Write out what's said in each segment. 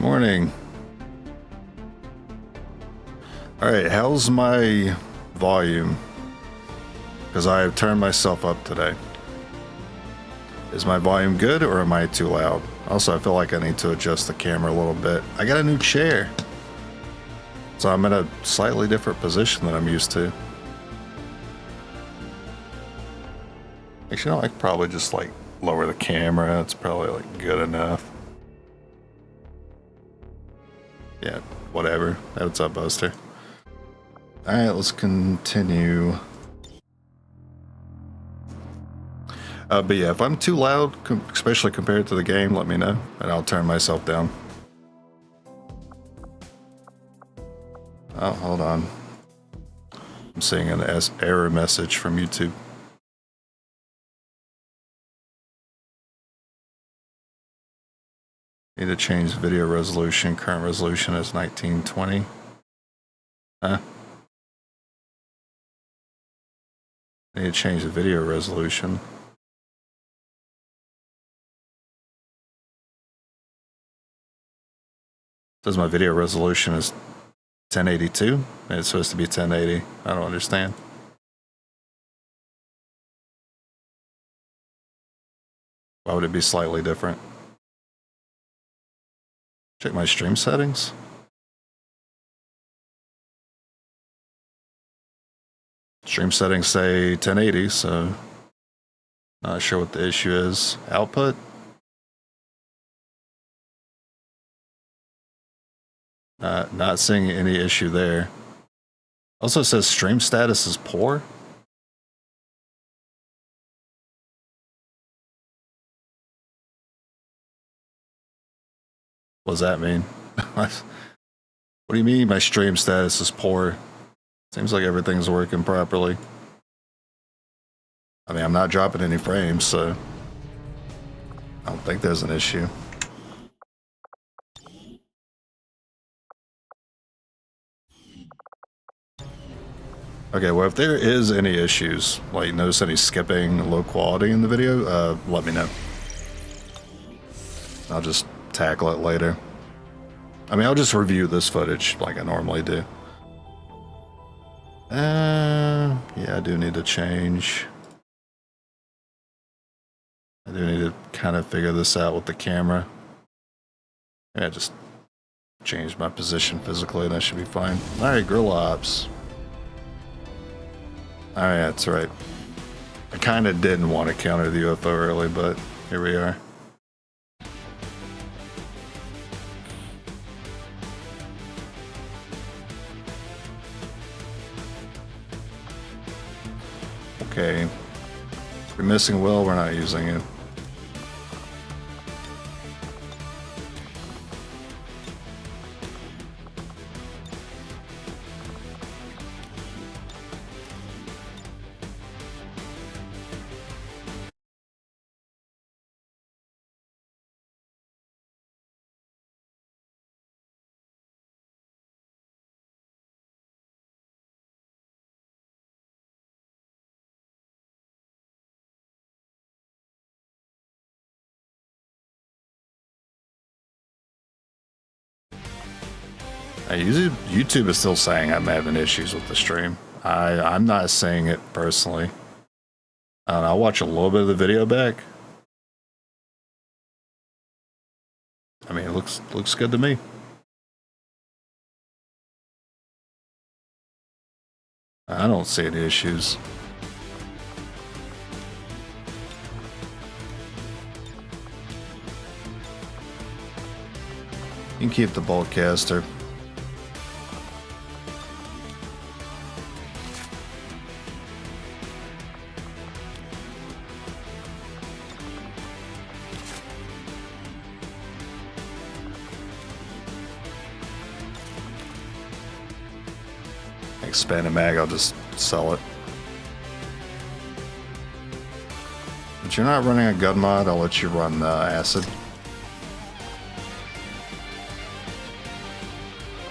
Morning. Alright, how's my volume? Because I have turned myself up today. Is my volume good or am I too loud? Also, I feel like I need to adjust the camera a little bit. I got a new chair. So I'm in a slightly different position than I'm used to. Actually, no, I could probably just like lower the camera. It's probably like good enough. Yeah, whatever. Hey, what's up, Buster? Alright, let's continue. But yeah, if I'm too loud, especially compared to the game, let me know, and I'll turn myself down. Oh, hold on. I'm seeing an error message from YouTube. Need to change video resolution. Current resolution is 1920. Huh? Need to change the video resolution. Says my video resolution is 1082 and it's supposed to be 1080. I don't understand. Why would it be slightly different? Check my stream settings. Stream settings say 1080, so not sure what the issue is. Output. Not seeing any issue there. Also says stream status is poor. What does that mean? What do you mean my stream status is poor? Seems like everything's working properly. I mean, I'm not dropping any frames, so I don't think there's an issue. Okay, well, if there is any issues, like notice any skipping, low quality in the video, let me know. I'll just tackle it later. I mean, I'll just review this footage like I normally do. Yeah, I do need to change. I do need to kind of figure this out with the camera. Yeah, just change my position physically and that should be fine. Alright, Grill Ops. Alright, that's right. I kind of didn't want to counter the UFO early, but here we are. Okay. If you're missing Will, we're not using it. YouTube is still saying I'm having issues with the stream. I'm not saying it personally. I'll watch a little bit of the video back. I mean, it looks good to me. I don't see any issues. You can keep the bulkcaster. Expanded mag, I'll just sell it. But you're not running a gun mod, I'll let you run acid.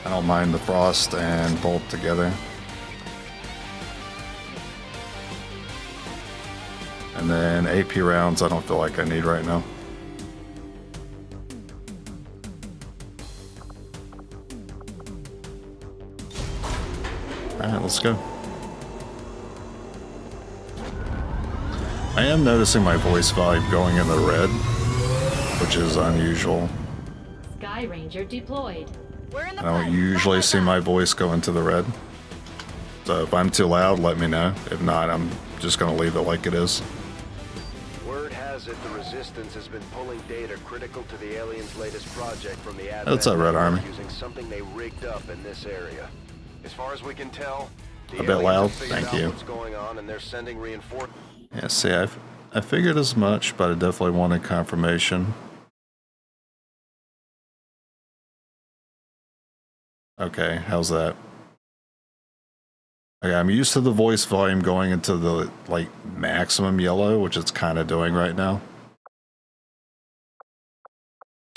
I don't mind the frost and bolt together. And then AP rounds I don't feel like I need right now. let's go. I am noticing my voice volume going in the red, which is unusual. Sky Ranger deployed. I don't usually see my voice go into the red. So if I'm too loud, let me know. If not, I'm just going to leave it like it is. Word has it the Resistance has been pulling data critical to the aliens' latest project from the Advent That's that Red Army. using something they rigged up in this area. As far as we can tell, the A bit aliens loud, have figured thank out you. what's going on, and they're sending reinforcements. Yeah, see, I figured as much, but I definitely wanted confirmation. Okay, how's that? Okay, I'm used to the voice volume going into the, like, maximum yellow, which it's kind of doing right now.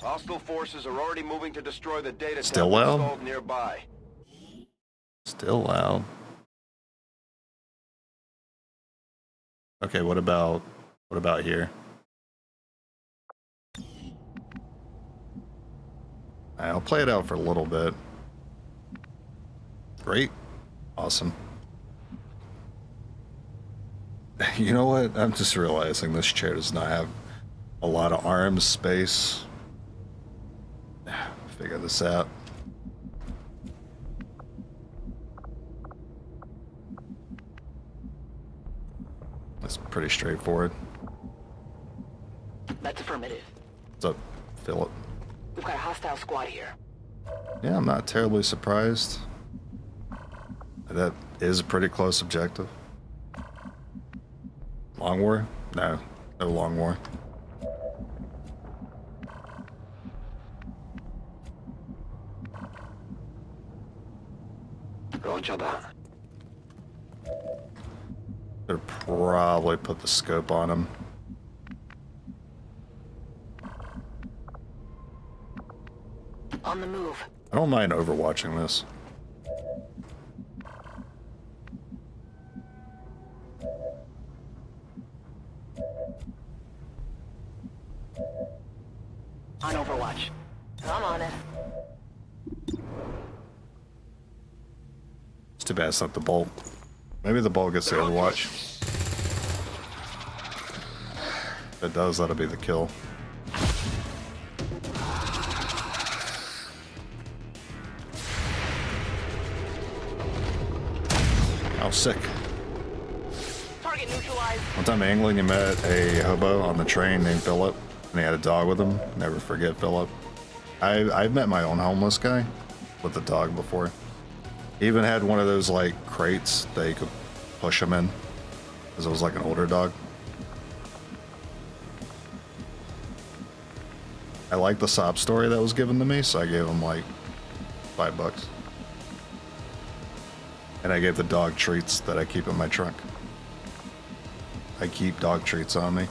Hostile forces are already moving to destroy the data Still temple loud? installed nearby. Still loud. Okay, what about here? I'll play it out for a little bit. Great. Awesome. You know what? I'm just realizing this chair does not have a lot of arm space. Figure this out. That's pretty straightforward. That's affirmative. What's up, Philip? We've got a hostile squad here. Yeah, I'm not terribly surprised. That is a pretty close objective. Long war? No, no long war. Roger that. Should probably put the scope on him. On the move. I don't mind overwatching this. On Overwatch. I'm on it. It's too bad it's not the bolt. Maybe the bolt gets the overwatch. If it does, that'll be the kill. Oh, sick. Target neutralized. One time in England, you met a hobo on the train named Philip, and he had a dog with him. Never forget Philip. I've met my own homeless guy with a dog before. He even had one of those, like, crates that you could push him in, because it was like an older dog. I liked the sob story that was given to me, so I gave him like $5. And I gave the dog treats that I keep in my trunk. I keep dog treats on me.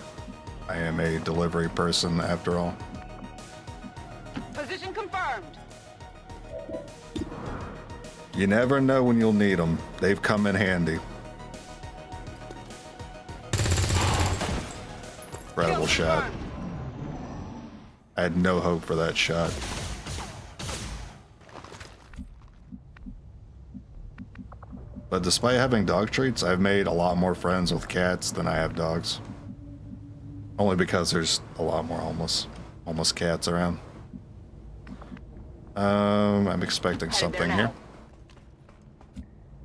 I am a delivery person after all. Position confirmed. You never know when you'll need them. They've come in handy. Incredible shot. I had no hope for that shot. But despite having dog treats, I've made a lot more friends with cats than I have dogs. Only because there's a lot more homeless cats around. I'm expecting something here.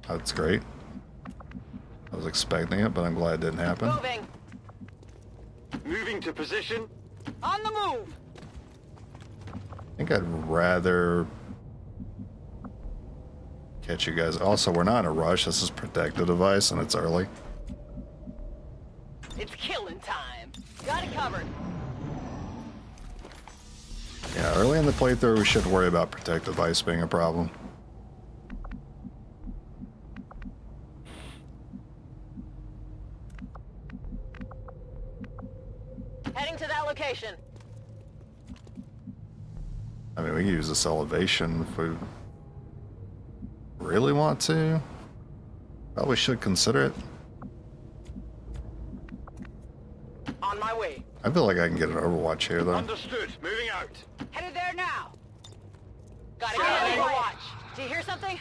That's great. I was expecting it, but I'm glad it didn't happen. Moving. Moving to position. On the move. I think I'd rather catch you guys. Also, we're not in a rush. This is protect the device, and it's early. It's killing time. Got it covered. Yeah, early in the playthrough, we shouldn't worry about protect device being a problem. Heading to that location. I mean, we can use this elevation if we really want to. Probably should consider it. On my way. I feel like I can get an Overwatch here, though. Understood. Moving out. Headed there now. Gotta get Overwatch. Do you hear something?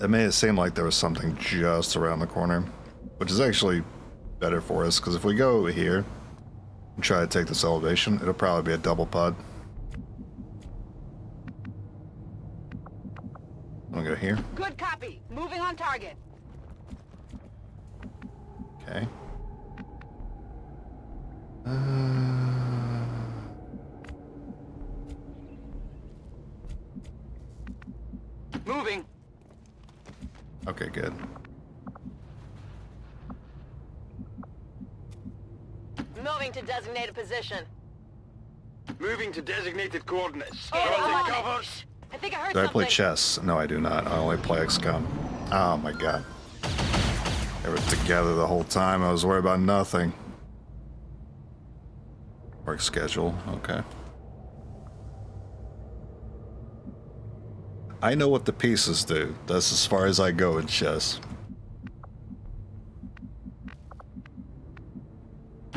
It made it seem like there was something just around the corner, which is actually better for us, because if we go over here and try to take this elevation, it'll probably be a double pod. I'm gonna go here. Good copy. Moving on target. Okay. Moving. Okay, good. Moving to designated position. Moving to designated coordinates. Oh, I'm on it. Cover. I think I heard Do I something. play chess? No, I do not. I only play XCOM. Oh my god. They were together the whole time. I was worried about nothing. Work schedule. Okay. I know what the pieces do. That's as far as I go in chess.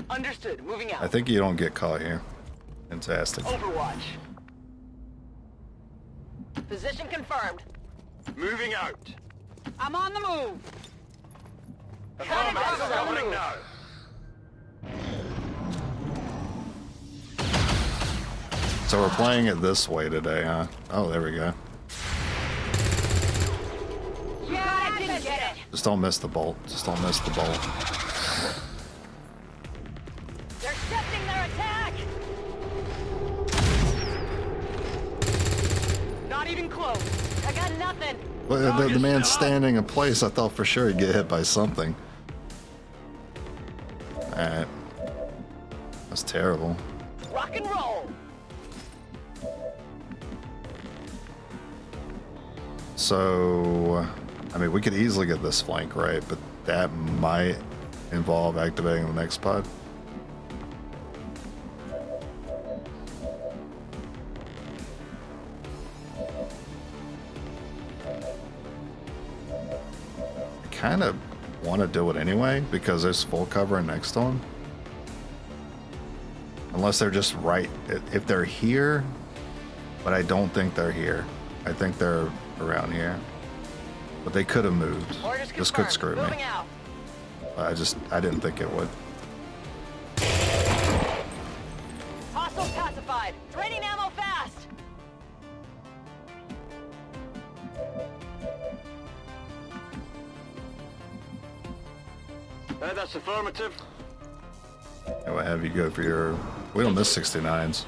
Understood. Moving out. I think you don't get caught here. Fantastic. Overwatch. Position confirmed. Moving out. I'm on the move. Affirmative. Got it. Covering now. So we're playing it this way today, huh? Oh, there we go. Yeah, I didn't get it. Just don't miss the bolt. Just don't miss the bolt. They're shifting their attack. Not even close. I got nothing. Well, the man standing in place, I thought for sure he'd get hit by something. Alright. That's terrible. Rock and roll. So, I mean, we could easily get this flank right, but that might involve activating the next pod. I kind of want to do it anyway because there's full cover next to them. Unless they're just right. If they're here, but I don't think they're here. I think they're around here. But they could have moved. Orders This could confirmed. screw me. Moving out. I didn't think it would. Hostile pacified. Draining ammo fast. That's affirmative. I will have you go for your... We don't miss 69s.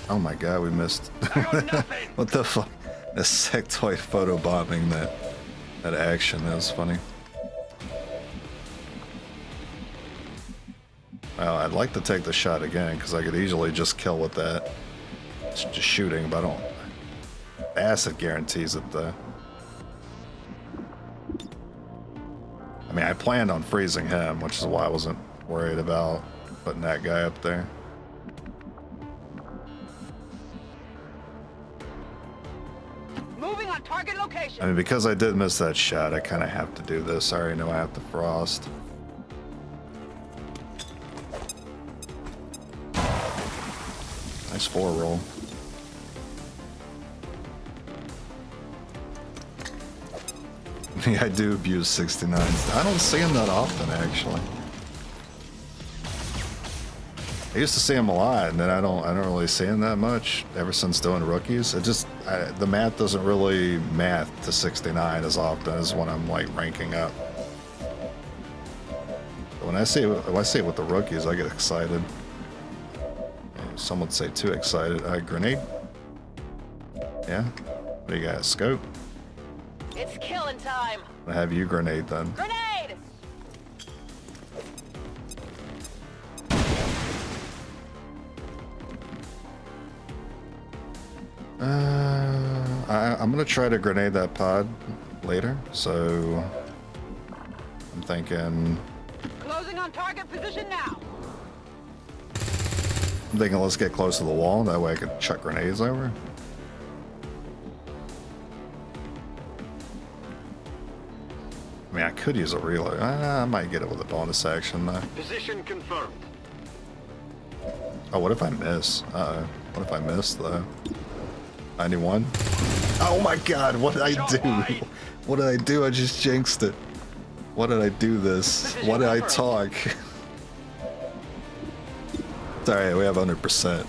Oh my god, we missed. I got nothing. What the fuck? A sectoid photobombing that action. That was funny. Well, I'd like to take the shot again because I could easily just kill with that. It's just shooting, but I don't... Acid guarantees it though. I mean, I planned on freezing him, which is why I wasn't worried about putting that guy up there. Moving on target location. I mean, because I did miss that shot, I kind of have to do this. I already know I have to frost. Nice 4 roll. Yeah, I do abuse 69s. I don't see them that often, actually. I used to see them a lot, and then I don't really see them that much ever since doing rookies. It just the math doesn't really math to 69 as often as when I'm like ranking up. But when I see it with the rookies, I get excited. Some would say too excited. Grenade. Yeah. What do you got? Scope. It's killing time. I have you grenade then. Grenade! I'm gonna try to grenade that pod later, so I'm thinking Closing on target position now. let's get close to the wall, that way I can chuck grenades over. I mean, I could use a reload. I might get it with a bonus action though. Position confirmed. Oh, what if I miss? What if I miss though? 91? Oh my god, what did I Shot do? wide. What did I do? I just jinxed it. What did I do this? Why did I talk? It's alright, we have 100%.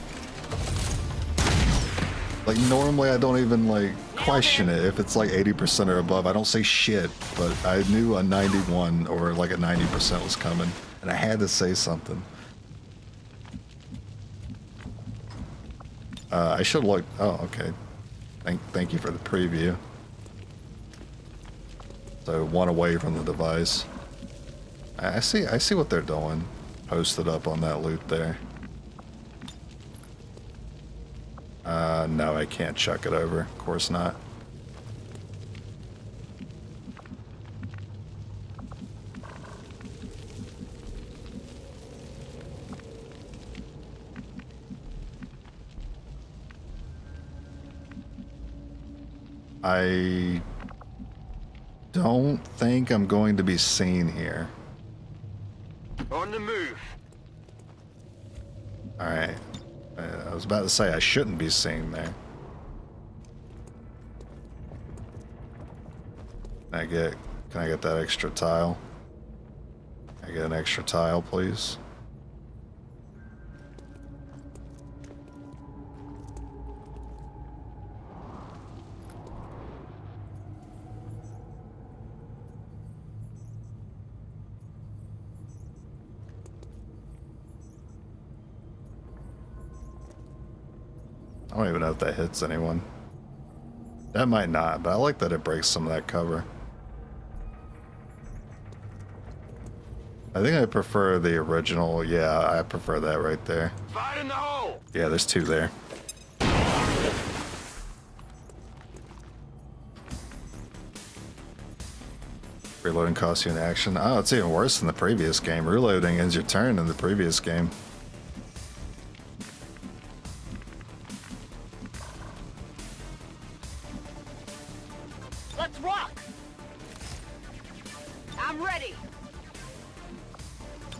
Like, normally I don't even, like, question it. If it's like 80% or above, I don't say shit. But I knew a 91 or like a 90% was coming. And I had to say something. I should look. Oh, okay. Thank you for the preview. So one away from the device. I see what they're doing. Posted up on that loot there. No, I can't chuck it over. Of course not. I don't think I'm going to be seen here. On the move. Alright. I was about to say I shouldn't be seen there. Can I get that extra tile? Can I get an extra tile, please? I don't even know if that hits anyone. That might not, but I like that it breaks some of that cover. I think I prefer the original. Yeah, I prefer that right there. Fire in the hole. Yeah, there's two there. Reloading costs you an action. Oh, it's even worse than the previous game. Reloading ends your turn in the previous game. Let's rock! I'm ready.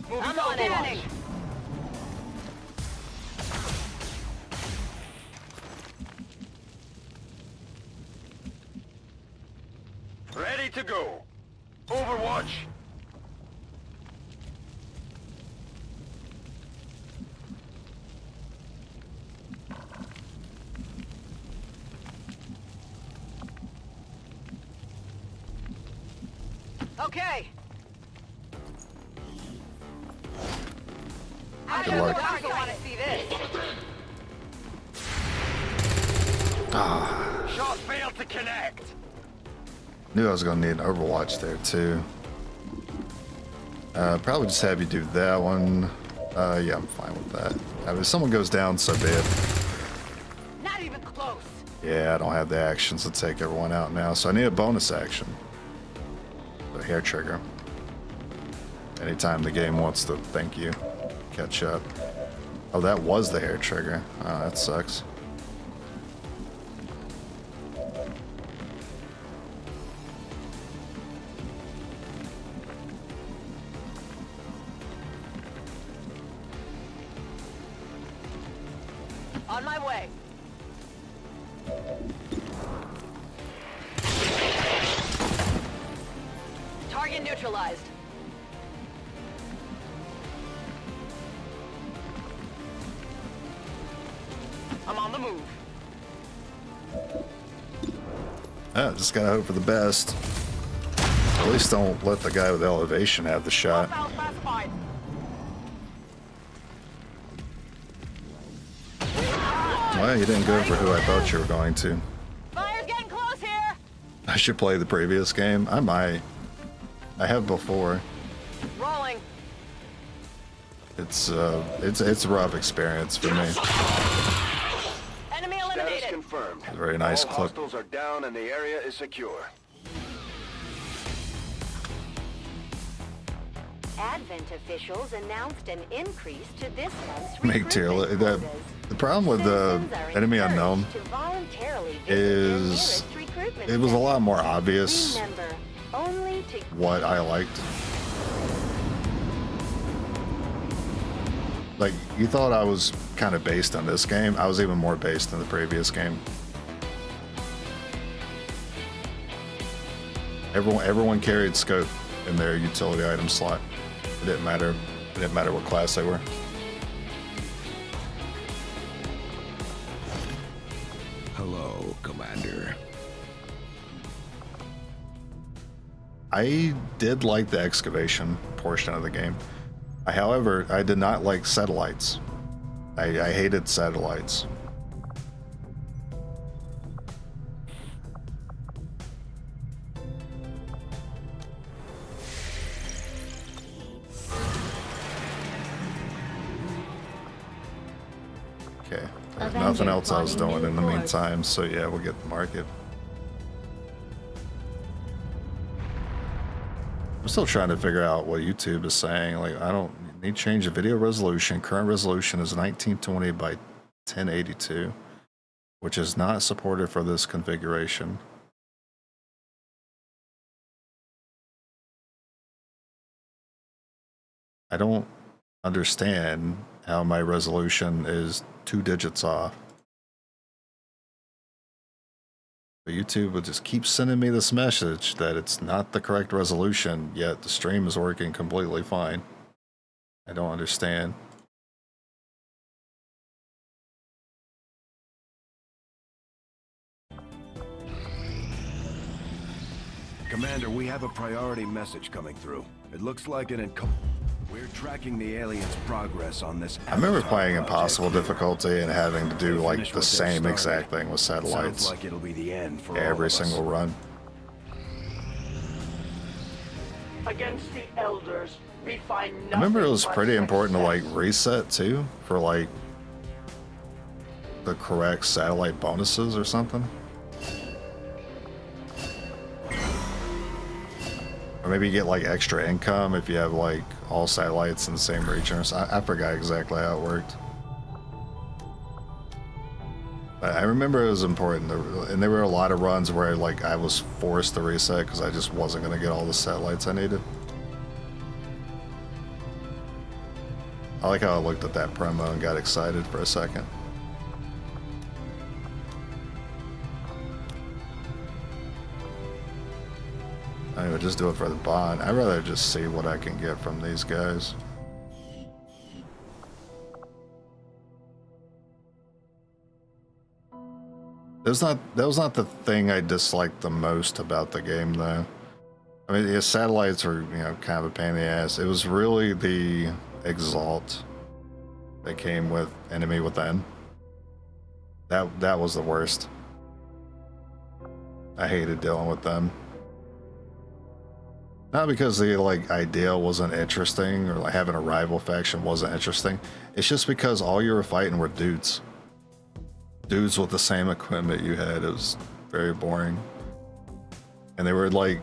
I'm on it. Ready to go. Overwatch. Okay. Good luck. I want to see this. Shot failed to connect. Knew I was gonna need an Overwatch there too. Probably just have you do that one. Yeah, I'm fine with that. If someone goes down, so be it. Not even close. Yeah, I don't have the actions to take everyone out now, so I need a bonus action. The hair trigger. Anytime the game wants to thank you, catch up. Oh, that was the hair trigger. Oh, that sucks. On my way. Target neutralized. I'm on the move. Just gotta hope for the best. At least don't let the guy with elevation have the shot. Hostile classified. Well, you didn't go for who I thought you were going to. Fire's getting close here. I should play the previous game. I might. I have before. Rolling. It's a rough experience for me. Enemy Status eliminated. confirmed. Very nice All clip. hostiles are down and the area is secure. Advent officials announced an increase to this month's Make tier recruitment li- quotas. The problem with the Citizens are Enemy encouraged Unknown to voluntarily visit is their nearest recruitment it was a lot center. more obvious Remember, only to what I liked. Like, you thought I was kind of based on this game. I was even more based in the previous game. Everyone carried scope in their utility item slot. It didn't matter. It didn't matter what class they were. Hello, Commander. I did like the excavation portion of the game. However, I did not like satellites. I hated satellites. Okay, there's nothing else I was doing in the meantime, so yeah, we'll get the market. I'm still trying to figure out what YouTube is saying. Like, I don't need to change the video resolution. Current resolution is 1920 by 1082, which is not supported for this configuration. I don't understand how my resolution is 2 digits off. But YouTube will just keep sending me this message that it's not the correct resolution, yet the stream is working completely fine. I don't understand. Commander, we have a priority message coming through. It looks like we're tracking the aliens' progress on this. I remember Avatar playing project. impossible difficulty and having to do like Finish the what they've same started. exact thing with satellites Sounds like it'll be the end for all every of us. single run. Against the elders, we find nothing. I remember it was but pretty important to like success. reset too for like the correct satellite bonuses or something. Or maybe you get like extra income if you have like all satellites in the same region. I forgot exactly how it worked. But I remember it was important, and there were a lot of runs where like I was forced to reset because I just wasn't going to get all the satellites I needed. I like how I looked at that promo and got excited for a second. I would just do it for the bond. I'd rather just see what I can get from these guys. That was not the thing I disliked the most about the game, though. I mean, the satellites were, you know, kind of a pain in the ass. It was really the Exalt that came with Enemy Within. That was the worst. I hated dealing with them. Not because the like idea wasn't interesting or like having a rival faction wasn't interesting. It's just because all you were fighting were dudes. Dudes with the same equipment you had. It was very boring. And they were like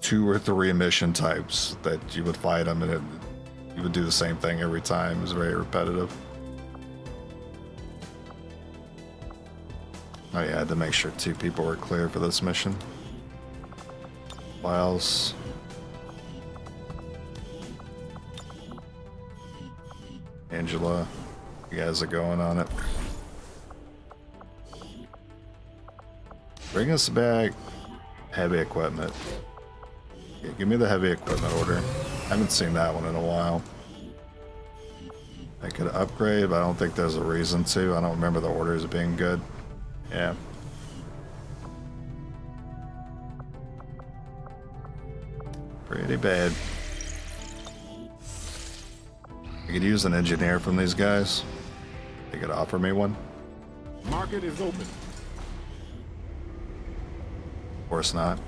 2 or 3 mission types that you would fight them, and you would do the same thing every time. It was very repetitive. Oh yeah, I had to make sure 2 people were clear for this mission. What else? Angela, you guys are going on it. Bring us back heavy equipment. Yeah, give me the heavy equipment order. I haven't seen that one in a while. I could upgrade, but I don't think there's a reason to. I don't remember the orders being good. Yeah. Pretty bad. I could use an engineer from these guys. They could offer me one. Market is open. Of course not.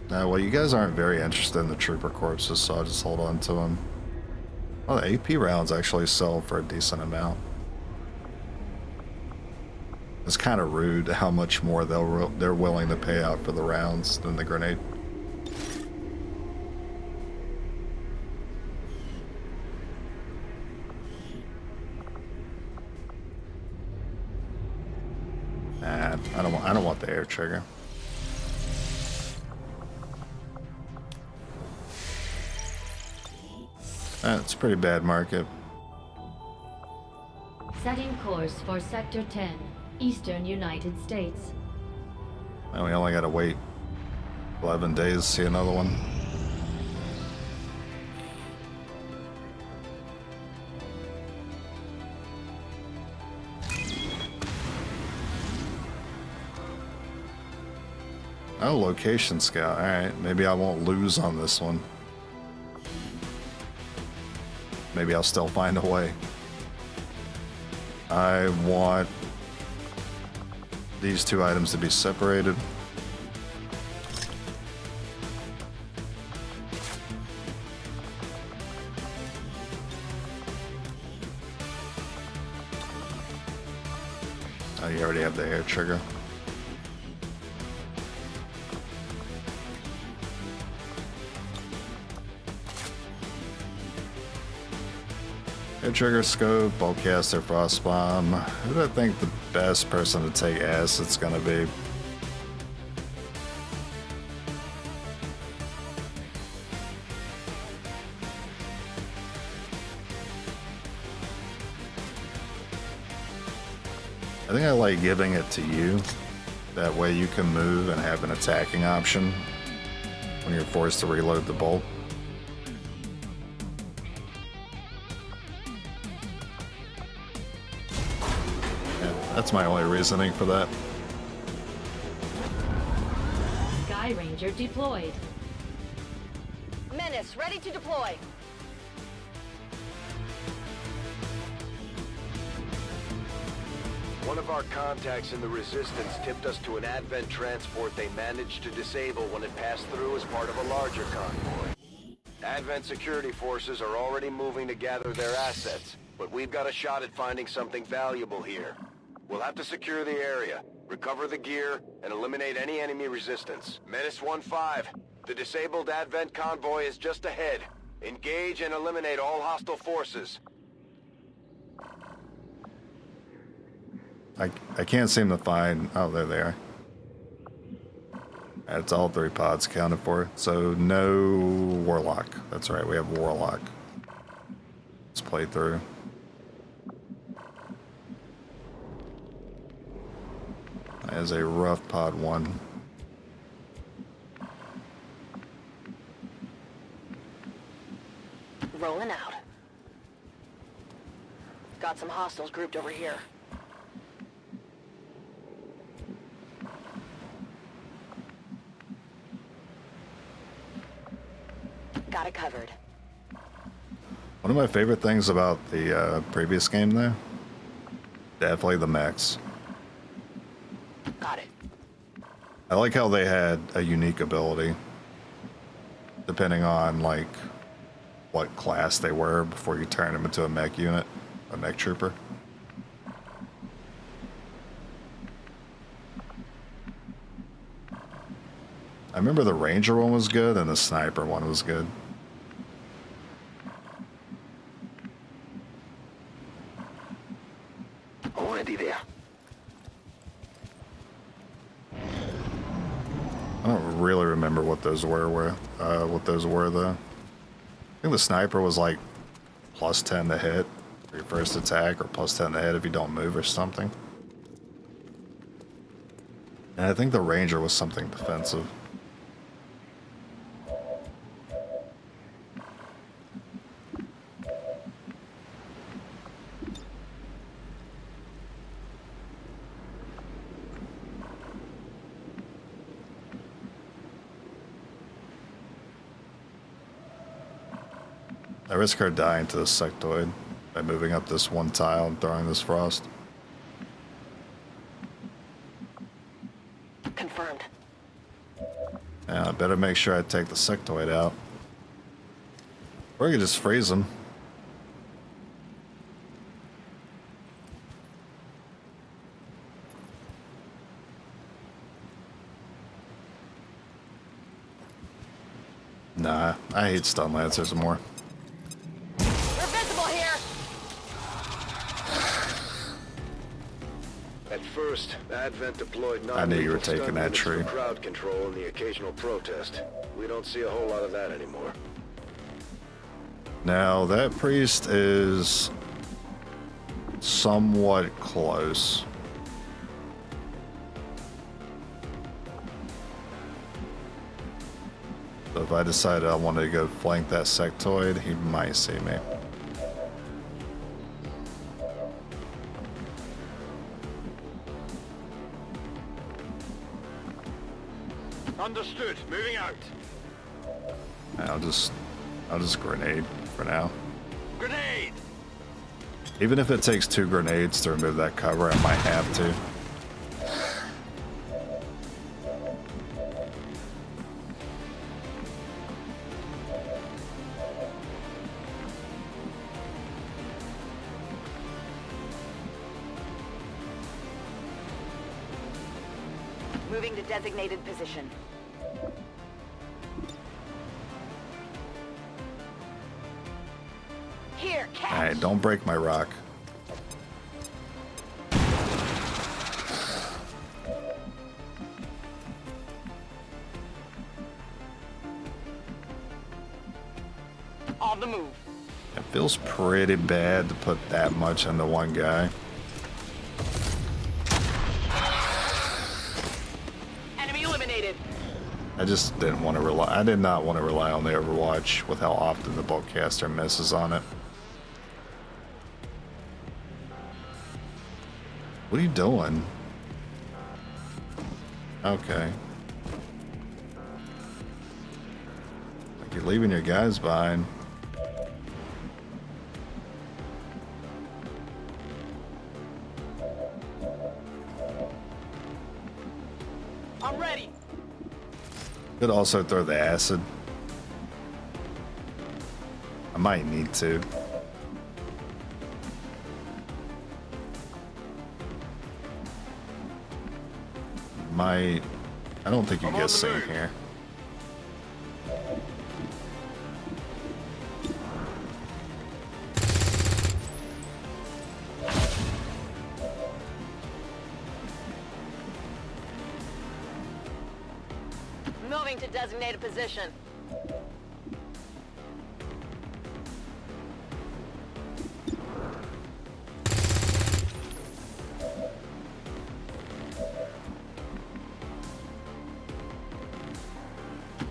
Well, you guys aren't very interested in the trooper corpses, so I'll just hold on to them. Well, the AP rounds actually sell for a decent amount. It's kind of rude how much more they're willing to pay out for the rounds than the grenade. Nah, I don't want the air trigger. It's a pretty bad market. Setting course for Sector 10. Eastern United States. And we only gotta wait 11 days to see another one. Oh, location scout. Alright, maybe I won't lose on this one. Maybe I'll still find a way. I want these two items to be separated. Oh, you already have the air trigger. Air trigger scope, ballcaster, frost bomb. Who do I think the best person to take acid's gonna be? I think I like giving it to you. That way you can move and have an attacking option when you're forced to reload the bolt. That's my only reasoning for that. Sky Ranger deployed. Menace, ready to deploy. One of our contacts in the Resistance tipped us to an Advent transport they managed to disable when it passed through as part of a larger convoy. Advent security forces are already moving to gather their assets, but we've got a shot at finding something valuable here. We'll have to secure the area, recover the gear, and eliminate any enemy resistance. Menace 1-5, the disabled Advent convoy is just ahead. Engage and eliminate all hostile forces. I can't seem to find... Oh, there they are. That's all 3 pods counted for. So no Warlock. That's right, we have Warlock. Let's play through. That is a rough pod 1. Rolling out. Got some hostiles grouped over here. Got it covered. One of my favorite things about the previous game there, definitely the mechs. Got it. I like how they had a unique ability, depending on like what class they were before you turn them into a mech unit, a mech trooper. I remember the Ranger one was good and the Sniper one was good. Already there. I don't really remember what those were though. I think the Sniper was like +10 to hit for your first attack, or +10 to hit if you don't move or something. And I think the Ranger was something defensive. I risk her dying to the sectoid by moving up this one tile and throwing this frost. Confirmed. Yeah, I better make sure I take the sectoid out. Or I could just freeze him. Nah, I hate stun lancers more. We're visible here. At first, Advent deployed I knew you were non-lethal taking stun that units for tree. crowd control and the occasional protest. We don't see a whole lot of that anymore. Now, that priest is somewhat close. So if I decided I wanted to go flank that sectoid, he might see me. Understood. Moving out. I'll just grenade for now. Grenade! Even if it takes 2 grenades to remove that cover, I might have to. Moving to designated position. Here, catch! Alright, don't break my rock. On the move. It feels pretty bad to put that much into one guy. Enemy eliminated. I just didn't want to rely. I did not want to rely on the Overwatch with how often the boltcaster misses on it. What are you doing? Okay. Like you're leaving your guys behind. I'm ready. Could also throw the acid. I might need to. I don't think you get seen here. Moving to designated position.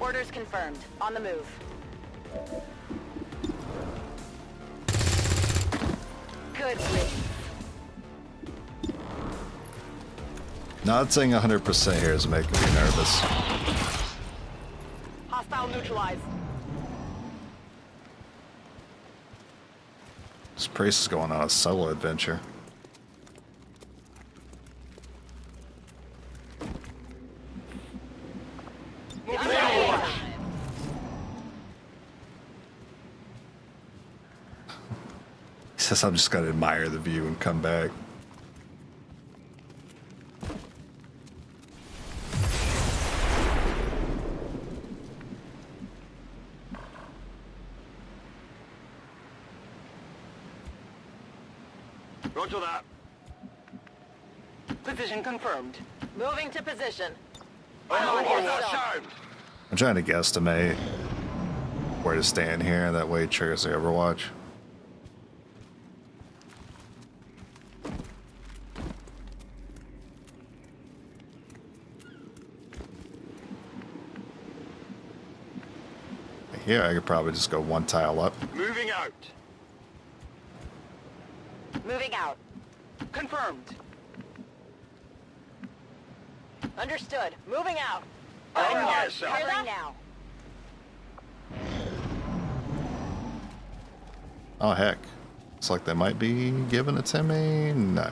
Orders confirmed. On the move. Good grief. Not saying 100% here is making me nervous. Hostile neutralized. This priest is going on a solo adventure. He says I'm just gonna admire the view and come back. Roger that. Position confirmed. Moving to position. Oh, here, that so. sound? I'm trying to guesstimate where to stand here, that way it triggers the Overwatch. Here, I could probably just go one tile up. Moving out. Moving out. Confirmed. Understood. Moving out. Oh, Overwatch, yes, sir. covering now. Oh, heck. Looks like they might be giving it to me. No.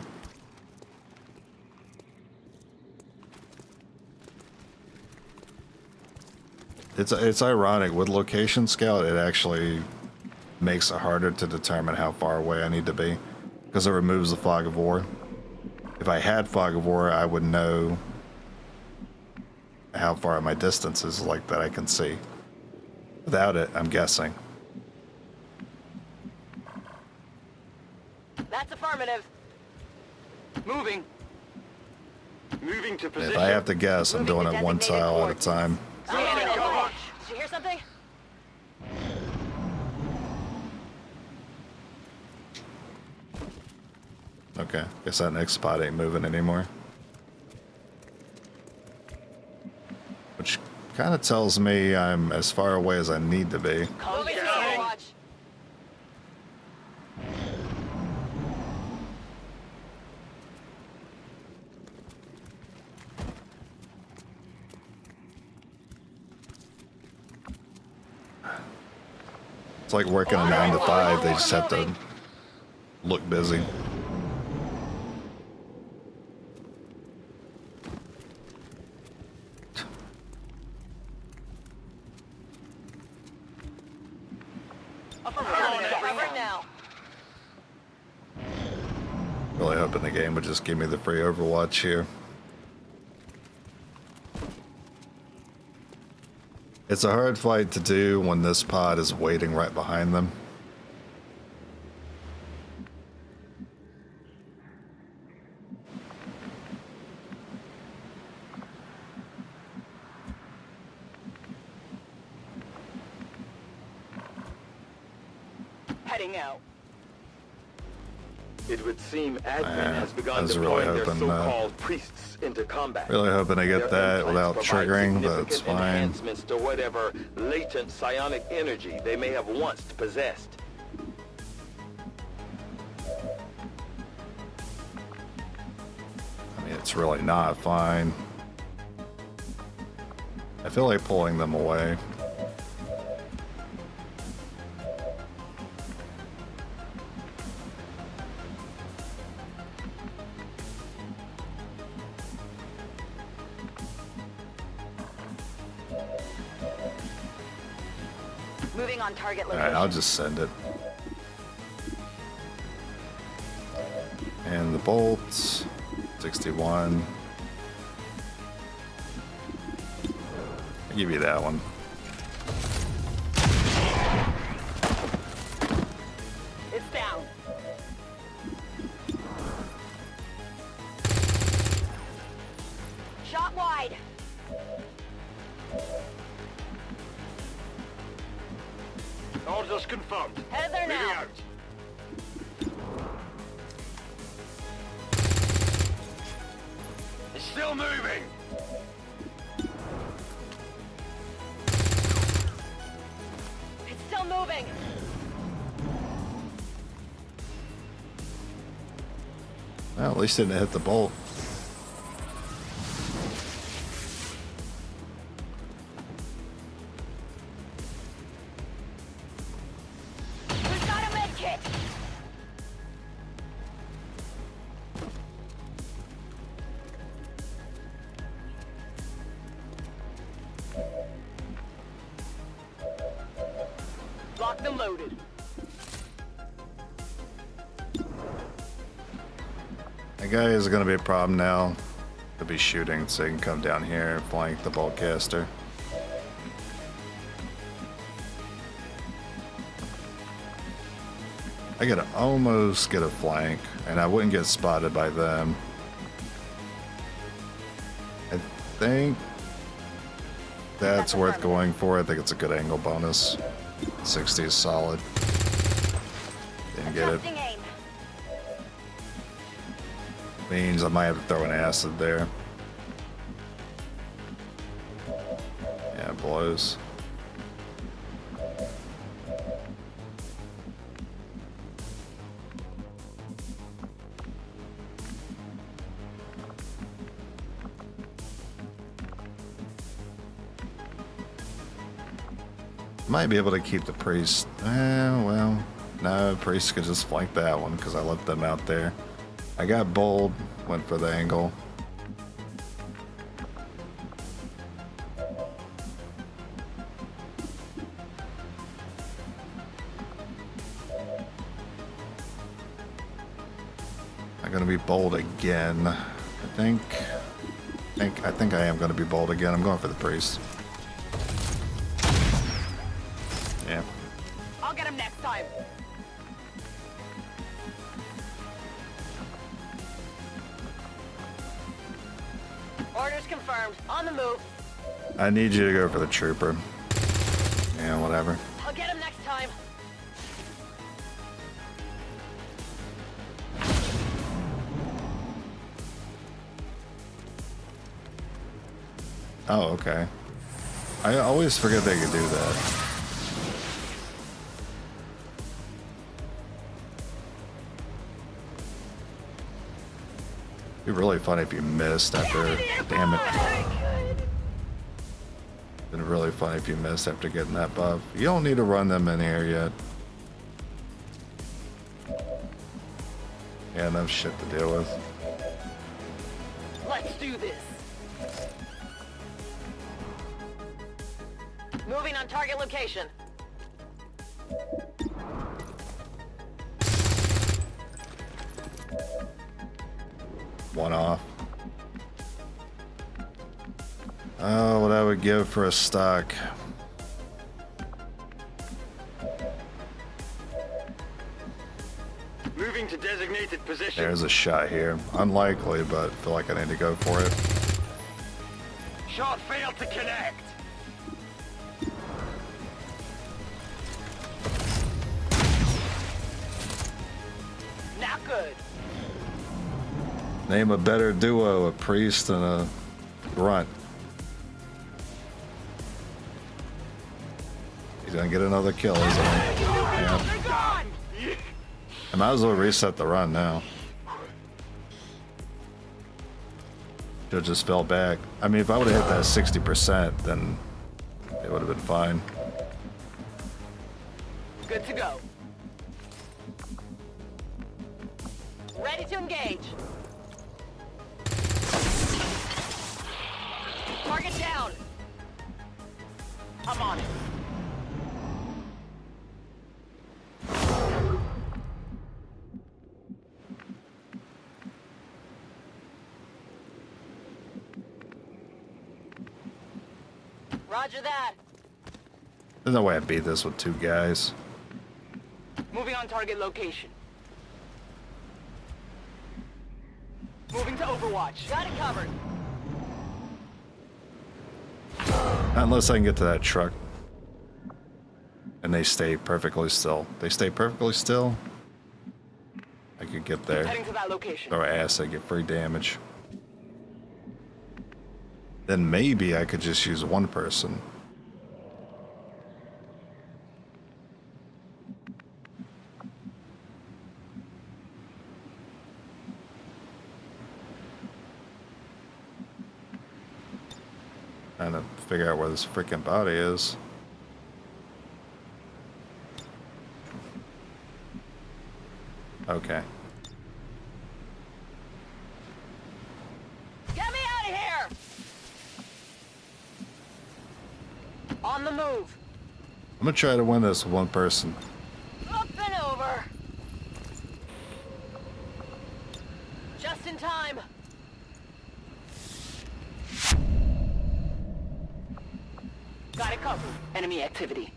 It's ironic. With Location Scout, it actually makes it harder to determine how far away I need to be, because it removes the fog of war. If I had fog of war, I would know how far my distance is like that I can see. Without it, I'm guessing. That's affirmative. Moving. Moving to position. If I have to guess, I'm doing it one tile at a time. Did you hear something? Okay, guess that next spot ain't moving anymore. Which Kind of tells me I'm as far away as I need to be. Moving to Overwatch. It's like working a 9 to 5. They just have to look busy. Right now. Really hoping the game would just give me the free Overwatch here. It's a hard fight to do when this pod is waiting right behind them. Heading out. It would seem Advent has I begun was really deploying their hoping, so-called priests into combat. Really hoping I get Their that without implants provide triggering, but it's significant fine. enhancements to whatever latent psionic energy they may have once possessed. I mean, it's really not fine. I feel like pulling them away. Moving on target Alright, location. I'll just send it. And the bolts, 61. I'll give you that one. It's down. Shot wide. Orders confirmed. Headed there Moving now. out. It's still moving. It's still moving. Well, at least it didn't hit the bolt. We've got a med kit. Locked and loaded. That guy is going to be a problem now. He'll be shooting, so he can come down here and flank the boltcaster. I could almost get a flank, and I wouldn't get spotted by them. I think that's worth going for. I think it's a good angle bonus. 60 is solid. Didn't get it. Adjusting aim. Means I might have to throw an acid there. Yeah, it blows. Might be able to keep the priest. Well, no, priest could just flank that one because I left them out there. I got bold, went for the angle. I'm gonna be bold again. I think I am gonna be bold again. I'm going for the priest. Yeah. I'll get him next time. Orders confirmed. On the move. I need you to go for the trooper. Yeah, whatever. I'll get him next time. Oh, okay. I always forget they could do that. It'd be really funny if you missed after. Damn it. It'd been really funny if you missed after getting that buff. You don't need to run them in here yet. Yeah, enough shit to deal with. Let's do this. Moving on target location. One off. Oh, what I would give for a stock. Moving to designated position. There's a shot here. Unlikely, but I feel like I need to go for it. Shot failed to connect. Not good. Name a better duo, a priest and a grunt. He's gonna get another kill, isn't he? Yeah. They're gone! I might as well reset the run now. Should just fell back. I mean, if I would have hit that 60%, then it would have been fine. Good to go. Ready to engage. Target down. I'm on it. Roger that. There's no way I beat this with two guys. Moving on target location. Moving to Overwatch. Got it covered. Unless I can get to that truck. And they stay perfectly still. They stay perfectly still. I could get there. Heading to that location. Throw acid, get free damage. Then maybe I could just use one person. Trying to figure out where this freaking body is. Okay. Get me out of here! On the move. I'm gonna try to win this with one person. Up and over. Just in time. Got it covered. Enemy activity.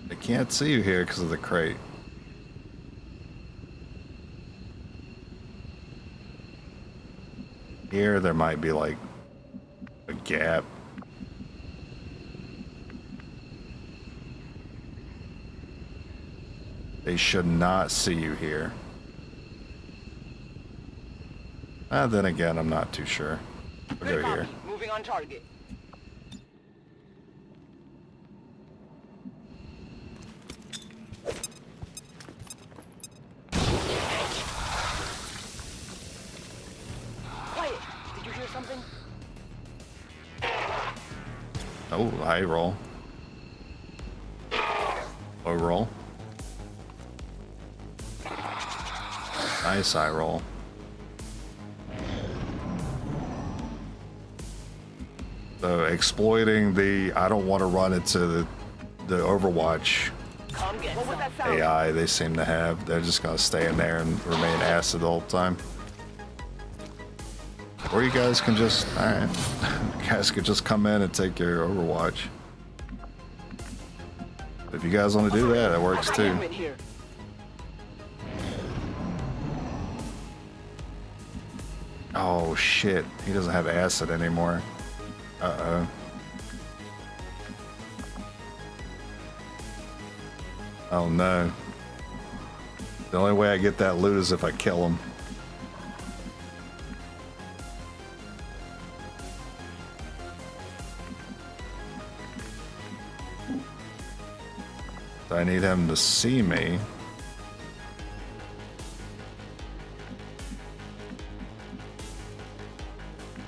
I can't see you here because of the crate. Here, there might be like a gap. They should not see you here. Then again, I'm not too sure. We'll Good go here. copy. Moving on target. Quiet. Did you hear something? Oh, high roll. Low roll. Nice high roll. So exploiting the I don't want to run into the Overwatch Come get what was that sound? AI they seem to have. They're just gonna stay in there and remain acid the whole time. Or you guys can just, alright, you guys could just come in and take your Overwatch. If you guys want to do that, it works too. Movement here. Oh shit, he doesn't have acid anymore. Uh-oh. Oh no. The only way I get that loot is if I kill him. I need him to see me.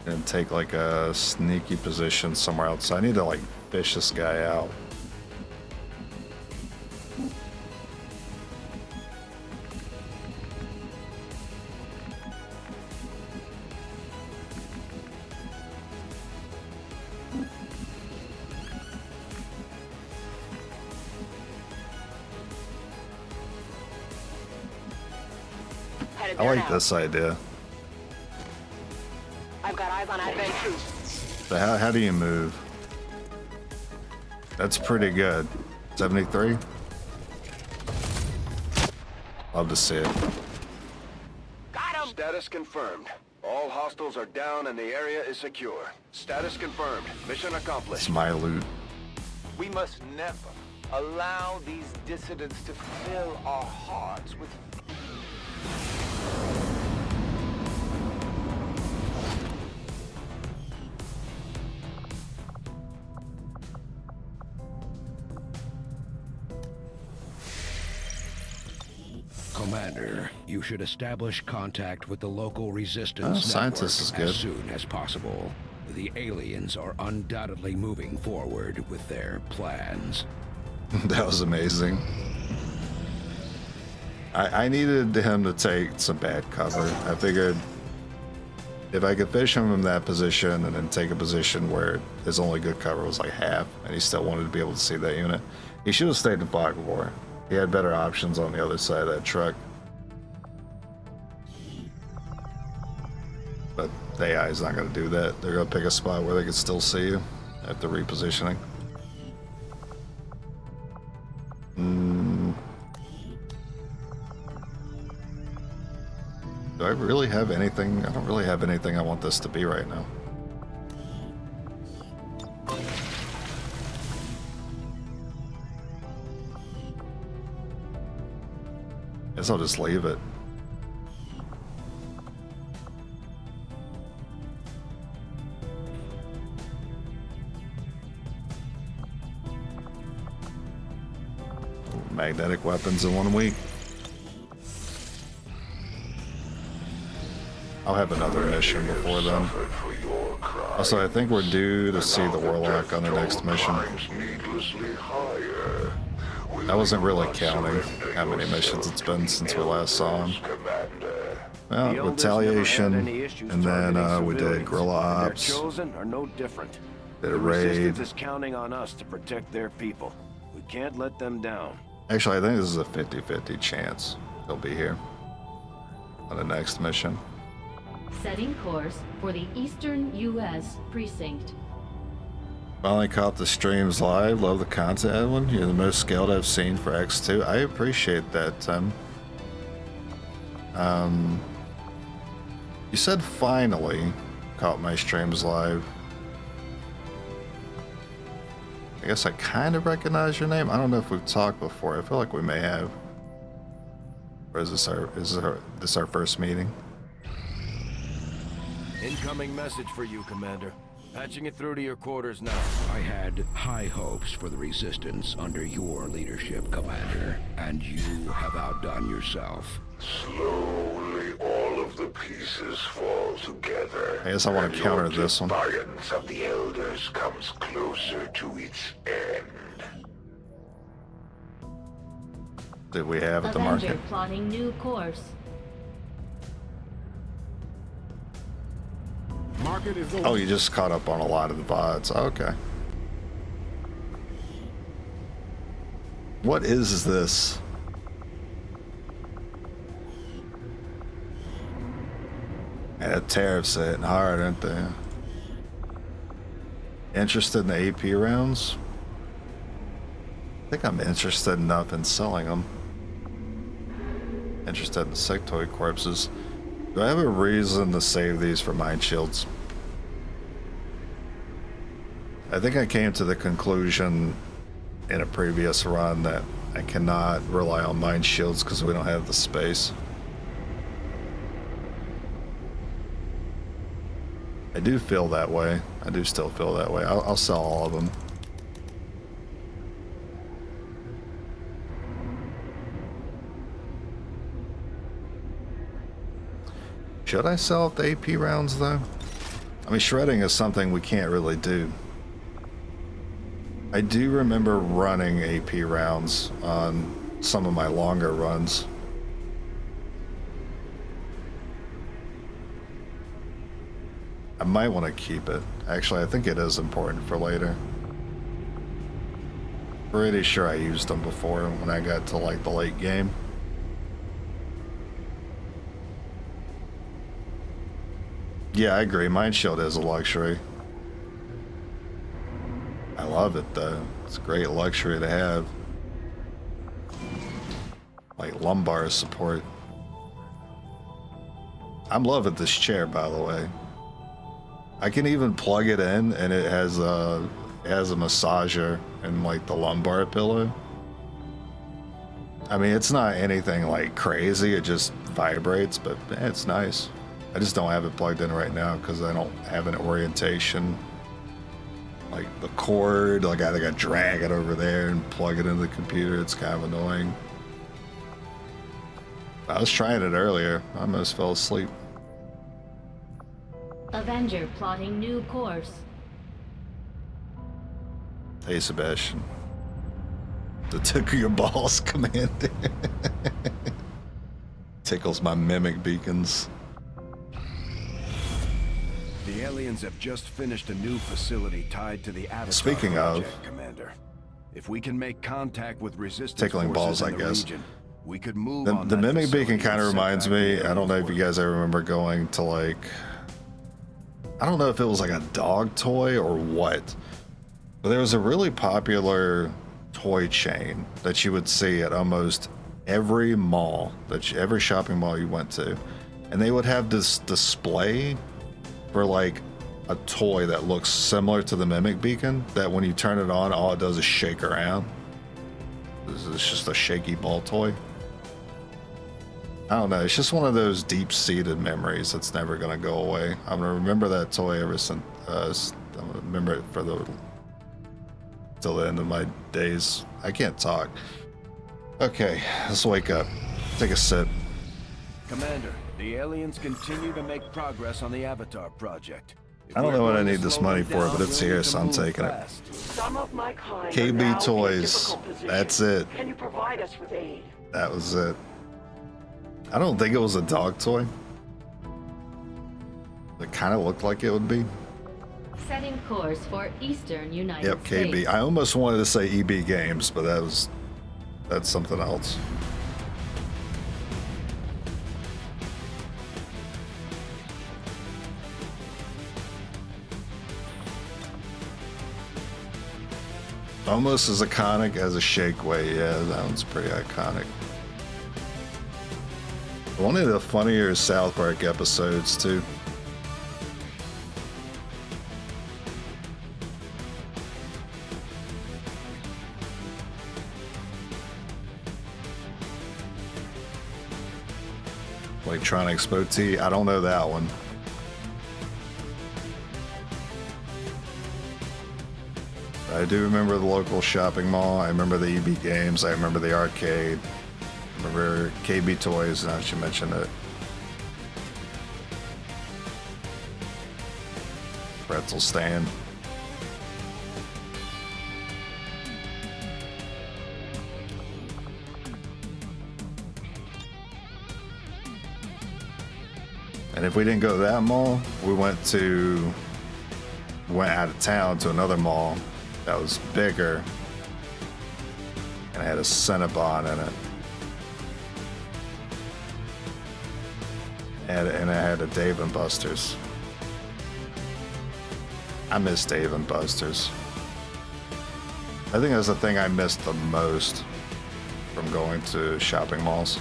And take like a sneaky position somewhere else. So I need to like fish this guy out. I like this idea. I've got eyes on Advent troops. So how do you move? That's pretty good. 73? Love to see it. Got him! Status confirmed. All hostiles are down and the area is secure. Status confirmed. Mission accomplished. It's my loot. We must never allow these dissidents to fill our hearts with... Commander, you should establish contact with the local resistance scientist is network good. as soon as possible. The aliens are undoubtedly moving forward with their plans. That was amazing. I needed him to take some bad cover. I figured if I could fish him from that position and then take a position where his only good cover was like half, and he still wanted to be able to see that unit, he should have stayed in fog war. He had better options on the other side of that truck. But the AI is not going to do that. They're going to pick a spot where they can still see you after repositioning. Do I really have anything? I don't really have anything I want this to be right now. Guess I'll just leave it. Magnetic weapons in 1 week. I'll have another mission before then. Also, I think we're due to see the Warlock on the next mission. I wasn't really counting how many missions it's been since we last saw him. Well, retaliation, and then we did guerrilla ops. Chosen are no different. Did a The raid. resistance is counting on us to protect their people. We can't let them down. Actually, I think this is a 50-50 chance they'll be here on the next mission. Setting course for the Eastern U.S. Precinct. Finally caught the streams live. Love the content, Edwin. You're the most skilled I've seen for X2. I appreciate that, Tim. You said finally caught my streams live. I guess I kind of recognize your name. I don't know if we've talked before. I feel like we may have. Or is this our first meeting? Incoming message for you, Commander. Patching it through to your quarters now. I had high hopes for the Resistance under your leadership, Commander, and you have outdone yourself. Slowly, all of the pieces fall together. I guess I want to counter this one. The defiance of the Elders comes closer to its end. Did we have at the Avenger market? plotting new course. Market is Oh, you just caught up on a lot of the VODs. Okay. What is this? Yeah, the tariffs hitting hard, aren't they? Interested in the AP rounds? I think I'm interested enough in selling them. Interested in the sectoid corpses. Do I have a reason to save these for mine shields? I think I came to the conclusion in a previous run that I cannot rely on mine shields because we don't have the space. I do feel that way. I do still feel that way. I'll sell all of them. Should I sell the AP rounds though? I mean, shredding is something we can't really do. I do remember running AP rounds on some of my longer runs. I might want to keep it. Actually, I think it is important for later. Pretty sure I used them before when I got to like the late game. Yeah, I agree. Mind Shield is a luxury. I love it though. It's a great luxury to have. Like lumbar support. I'm loving this chair, by the way. I can even plug it in and it has a massager and like the lumbar pillow. I mean, it's not anything like crazy, it just vibrates, but it's nice. I just don't have it plugged in right now because I don't have an orientation. Like the cord, like I gotta drag it over there and plug it into the computer. It's kind of annoying. I was trying it earlier. I almost fell asleep. Avenger plotting new course. Hey, Sebastian. The tickle your balls commander. Tickles my mimic beacons. The aliens have just finished a new facility tied to the Avatar Speaking project, of, Commander. If we can make contact with resistance tickling balls, I in the guess. region, we could move The on that mimic facility beacon kind of and set reminds back me. the I don't know if you aliens' guys ever remember going to like. I don't know if it was like a dog toy or what, but there was a really popular toy chain that you would see at almost every mall, every shopping mall you went to, and they would have this display for like a toy that looks similar to the mimic beacon that when you turn it on, all it does is shake around. It's just a shaky ball toy. I don't know. It's just one of those deep-seated memories that's never gonna go away. I'm gonna remember that toy ever since. I'm gonna remember it for till the end of my days. I can't talk. Okay, let's wake up. Take a sip. Commander, the aliens continue to make progress on the Avatar project. I don't know what I need this money for, but it's here, so I'm taking it. Some of my kind are KB now in a Toys. difficult position. That's it. Can you provide us with aid? That was it. I don't think it was a dog toy. It kind of looked like it would be. Setting course for Eastern United Yep, KB. States. I almost wanted to say EB Games, but that's something else. Almost as iconic as a Shakeway. Yeah, that one's pretty iconic. One of the funnier South Park episodes, too. Electronic Expo T. I don't know that one. I do remember the local shopping mall. I remember the EB Games. I remember the arcade. I remember KB Toys, now that you mentioned it. Pretzel stand. And if we didn't go to that mall, we went out of town to another mall that was bigger and had a Cinnabon in it. And it had a Dave & Buster's. I miss Dave & Buster's. I think that's the thing I missed the most from going to shopping malls.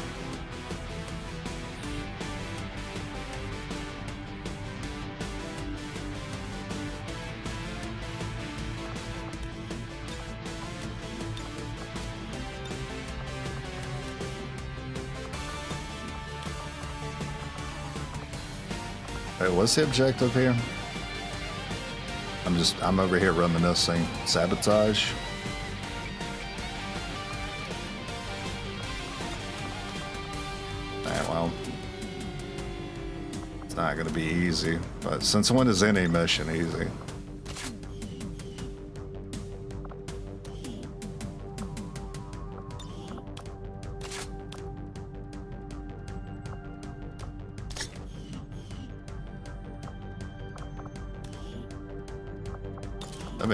Wait, what's the objective here? I'm over here reminiscing. Sabotage. Alright, well. It's not gonna be easy, but since when is any mission easy?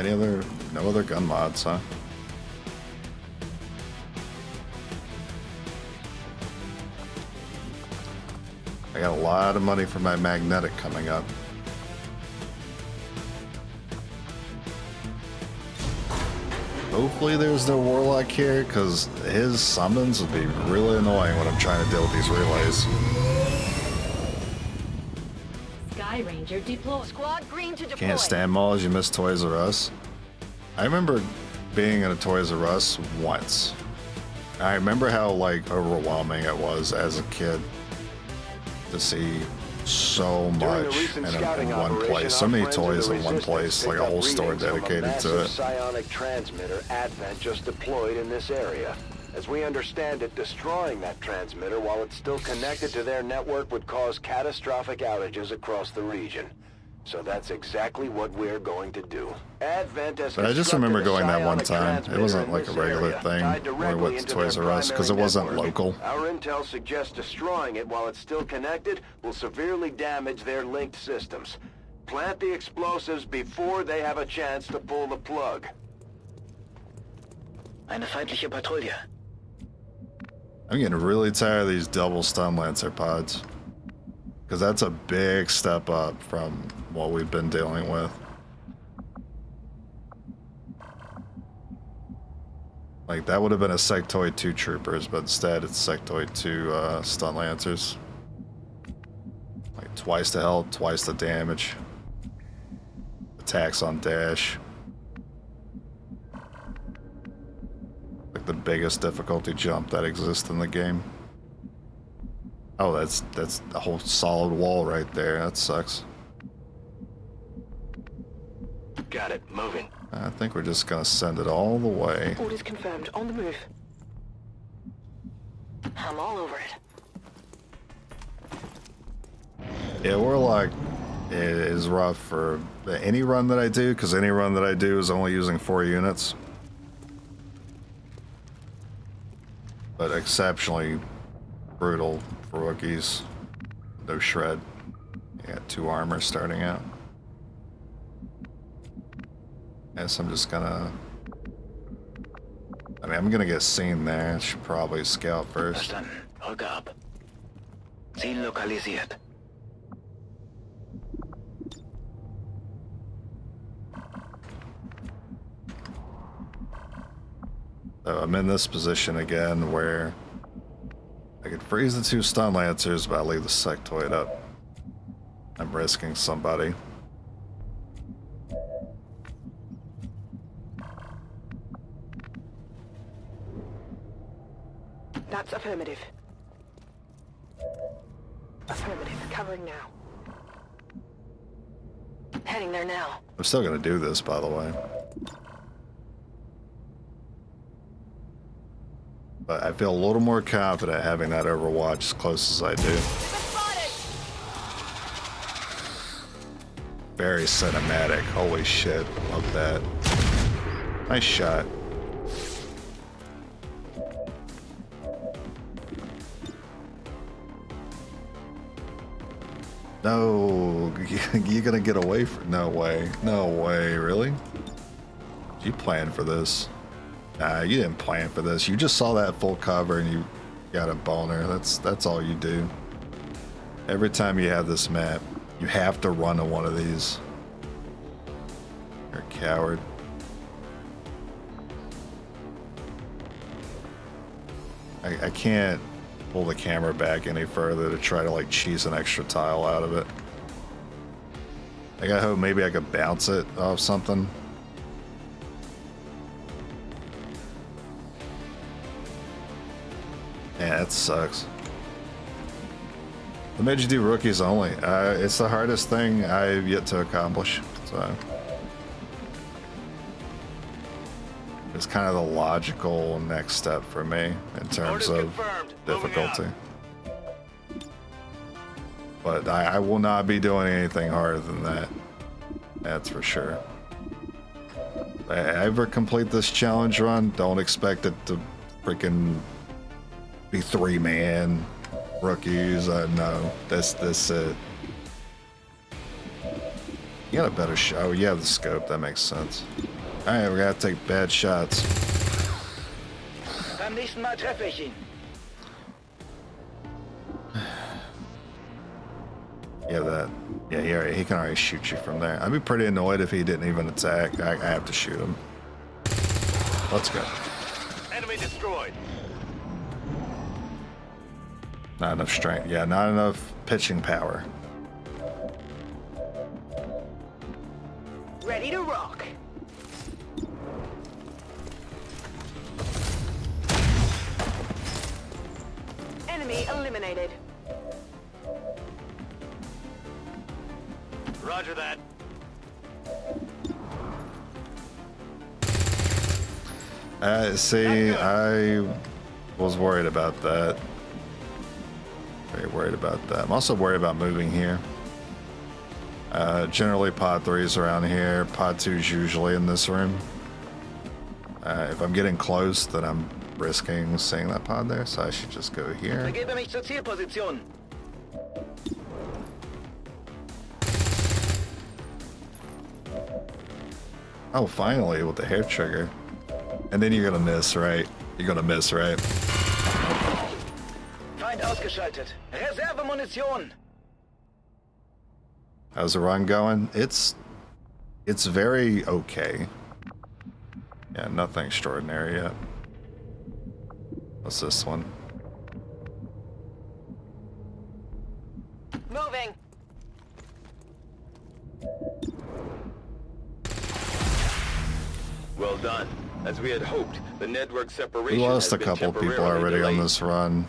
Have no other gun mods, huh? I got a lot of money for my magnetic coming up. Hopefully there's no warlock here, because his summons would be really annoying when I'm trying to deal with these relays. Sky Ranger deployed. Squad green to deploy. Can't stand malls, you miss Toys R Us. I remember being in a Toys R Us once. I remember how like overwhelming it was as a kid to see so much in one place. So many toys in one place, like a whole store dedicated to it. Psionic transmitter Advent just deployed in this area. As we understand it, destroying that transmitter while it's still connected to their network would cause catastrophic outages across the region. So that's exactly what we're going to do. Advent has But I just remember going that one psionic time. It wasn't like a transmitter in regular this thing area, tied when we directly went to into Toys their R Us because it primary wasn't network. local. Our intel suggests destroying it while it's still connected will severely damage their linked systems. Plant the explosives before they have a chance to pull the plug. Eine feindliche Patrouille. I'm getting really tired of these double stun lancer pods. Because that's a big step up from what we've been dealing with. Like, that would have been a Sectoid 2 Troopers, but instead it's Sectoid 2 Stun Lancers. Like, twice the health, twice the damage. Attacks on dash. Like the biggest difficulty jump that exists in the game. Oh, that's a whole solid wall right there. That sucks. Got it. Moving. I think we're just gonna send it all the way. Orders confirmed. On the move. I'm all over it. Yeah, Warlock is rough for any run that I do, because any run that I do is only using 4 units. But exceptionally brutal for rookies. No shred. You got 2 armor starting out. Guess I'm just gonna... I mean, I'm gonna get seen there. Should probably scout first. Verstanden. Rück ab. Ziel lokalisiert. So I'm in this position again where I could freeze the 2 stun lancers, but I leave the sectoid up. I'm risking somebody. That's affirmative. Affirmative. Covering now. Heading there now. I'm still gonna do this, by the way. But I feel a little more confident having that Overwatch as close as I do. Very cinematic. Holy shit. Love that. Nice shot. No, you're gonna get away from... No way. No way, really? You planned for this. Nah, you didn't plan for this. You just saw that full cover and you got a boner. That's all you do. Every time you have this map, you have to run to one of these. You're a coward. I can't pull the camera back any further to try to like cheese an extra tile out of it. Like, I hope maybe I could bounce it off something. Yeah, that sucks. What made you do rookies only? It's the hardest thing I've yet to accomplish. So it's kind of the logical next step for me in terms of difficulty. But I will not be doing anything harder than that. That's for sure. If I ever complete this challenge run, don't expect it to freaking be 3-man rookies. No, that's it. You got a better shot. Oh, you have the scope. That makes sense. All right, we gotta take bad shots. Beim nächsten Mal treffe ich ihn. Yeah, that. Yeah, he can already shoot you from there. I'd be pretty annoyed if he didn't even attack. I have to shoot him. Let's go. Enemy destroyed. Not enough strength. Yeah, not enough pitching power. Ready to rock. Enemy eliminated. Roger that. See, I was worried about that. Very worried about that. I'm also worried about moving here. Generally pod 3's around here. Pod 2's usually in this room. If I'm getting close, then I'm risking seeing that pod there, so I should just go here. Begebe mich zur Zielposition. Oh, finally, with the hair trigger. And then you're gonna miss, right? You're gonna miss, right? Feind ausgeschaltet. Reservemunition. How's the run going? It's very okay. Yeah, nothing extraordinary yet. What's this one? Moving. Well done. As we had hoped, the network separation We lost has a been couple people temporarily already on delayed. this run.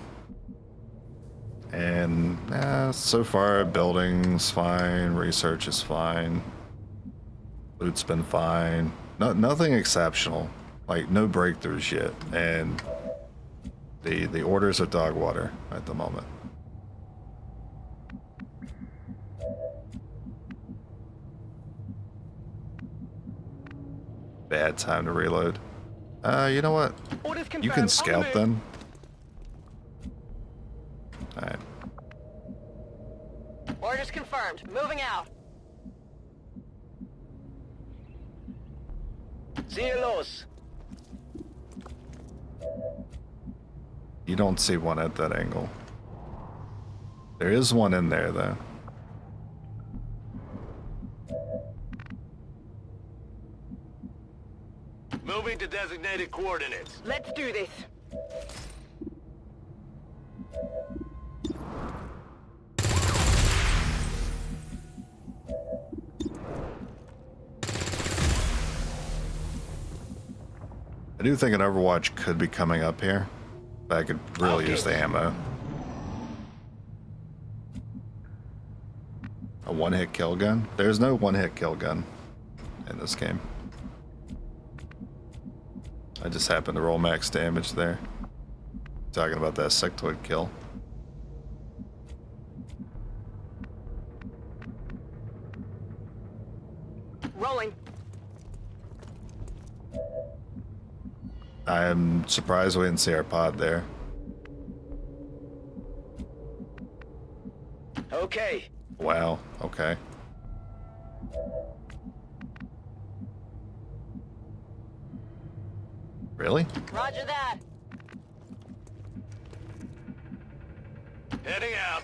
And so far, building's fine, research is fine, loot's been fine. Nothing exceptional, like no breakthroughs yet, and the orders are dog water at the moment. Bad time to reload. You know what? Orders You can confirmed. scout then. Alright. Orders confirmed. Moving out. Ziel los. You don't see one at that angle. There is one in there, though. Moving to designated coordinates. Let's do this. I do think an Overwatch could be coming up here, but I could really use the ammo. A one-hit kill gun? There's no one-hit kill gun in this game. I just happened to roll max damage there. Talking about that sectoid kill. Rolling. I am surprised we didn't see our pod there. Okay. Wow, okay. Really? Roger that. Heading out.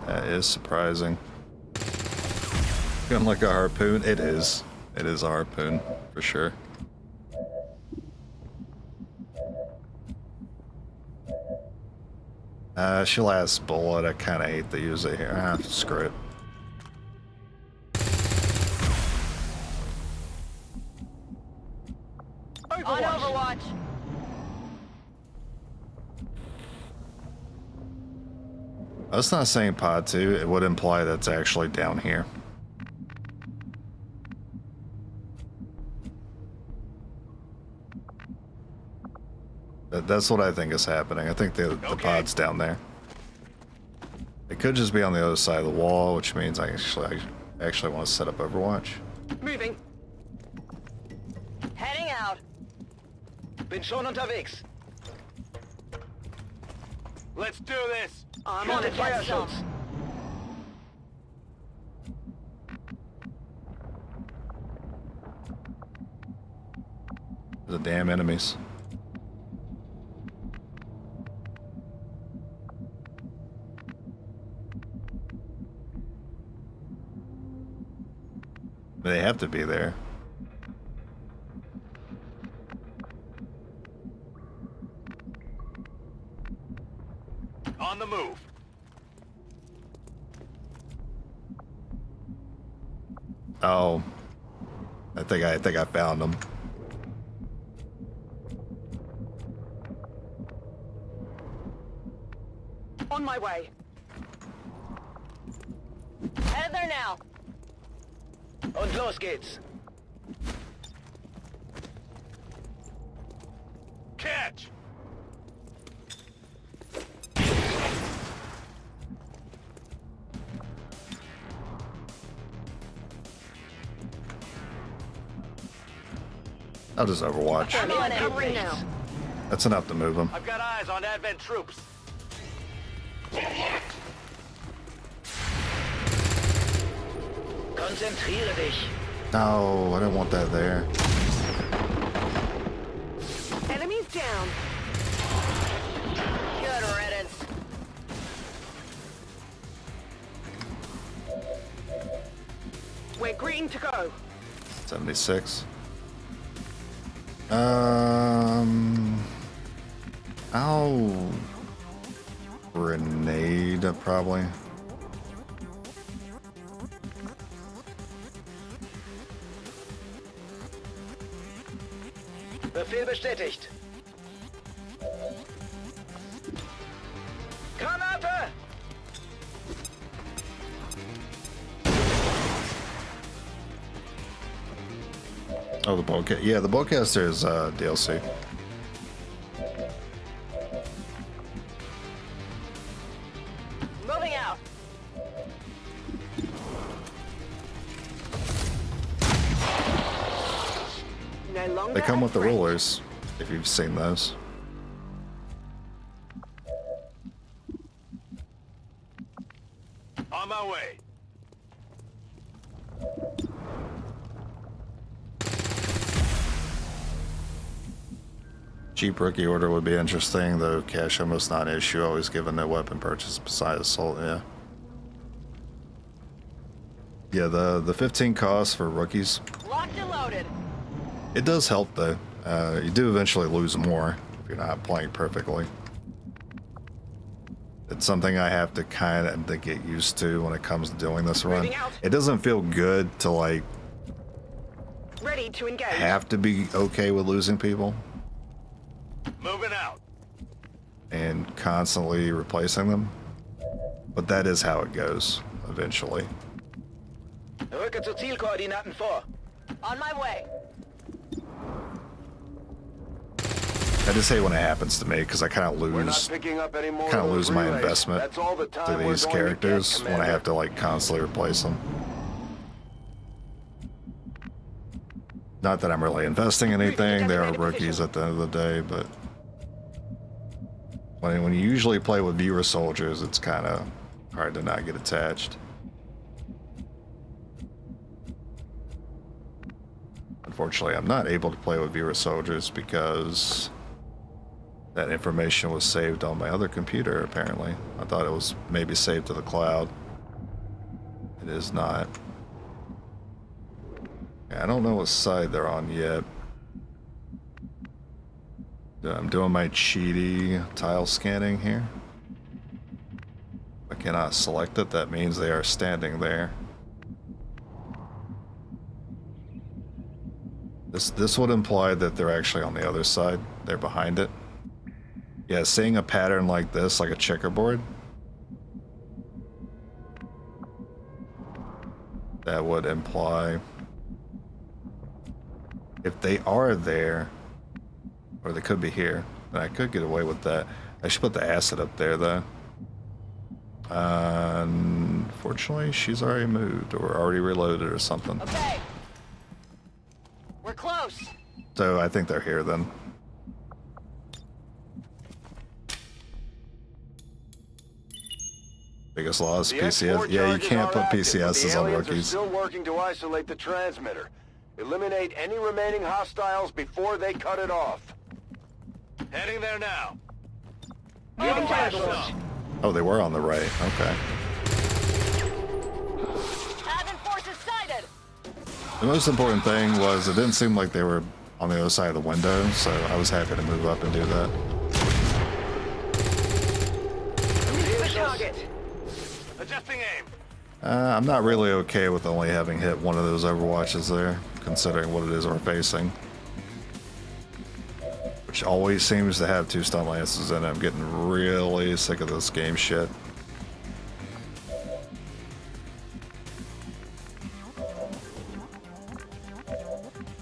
That is surprising. Gun like a harpoon? It is. It is a harpoon, for sure. She last bullet. I kind of hate to use it here. Screw it. On Overwatch. That's not saying pod 2. It would imply that's actually down here. That's what I think is happening. I think the pod's down there. It could just be on the other side of the wall, which means I actually want to set up Overwatch. Moving. Heading out. Bin schon unterwegs. Let's do this. I'm on a Feuerschutz. The damn enemies. They have to be there. On the move. Oh, I think I found them. On my way. Head there now. Und los geht's. Catch. I'll just Overwatch. I'm on covering now. That's enough to move them. I've got eyes on Advent troops. Konzentriere dich. No, I don't want that there. Enemies down. Good riddance. We're green to go. 76. I'll grenade probably. Befehl bestätigt. Granate! Oh, the bowcaster. Yeah, the bowcaster is DLC. Moving out. No longer. They come a with the threat. rulers, if you've seen those. On my way. Cheap rookie order would be interesting, though cash almost not an issue, always given no weapon purchase besides assault, yeah. Yeah, the 15 costs for rookies. Locked and loaded. It does help though. You do eventually lose more if you're not playing perfectly. It's something I have to kind of get used to when it comes to doing this run. Moving out. It doesn't feel good to like Ready to engage. have to be okay with losing people Moving out. and constantly replacing them. But that is how it goes eventually. Rücke zu Zielkoordinaten vor. On my way. I just hate when it happens to me because I kind of We're not lose picking up any more kind of of those lose my relays. investment That's all the to time we're these going to get, characters when I Commander. have to like constantly replace them. Not that I'm really investing in anything, they are rookies at the end of the day, but when you usually play with viewer soldiers, it's kind of hard to not get attached. Unfortunately, I'm not able to play with viewer soldiers because that information was saved on my other computer, apparently. I thought it was maybe saved to the cloud. It is not. Yeah, I don't know what side they're on yet. I'm doing my cheaty tile scanning here. If I cannot select it, that means they are standing there. This would imply that they're actually on the other side. They're behind it. Yeah, seeing a pattern like this, like a checkerboard, that would imply if they are there, or they could be here, then I could get away with that. I should put the acid up there though. Unfortunately, she's already moved or already reloaded or something. Okay. We're close. So I think they're here then. Biggest loss, The PCS. export Yeah, you charges can't are put active, but PCSs the on aliens are rookies. still working to isolate the transmitter. Eliminate any remaining hostiles before they cut it off. Heading there now. Oh, they were on the right. Okay. Advent forces sighted. The most important thing was it didn't seem like they were on the other side of the window, so I was happy to move up and do that. Target. Adjusting aim. I'm not really okay with only having hit one of those Overwatches there, considering what it is we're facing. Which always seems to have 2 stun lances in it. I'm getting really sick of this game shit.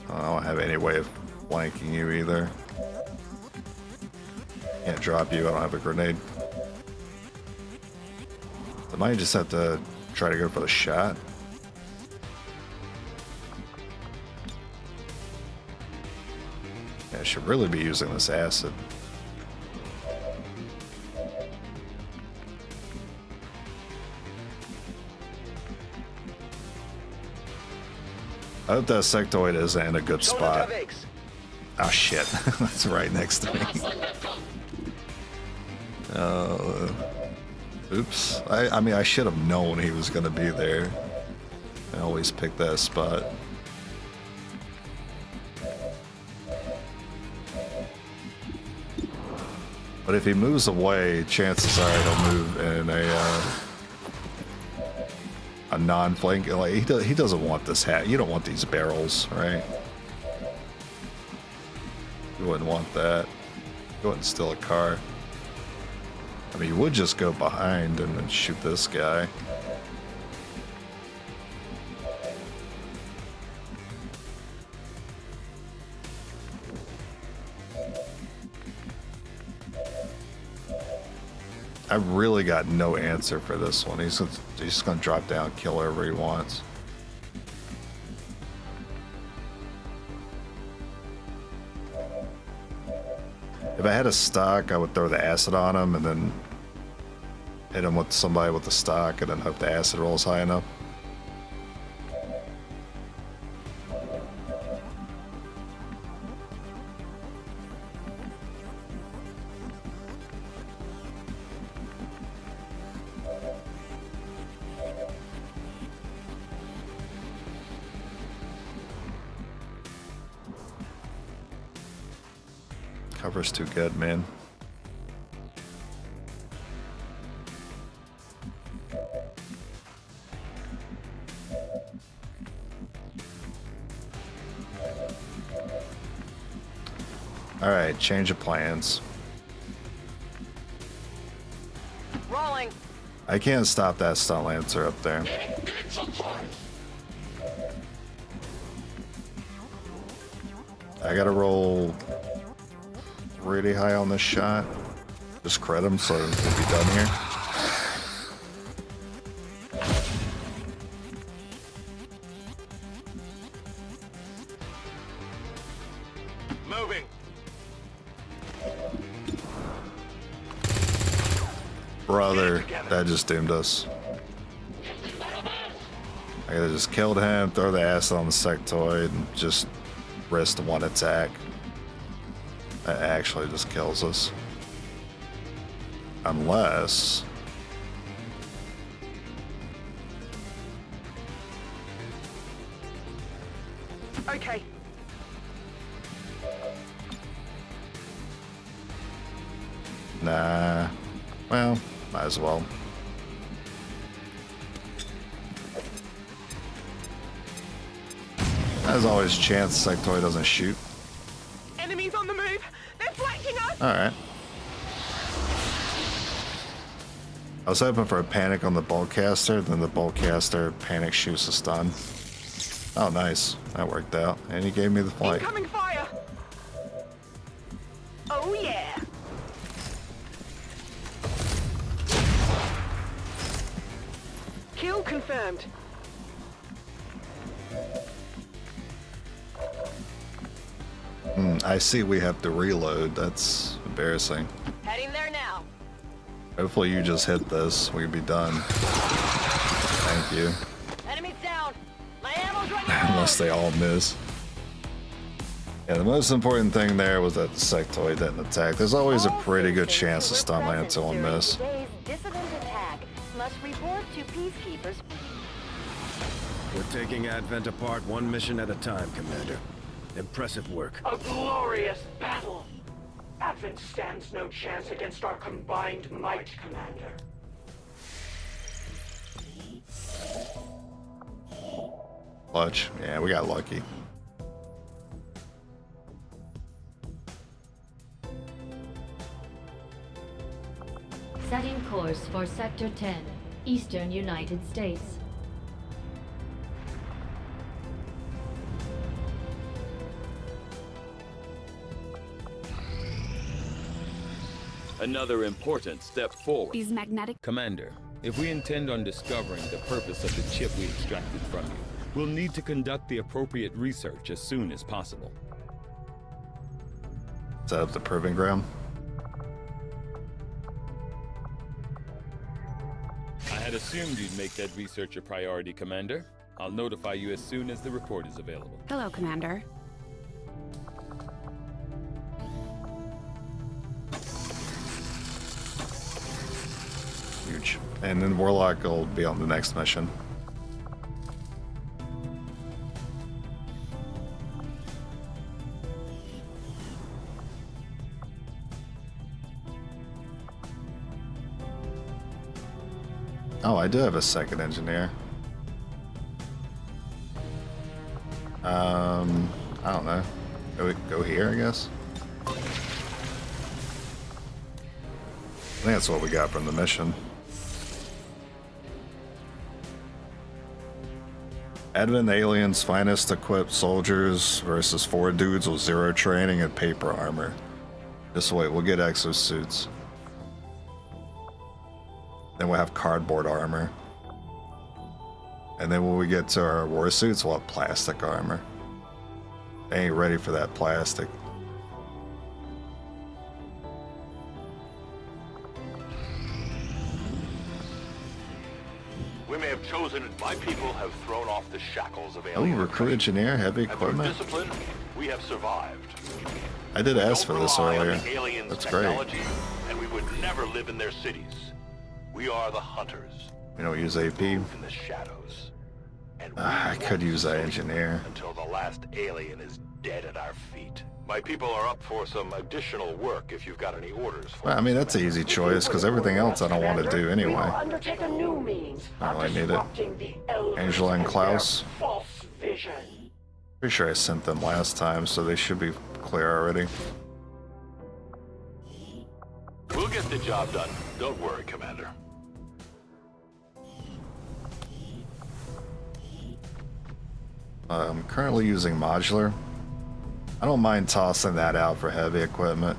I don't have any way of flanking you either. Can't drop you, I don't have a grenade. I might just have to try to go for the shot. Yeah, I should really be using this acid. I hope that sectoid is in a good spot. Oh shit, that's right next to me. Oops. I mean, I should have known he was going to be there. I always pick that spot. But if he moves away, chances are he'll move in a non-flank. Like he doesn't want this hat. You don't want these barrels, right? You wouldn't want that. You wouldn't steal a car. I mean, you would just go behind and then shoot this guy. I really got no answer for this one. He's just gonna drop down, kill whoever he wants. If I had a stock, I would throw the acid on him and then hit him with somebody with the stock and then hope the acid rolls high enough. Cover's too good, man. All right, change of plans. Rolling. I can't stop that stun lancer up there. I gotta roll really high on this shot. Just crit him so we'll be done here. Moving. Brother, that just doomed us. I could've just killed him, throw the acid on the sectoid, and just risk one attack. That actually just kills us. Unless... Okay. Nah. Well, might as well. As always, chance sectoid doesn't shoot. Enemies on the move. They're flanking us. Alright. I was hoping for a panic on the ballcaster, then the ballcaster panic shoots a stun. Oh, nice. That worked out. And he gave me the flight. Incoming fire! Oh yeah! Kill confirmed. I see we have to reload. That's embarrassing. Heading there now. Hopefully you just hit this. We'd be done. Thank you. Enemies down. My ammo's running low. Unless they all miss. Yeah, the most important thing there was that the sectoid didn't attack. There's always a pretty good chance to stun land until a miss. Today's dissident attack must report to peacekeepers. We're taking Advent apart one mission at a time, Commander. Impressive work. A glorious battle. Advent stands no chance against our combined might, Commander. Clutch. Yeah, we got lucky. Setting course for Sector 10, Eastern United States. Another important step forward. These magnetic... Commander, if we intend on discovering the purpose of the chip we extracted from you, we'll need to conduct the appropriate research as soon as possible. Set up the proving ground. I had assumed you'd make that research a priority, Commander. I'll notify you as soon as the report is available. Hello, Commander. Huge. And then Warlock will be on the next mission. Oh, I do have a second engineer. I don't know. Go here, I guess. I think that's what we got from the mission. Advent aliens' finest equipped soldiers versus 4 dudes with 0 training and paper armor. Just wait, we'll get exosuits. Then we'll have cardboard armor. And then when we get to our war suits, we'll have plastic armor. They ain't ready for that plastic. We may have chosen it. My people have thrown off the shackles of Oh, alien. recruit engineer, heavy And through equipment. discipline, we have survived. I did ask for Don't this rely on earlier. the aliens' That's great. technology, and we would never live in their cities. We are the hunters. We don't use AP. In the shadows. And I could use that engineer. until the last alien is dead at our feet. My people are up for some additional work if you've got any orders for Well, I mean, that's an easy choice because everything else I don't want to do We will anyway. undertake a new means I of really need it. disrupting the elders Angela and their Klaus. false vision. Pretty sure I sent them last time, so they should be clear already. We'll get the job done. Don't worry, Commander. I'm currently using modular. I don't mind tossing that out for heavy equipment.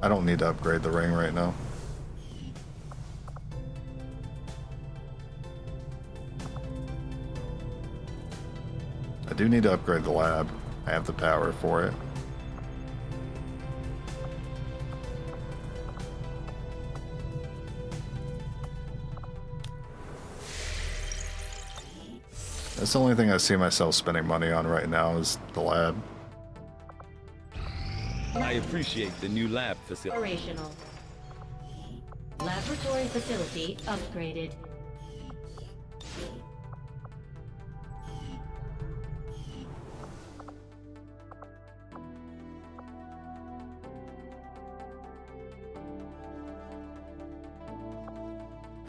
I don't need to upgrade the ring right now. I do need to upgrade the lab. I have the power for it. That's the only thing I see myself spending money on right now is the lab. I appreciate the new lab facility. Operational. Laboratory facility upgraded.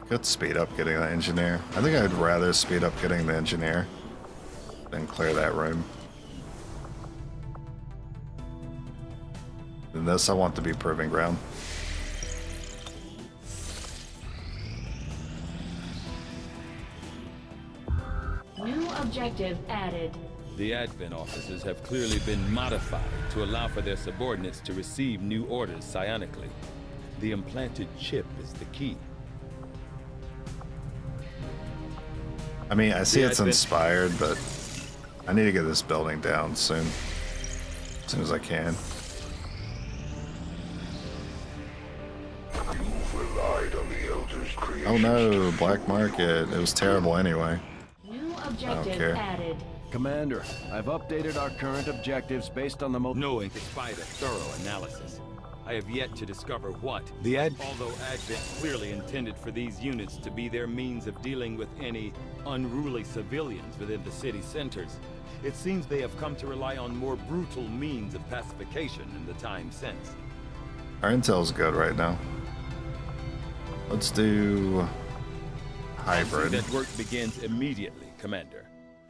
Could speed up getting the engineer. I think I'd rather speed up getting the engineer than clear that room. Than this, I want to be proving ground. objective added. The advent officers have clearly been modified to allow for their subordinates to receive new orders psionically. The implanted chip is the key. I mean, I see The it's advent- inspired, but I need to get this building down soon. As soon as I can. You've relied on the Elder's creation. Oh no, black market. It was terrible anyway. New care. objective added. Commander, I've updated our current objectives based on the Knowing despite a thorough analysis, I have yet to discover what. Although Advent clearly intended for these units to be their means of dealing with any unruly civilians within the city centers, it seems they have come to rely on more brutal means of pacification in the time since. Our intel's good right now. Let's do hybrid. That work begins immediately, Commander.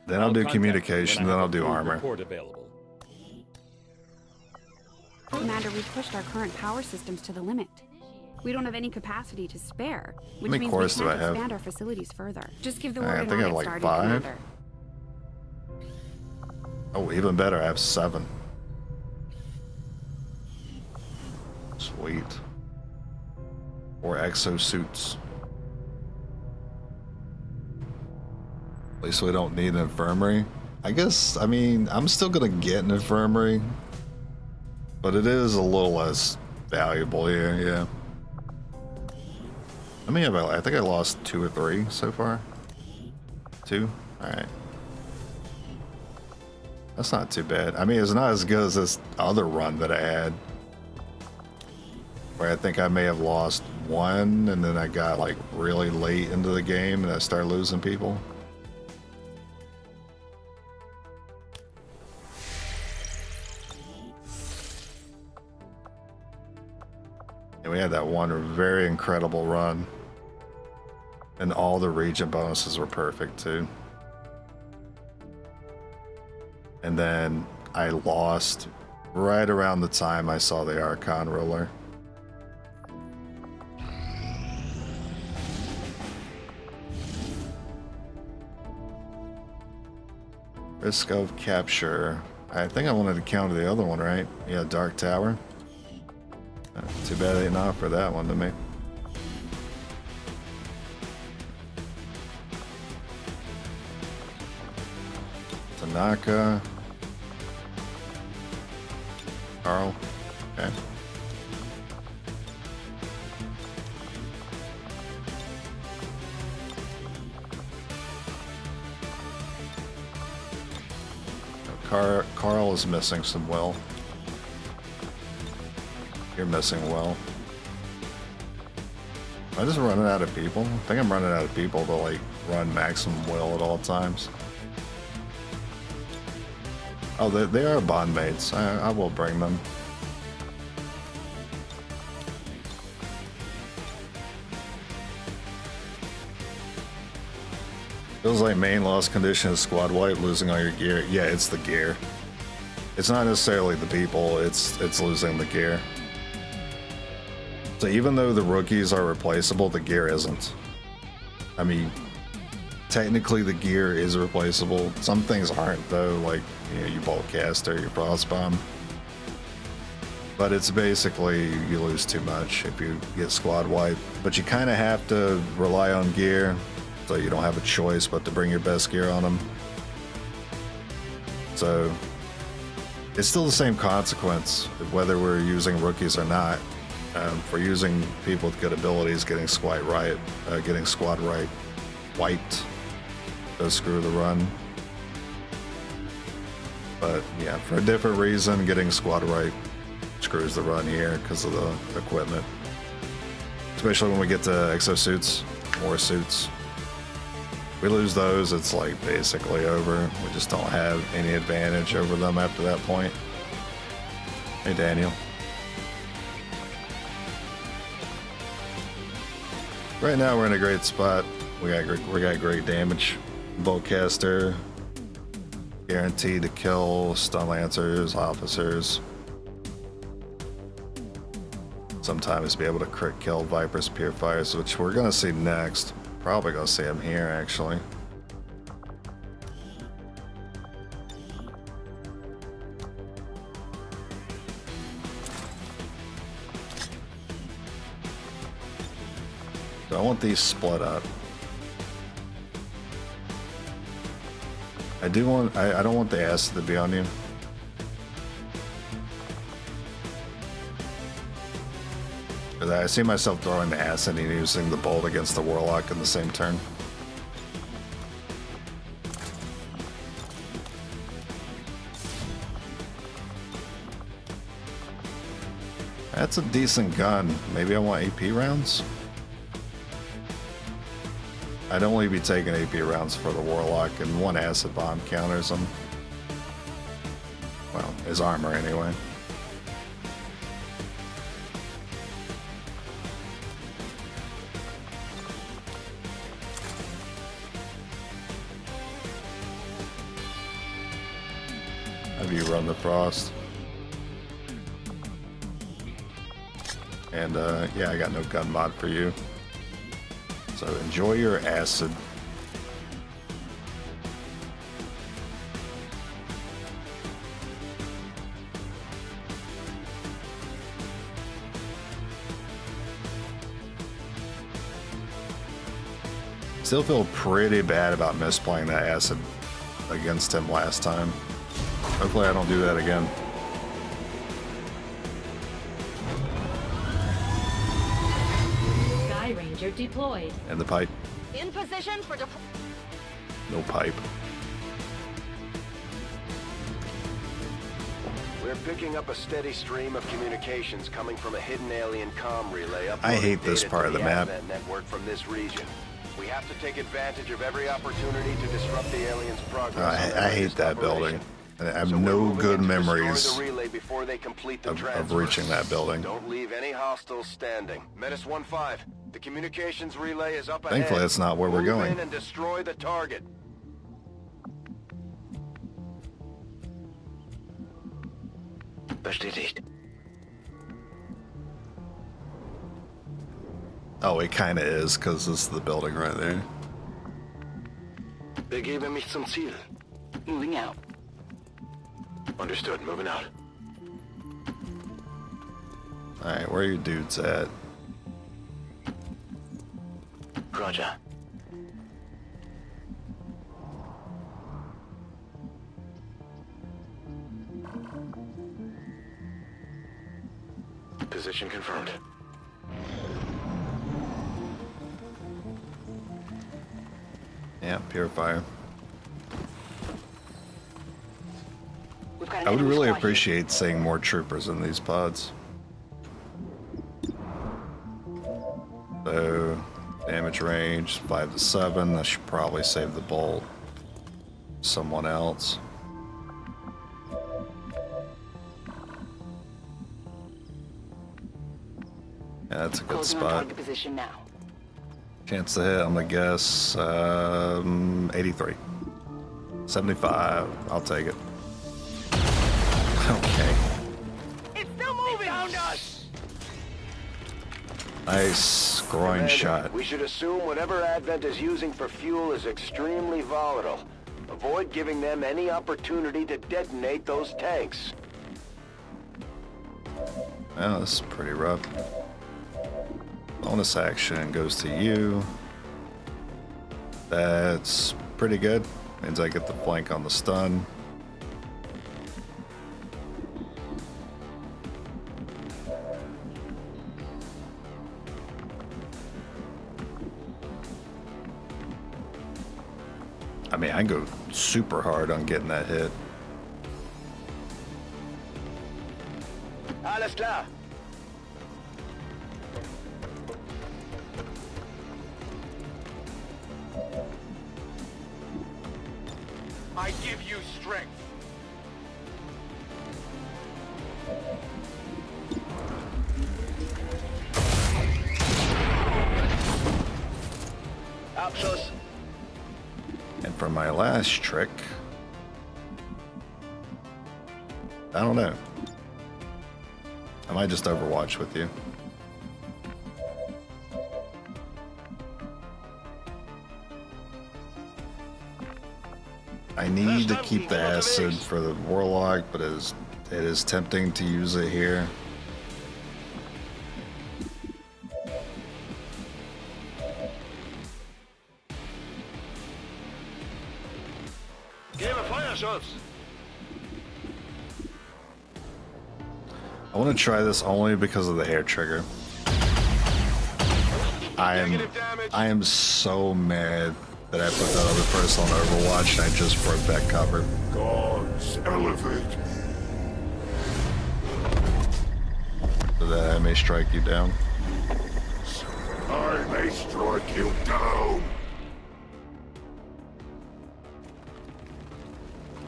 Then I'll do contact you communication, when I then have I'll a do full armor. report available. Commander, we've pushed our current power systems to the limit. We don't have any capacity to spare, which many means cores we do I can't have? expand our facilities further. Just give the Alright, I word think I have and like started, 5. Commander. Oh, even better, I have 7. Sweet. 4 exosuits. At least we don't need an infirmary. I guess, I mean, I'm still gonna get an infirmary, but it is a little less valuable here, yeah. I mean, I think I lost 2 or 3 so far. 2? Alright. That's not too bad. I mean, it's not as good as this other run that I had, where I think I may have lost 1, and then I got like really late into the game and I started losing people. And we had that one very incredible run, and all the region bonuses were perfect too. And then I lost right around the time I saw the Archon ruler. Risk of capture. I think I wanted to counter the other one, right? Yeah, Dark Tower. Too bad they didn't offer that one to me. Tanaka. Carl. Okay. Carl is missing some will. You're missing well. Am I just running out of people? I think I'm running out of people to like run maximum will at all times. Oh, they are bond mates. I will bring them. Feels like main loss condition is squad wipe, losing all your gear. Yeah, it's the gear. It's not necessarily the people, it's losing the gear. So even though the rookies are replaceable, the gear isn't. I mean, technically the gear is replaceable. Some things aren't though, like your bolt caster, your frost bomb. But it's basically you lose too much if you get squad wipe. But you kind of have to rely on gear, so you don't have a choice but to bring your best gear on them. So it's still the same consequence whether we're using rookies or not. For using people with good abilities, getting squad right, wiped does screw the run. But yeah, for a different reason, getting squad right screws the run here because of the equipment. Especially when we get to exosuits, more suits. We lose those, it's like basically over. We just don't have any advantage over them after that point. Hey Daniel. Right now we're in a great spot. We got great damage. Boltcaster, guaranteed to kill stun lancers, officers. Sometimes be able to crit kill Vipers, Purifiers, which we're gonna see next. Probably gonna see them here actually. So I want these split up. I don't want the acid to be on you. But I see myself throwing the acid and using the bolt against the warlock in the same turn. That's a decent gun. Maybe I want AP rounds? I'd only be taking AP rounds for the warlock, and one acid bomb counters him. Well, his armor anyway. Have you run the frost? And yeah, I got no gun mod for you. So enjoy your acid. Still feel pretty bad about misplaying that acid against him last time. Hopefully I don't do that again. Sky Ranger deployed. And the pipe. In position for No pipe. We're picking up a steady stream of communications coming from a hidden alien comm relay. I hate this part of the map. Network from this region. We have to take advantage of every opportunity to disrupt the aliens' progress. I hate that building. I have no good memories of reaching that building. Don't leave any hostiles standing. Menace 1-5. The communications relay is up ahead. Thankfully, that's not where we're going. Move in and destroy the target. Bestätigt. Oh, it kind of is, because this is the building right there. Begebe mich zum Ziel. Moving out. Understood. Moving out. Alright, where are your dudes at? Roger. Position confirmed. Yeah, purifier. We've got I would enemy really squad appreciate seeing more troopers in these pods. So, damage range 5 to 7. I should probably save the bolt. Someone else. Yeah, that's a good Closing on spot. target position now. Chance to hit, I'm gonna guess 83. 75. I'll take it. Okay. It's still moving! They found us! Nice groin Commander, shot. We should assume whatever Advent is using for fuel is extremely volatile. Avoid giving them any opportunity to detonate those tanks. Oh, this is pretty rough. Bonus action goes to you. That's pretty good. Means I get the flank on the stun. I mean, I go super hard on getting that hit. Alles klar. I give you strength. Abschuss. And for my last trick, I don't know. I might just Overwatch with you. I need to keep the acid for the warlock, but it is tempting to use it here. I want to try this only because of the hair trigger. I am so mad that I put that other person on Overwatch and I just broke that cover. Gods elevate. So that I may strike you down. I may strike you down.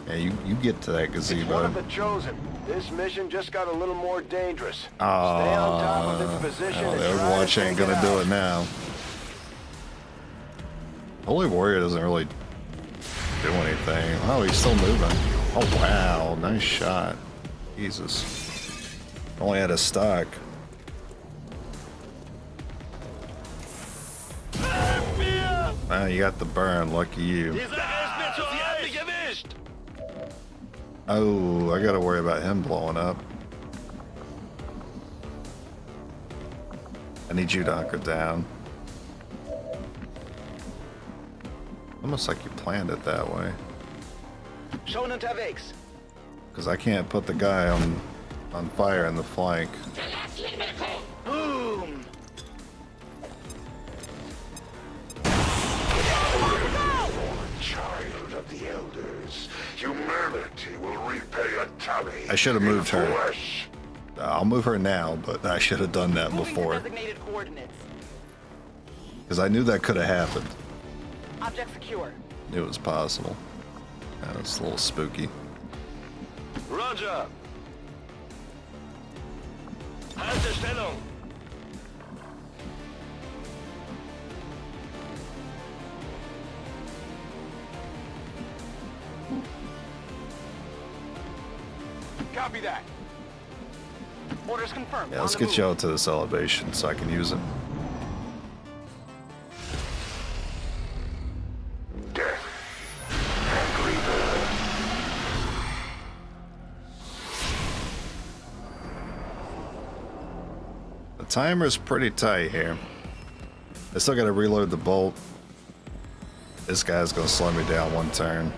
Yeah, you get to that It's one gazebo. of the chosen. This mission just got a little more dangerous. Stay on top of its position. Oh, and the try Overwatch to ain't take gonna it do out. it now. Holy Warrior doesn't really do anything. Oh, he's still moving. Oh, wow. Nice shot. Jesus. Only had a stock. Ah, you got the burn. Lucky you. Oh, I gotta worry about him blowing up. I need you to hunker down. Almost like you planned it that way. Schon unterwegs. Because I can't put the guy on fire in the flank. Boom! Child of the elders, humanity will repay a tally. I should have moved her. Flesh. I'll move her now, but I should have done that Moving to before. designated coordinates. Because I knew that could have happened. Object secure. It was possible. That was a little spooky. Roger. Halte Stellung. Copy that. Orders confirmed. Yeah, let's get you out to this elevation so I can use it. Death and rebirth. The timer's pretty tight here. I still gotta reload the bolt. This guy's gonna slow me down one turn.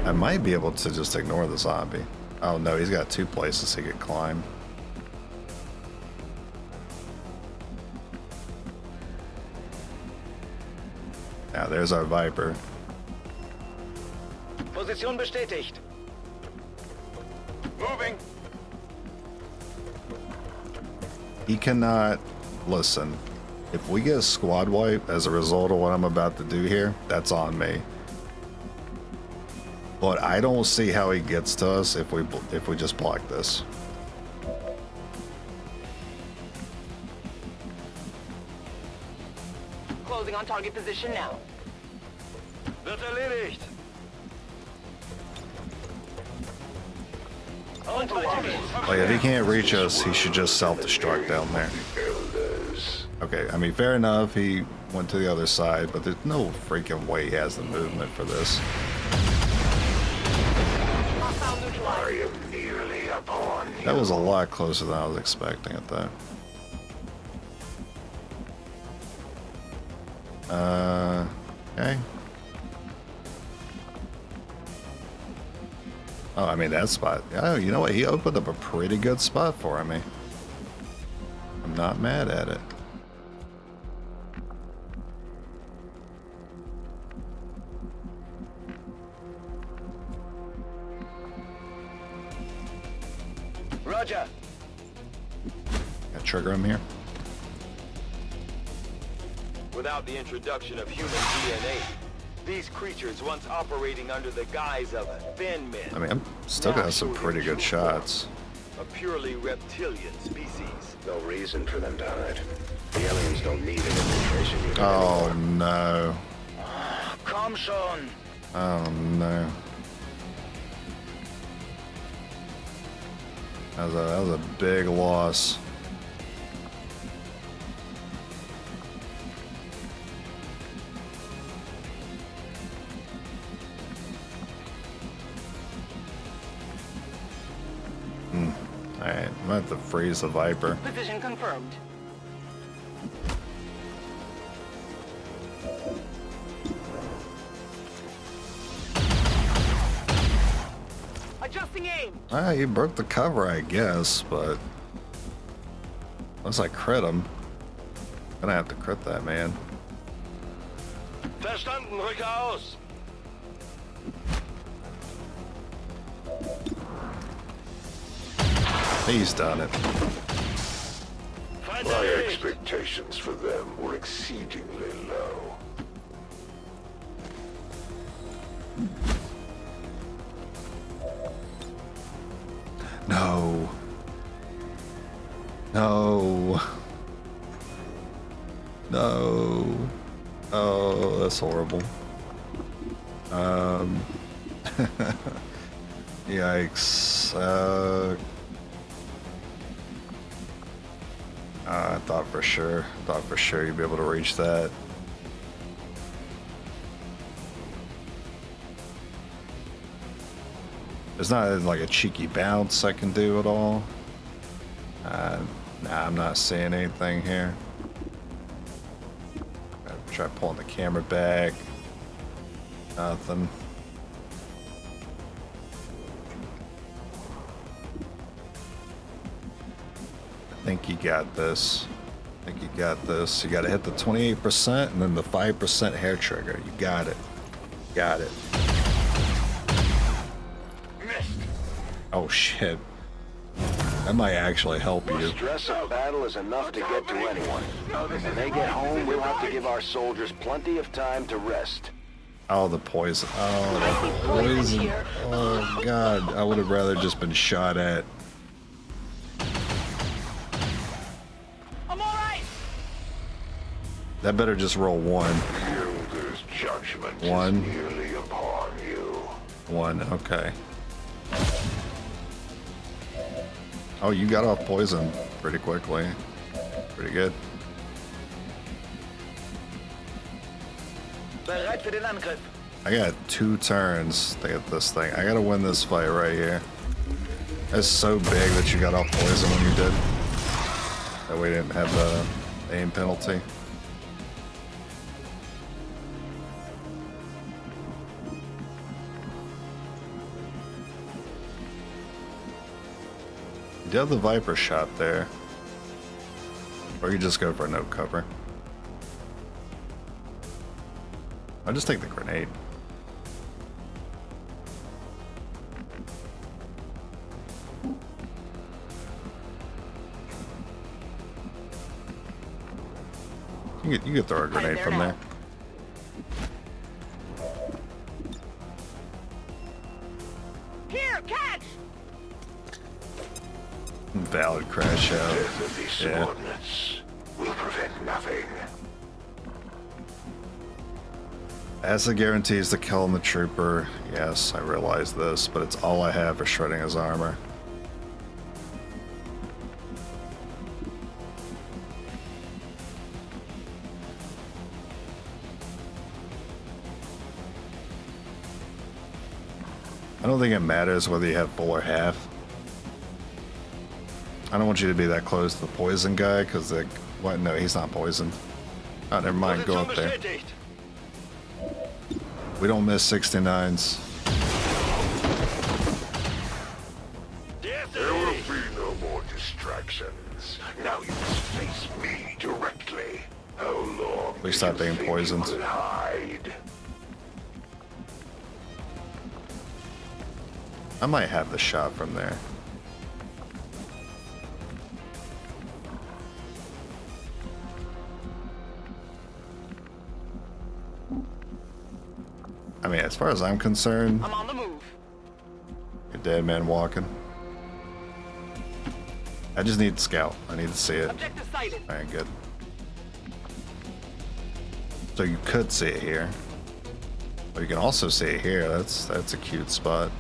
I might be able to just ignore the zombie. Oh no, he's got two places he could climb. Now there's our Viper. Position bestätigt. Moving. He cannot listen. If we get a squad wipe as a result of what I'm about to do here, that's on me. But I don't see how he gets to us if we just block this. Closing on target position now. Wird erledigt. Like if he can't reach us, he should just self-destruct down there. Okay, I mean fair enough. He went to the other side, but there's no freaking way he has the movement for this. I am nearly upon you. That was a lot closer than I was expecting it, though. Okay. Oh, I mean, that spot. Oh, you know what? He opened up a pretty good spot for me. I'm not mad at it. Roger. Gotta trigger him here. Without the introduction of human DNA, these creatures once operating under the guise of thin men. I mean, I'm still got some pretty good shots. A purely reptilian species. No reason for them to hide. The aliens don't need an infiltration unit. Oh no. Komm schon. Oh no. That was a big loss. Alright, I'm gonna have to freeze the Viper. Position confirmed. Ah, you broke the cover, I guess, but unless I crit him, I'm gonna have to crit that man. Verstanden, rücke aus! He's done it. My expectations for them were exceedingly low. No. No. No. Oh, that's horrible. Yikes. I thought for sure you'd be able to reach that. There's not like a cheeky bounce I can do at all. Nah, I'm not seeing anything here. I'll try pulling the camera back. Nothing. I think you got this. You gotta hit the 28% and then the 5% hair trigger. You got it. Got it. Oh shit. That might actually help you. The stress of battle is enough to get to anyone. When they get home, we'll have to give our soldiers plenty of time to rest. Oh, the poison. Oh, the poison. Oh, God. I would have rather just been shot at. I'm all right. That better just roll one. Hilda's judgment One. is nearly upon you. One, okay. Oh, you got off poison pretty quickly. Pretty good. Bereit für den Angriff. I got 2 turns to get this thing. I gotta win this fight right here. It's so big that you got off poison when you did. That we didn't have the aim penalty. You have the Viper shot there. Or you just go for no cover. I'll just take the grenade. You could throw a grenade from there. Here, catch! Valid crash out. Death of these Yeah. subordinates will prevent nothing. Acid guarantees the kill on the trooper. Yes, I realize this, but it's all I have for shredding his armor. I don't think it matters whether you have full or half. I don't want you to be that close to the poison guy, because like, what? No, he's not poisoned. Oh, never mind. Go up there. We don't miss 69s. There will be no more distractions. Now you must face me directly. How long We stop being poisoned. will hide? I might have the shot from there. I mean, as far as I'm concerned, I'm on the move. you're dead man walking. I just need scout. I need to see it. Objective sighted. Alright, good. So you could see it here. But you can also see it here. That's a cute spot.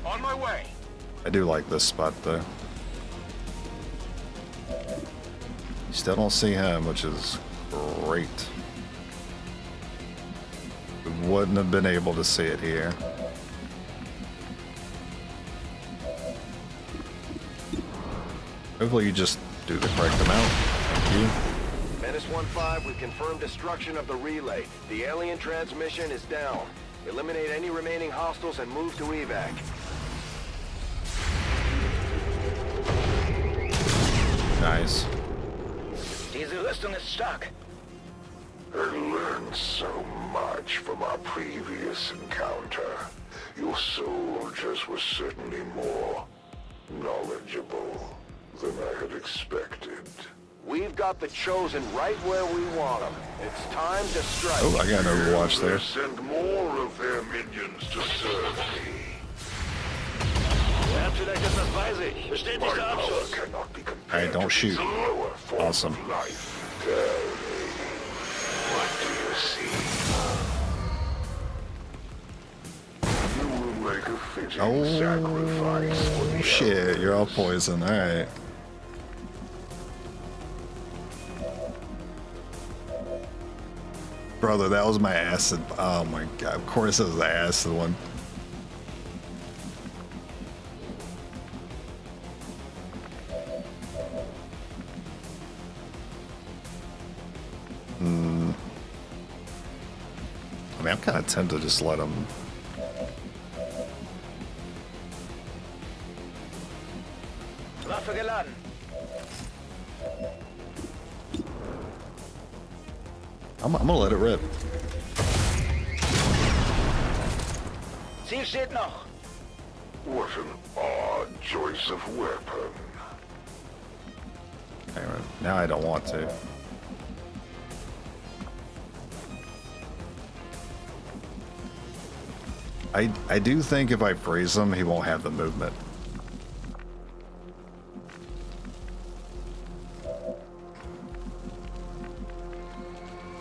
On my way. I do like this spot though. You still don't see him, which is great. We wouldn't have been able to see it here. Hopefully you just do the correct amount. Thank you. Menace 1-5, we've confirmed destruction of the relay. The alien transmission is down. Eliminate any remaining hostiles and move to evac. Nice. Diese Rüstung ist stark. I learned so much from our previous encounter. Your soldiers were certainly more knowledgeable than I had expected. We've got the Chosen right where we want them. It's time to strike. Oh, I got an Overwatch there. Send more of their minions to serve me. Vielleicht ist das weiß ich. Besteht nicht der Abschuss. Alright, don't shoot. Awesome. What do you see? You will make a fitting sacrifice for the Shit, you're all poison. Alright. Brother, that was my acid. Oh my god, of course it was the acid one. I mean, I'm kind of tempted to just let him. Waffe geladen. I'm gonna let it rip. Ziel steht noch. What an odd choice of weapon. Anyway, now I don't want to. I do think if I freeze him, he won't have the movement.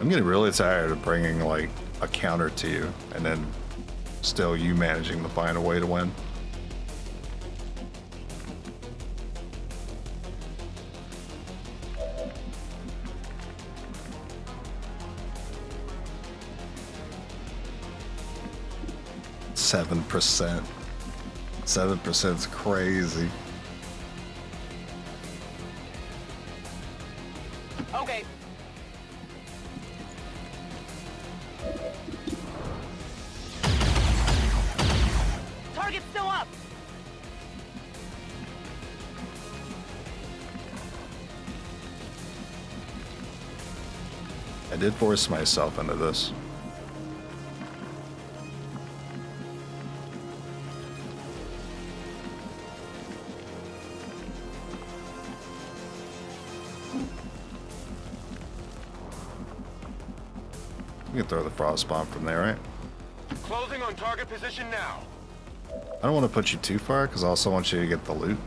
I'm getting really tired of bringing like a counter to you and then still you managing to find a way to win. Seven percent is crazy. Okay. Target's still up. I did force myself into this. You can throw the frost bomb from there, right? Closing on target position now. I don't want to put you too far because I also want you to get the loot.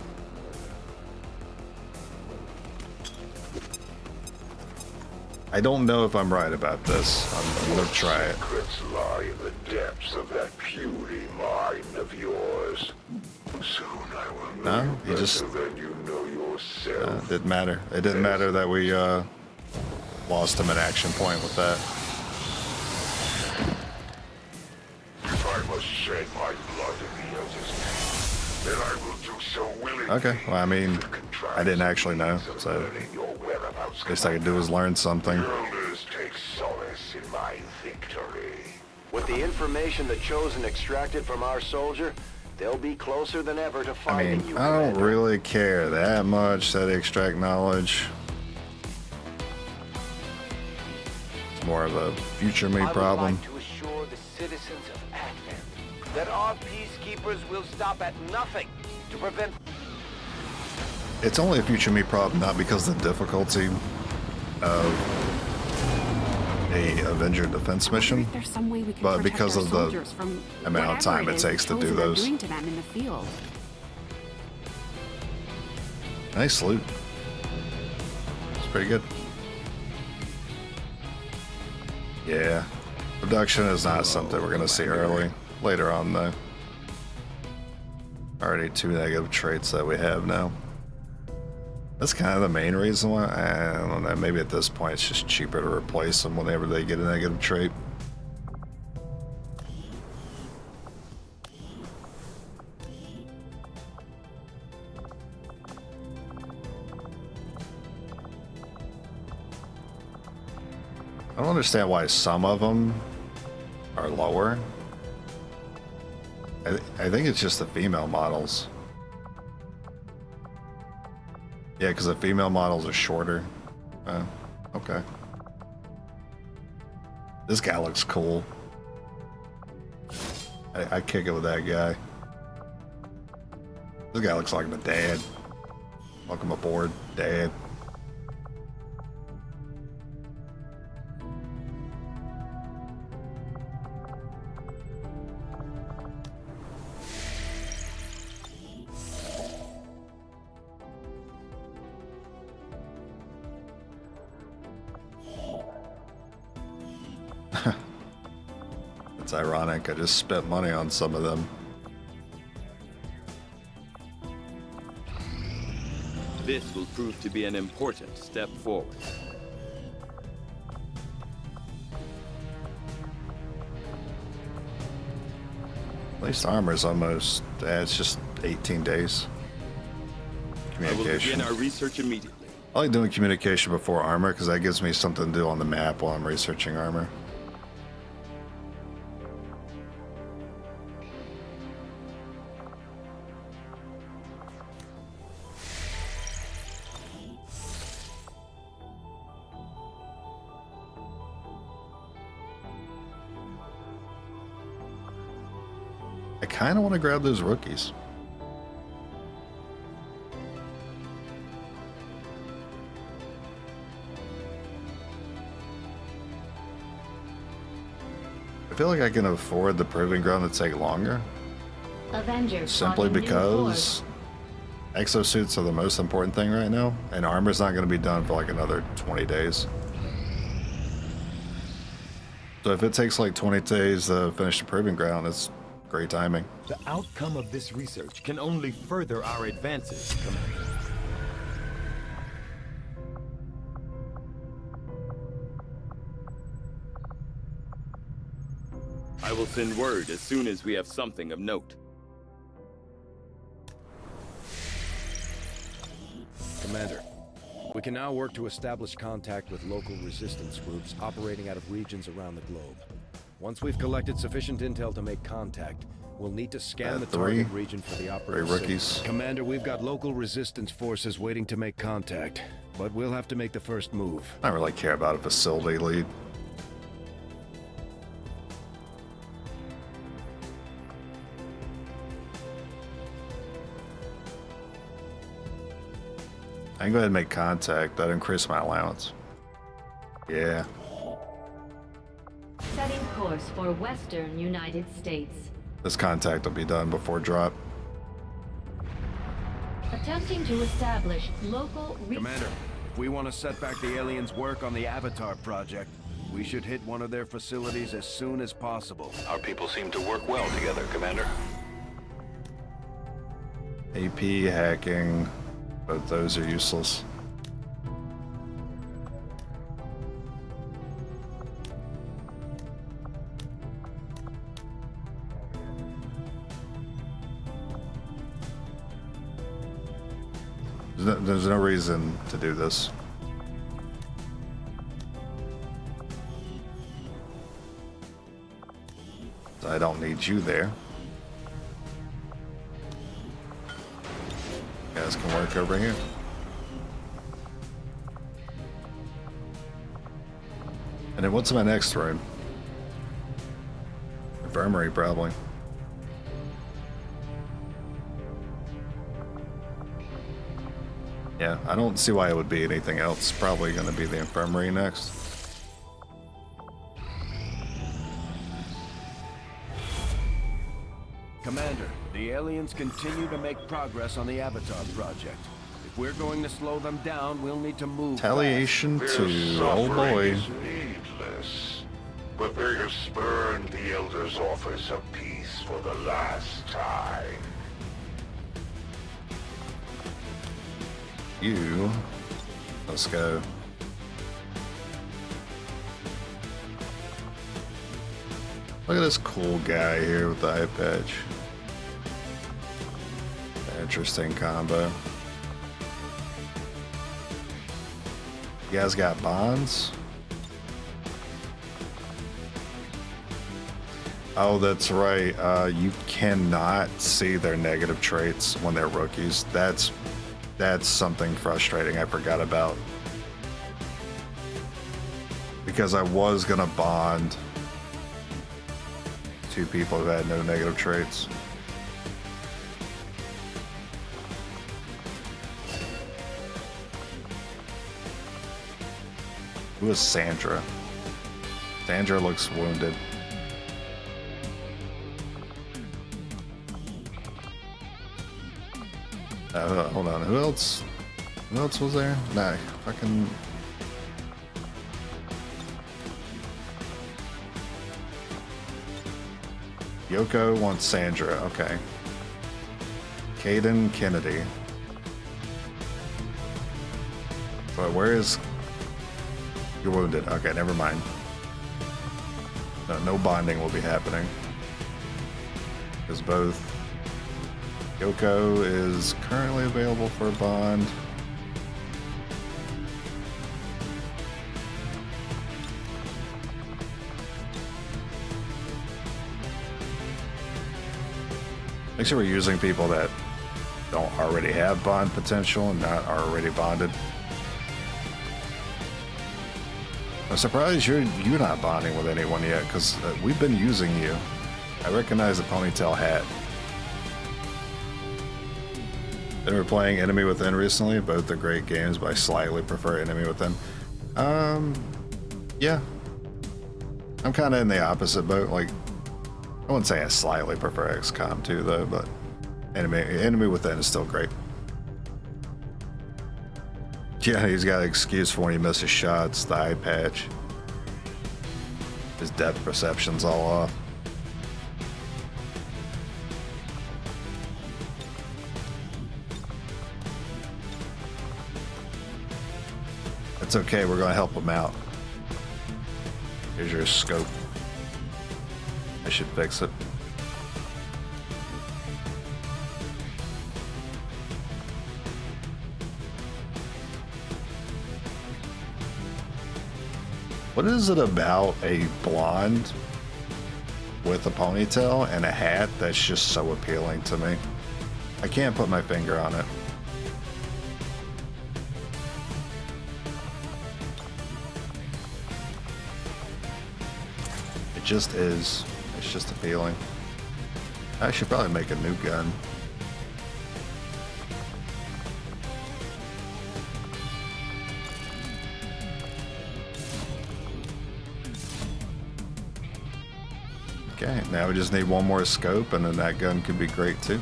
I don't know if I'm right about this. I'm gonna try it. Secrets lie in the depths of that puny mind of yours. Soon I will know No, you he just better than you know yourself. didn't matter. It didn't matter that we lost him at action point with that. If I must shed my blood in the Elders' name, then I will do so willingly. Okay, well, I mean, I didn't actually know, so at least I could do is learn something. Elders take solace in my victory. With the information the Chosen extracted from our soldier, they'll be closer than ever to I finding mean, you. I don't Commander. really care that much that they extract knowledge. It's more of a future me problem. I would like to assure the citizens of Advent that our peacekeepers will stop at nothing to prevent... It's only a future me problem, not because of the difficulty of a Avenger defense mission, There's some way we can but protect because our of the soldiers from amount of time whatever it is takes to do Chosen are those. doing to them in the field. Nice loot. It's pretty good. Yeah. Production is not something we're going to see later on, though. Already 2 negative traits that we have now. That's kind of the main reason why. I don't know. Maybe at this point it's just cheaper to replace them whenever they get a negative trait. I don't understand why some of them are lower I think it's just the female models. Yeah, because the female models are shorter. Okay. This guy looks cool. I kick it with that guy. This guy looks like my dad. Welcome aboard, Dad. It's ironic, I just spent money on some of them. This will prove to be an important step forward. At least armor's almost, it's just 18 days. I will Communication. begin our research immediately. I like doing communication before armor because that gives me something to do on the map while I'm researching armor. I kind of want to grab those rookies. I feel like I can afford the proving ground to take longer. Avengers Simply spotting new because exosuits are the most important thing right now, and armor's not going to be done for like another 20 days. So if it takes like 20 days to finish the proving ground, it's great timing. The outcome of this research can only further our advances, Commander. I will send word as soon as we have something of note. Commander, we can now work to establish contact with local resistance groups operating out of regions around the globe. Once we've collected sufficient intel to make contact, we'll need to scan the target region for the operative rookies. signal. Commander, we've got local resistance forces waiting to make contact, but we'll have to make the first move. I don't really care about a facility lead. I can go ahead and make contact. That increase my allowance. Yeah. Setting course for Western United States. This contact will be done before drop. Attempting to establish local Commander, if we want to set back the aliens' work on the Avatar project, we should hit one of their facilities as soon as possible. Our people seem to work well together, Commander. AP, hacking, both those are useless. There's no reason to do this. I don't need you there. You guys can work over here. And then what's my next room? Infirmary, probably. Yeah, I don't see why it would be anything else. Probably going to be the infirmary next. Commander, the aliens continue to make progress on the Avatar project. If we're going to slow them down, we'll need to move Retaliation fast. to, oh boy. Is needless, but they have spurned the Elder's offers of peace for the last time. You. Let's go. Look at this cool guy here with the eye patch. Interesting combo. You guys got bonds? Oh, that's right. You cannot see their negative traits when they're rookies. That's something frustrating I forgot about. Because I was gonna bond 2 people who had no negative traits. Who is Sandra? Sandra looks wounded. Hold on. Who else? Who else was there? Nah, fucking. Yoko wants Sandra. Okay. Caden Kennedy. But where is? You're wounded. Okay, never mind. No bonding will be happening. Because both Yoko is currently available for a bond. Make sure we're using people that don't already have bond potential and not already bonded. I'm surprised you're not bonding with anyone yet, because we've been using you. I recognize the ponytail hat. They were playing Enemy Within recently. Both are great games, but I slightly prefer Enemy Within. Yeah. I'm kind of in the opposite boat. Like, I wouldn't say I slightly prefer XCOM 2 though, but Enemy Within is still great. Yeah, he's got an excuse for when he misses shots, the eye patch. His depth perception's all off. It's okay, we're gonna help him out. Here's your scope. I should fix it. What is it about a blonde with a ponytail and a hat that's just so appealing to me? I can't put my finger on it. It just is. It's just appealing. I should probably make a new gun. Okay, now we just need one more scope and then that gun could be great too.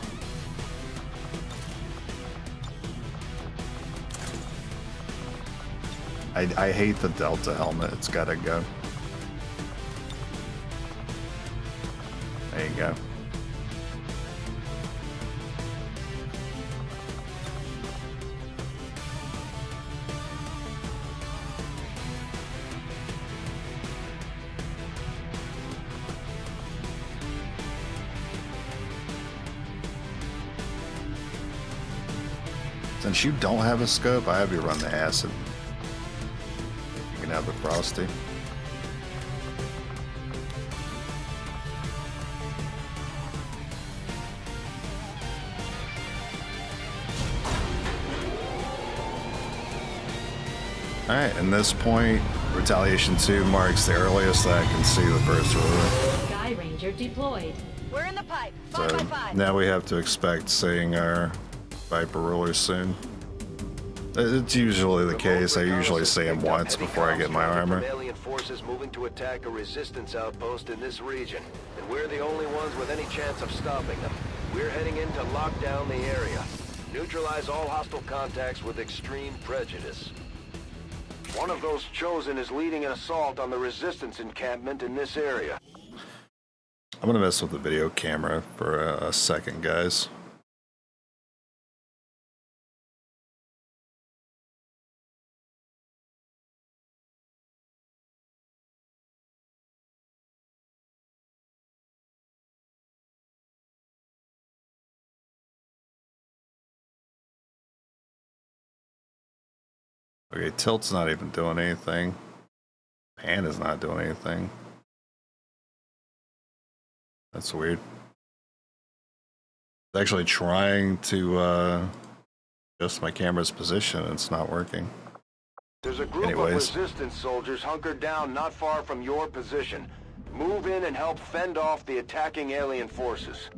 I hate the Delta helmet, it's gotta go. There you go. Since you don't have a scope, I have you run the acid. You can have the frosty. Alright, and this point, Retaliation 2 marks the earliest that I can see the first ruler. Sky Ranger deployed. We're in the pipe. So now we have to expect seeing our Viper rulers soon. It's usually the case. I usually see him once before I get my armor. Alien forces moving to attack a resistance outpost in this region, and we're the only ones with any chance of stopping them. We're heading in to lock down the area. Neutralize all hostile contacts with extreme prejudice. One of those chosen is leading an assault on the resistance encampment in this area. I'm gonna mess with the video camera for a second, guys. Okay, tilt's not even doing anything. Pan is not doing anything. That's weird. It's actually trying to adjust my camera's position. It's not working. There's a group of resistance soldiers hunkered down not far from your position. Move in and help fend off the attacking alien forces.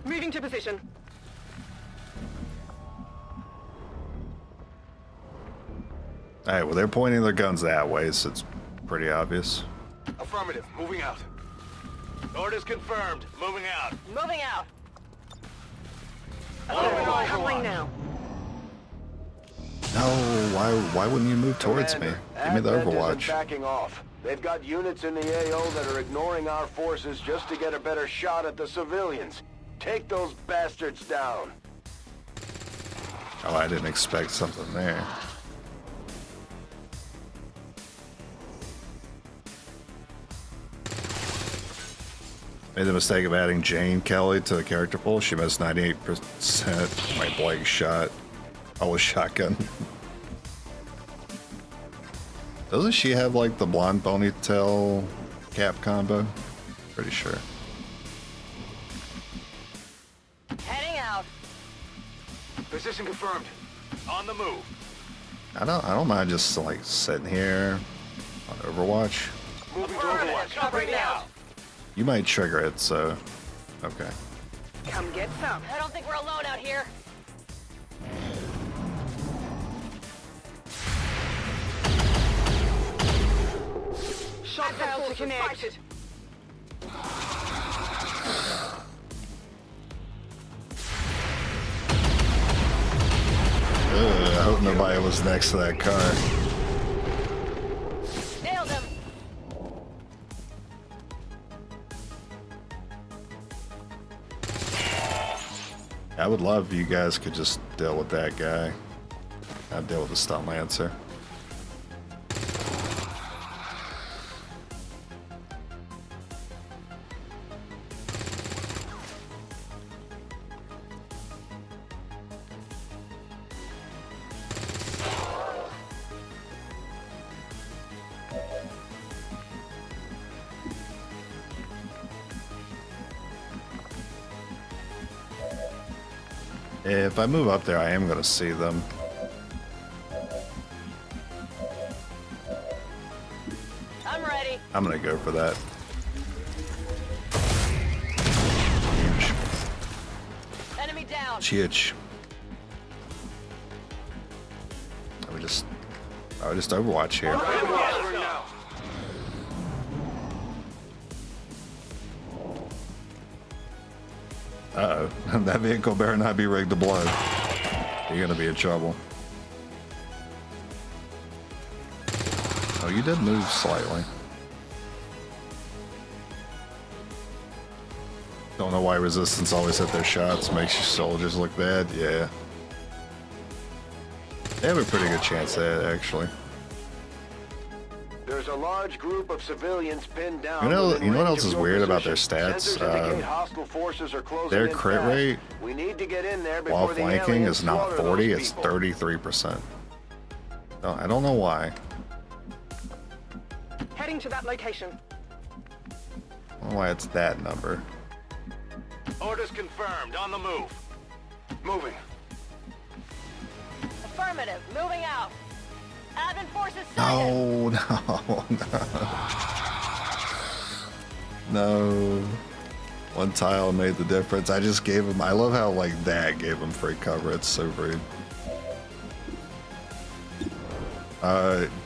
Moving to position. Alright, well, they're pointing their guns that way, so it's pretty obvious. Affirmative. Moving out. Orders confirmed. Moving out. Moving out. Coming now. No, why wouldn't you move towards me? Give me the Overwatch. Backing off. They've got units in the AO that are ignoring our forces just to get a better shot at the civilians. Take those bastards down. Oh, I didn't expect something there. Made the mistake of adding Jane Kelly to the character pool. She missed 98% my blank shot. Oh, a shotgun. Doesn't she have like the blonde ponytail cap combo? Pretty sure. Heading out. Position confirmed. On the move. I don't mind just like sitting here on Overwatch. Moving to Overwatch. Covering now. You might trigger it, so okay. Come get some. I don't think we're alone out here. Shot failed to connect. I hope nobody was next to that car. Nailed him. I would love if you guys could just deal with that guy. I'd deal with the Stunt Lancer. If I move up there, I am going to see them. I'm ready. I'm going to go for that. Huge. Enemy down. Huge. I would just Overwatch here. Uh-oh. That vehicle better not be rigged to blow. You're gonna be in trouble. Oh, you did move slightly. Don't know why Resistance always hit their shots. Makes your soldiers look bad. Yeah. They have a pretty good chance at it, actually. There's a large group of civilians pinned down. You know what else is weird about their stats? Their crit rate while flanking is not 40, it's 33%. I don't know why. Heading to that location. I don't know why it's that number. Orders confirmed. On the move. Moving. Affirmative. Moving out. Advent forces No. No. One tile made the difference. I just gave him. I love how like that gave him free cover. It's so rude.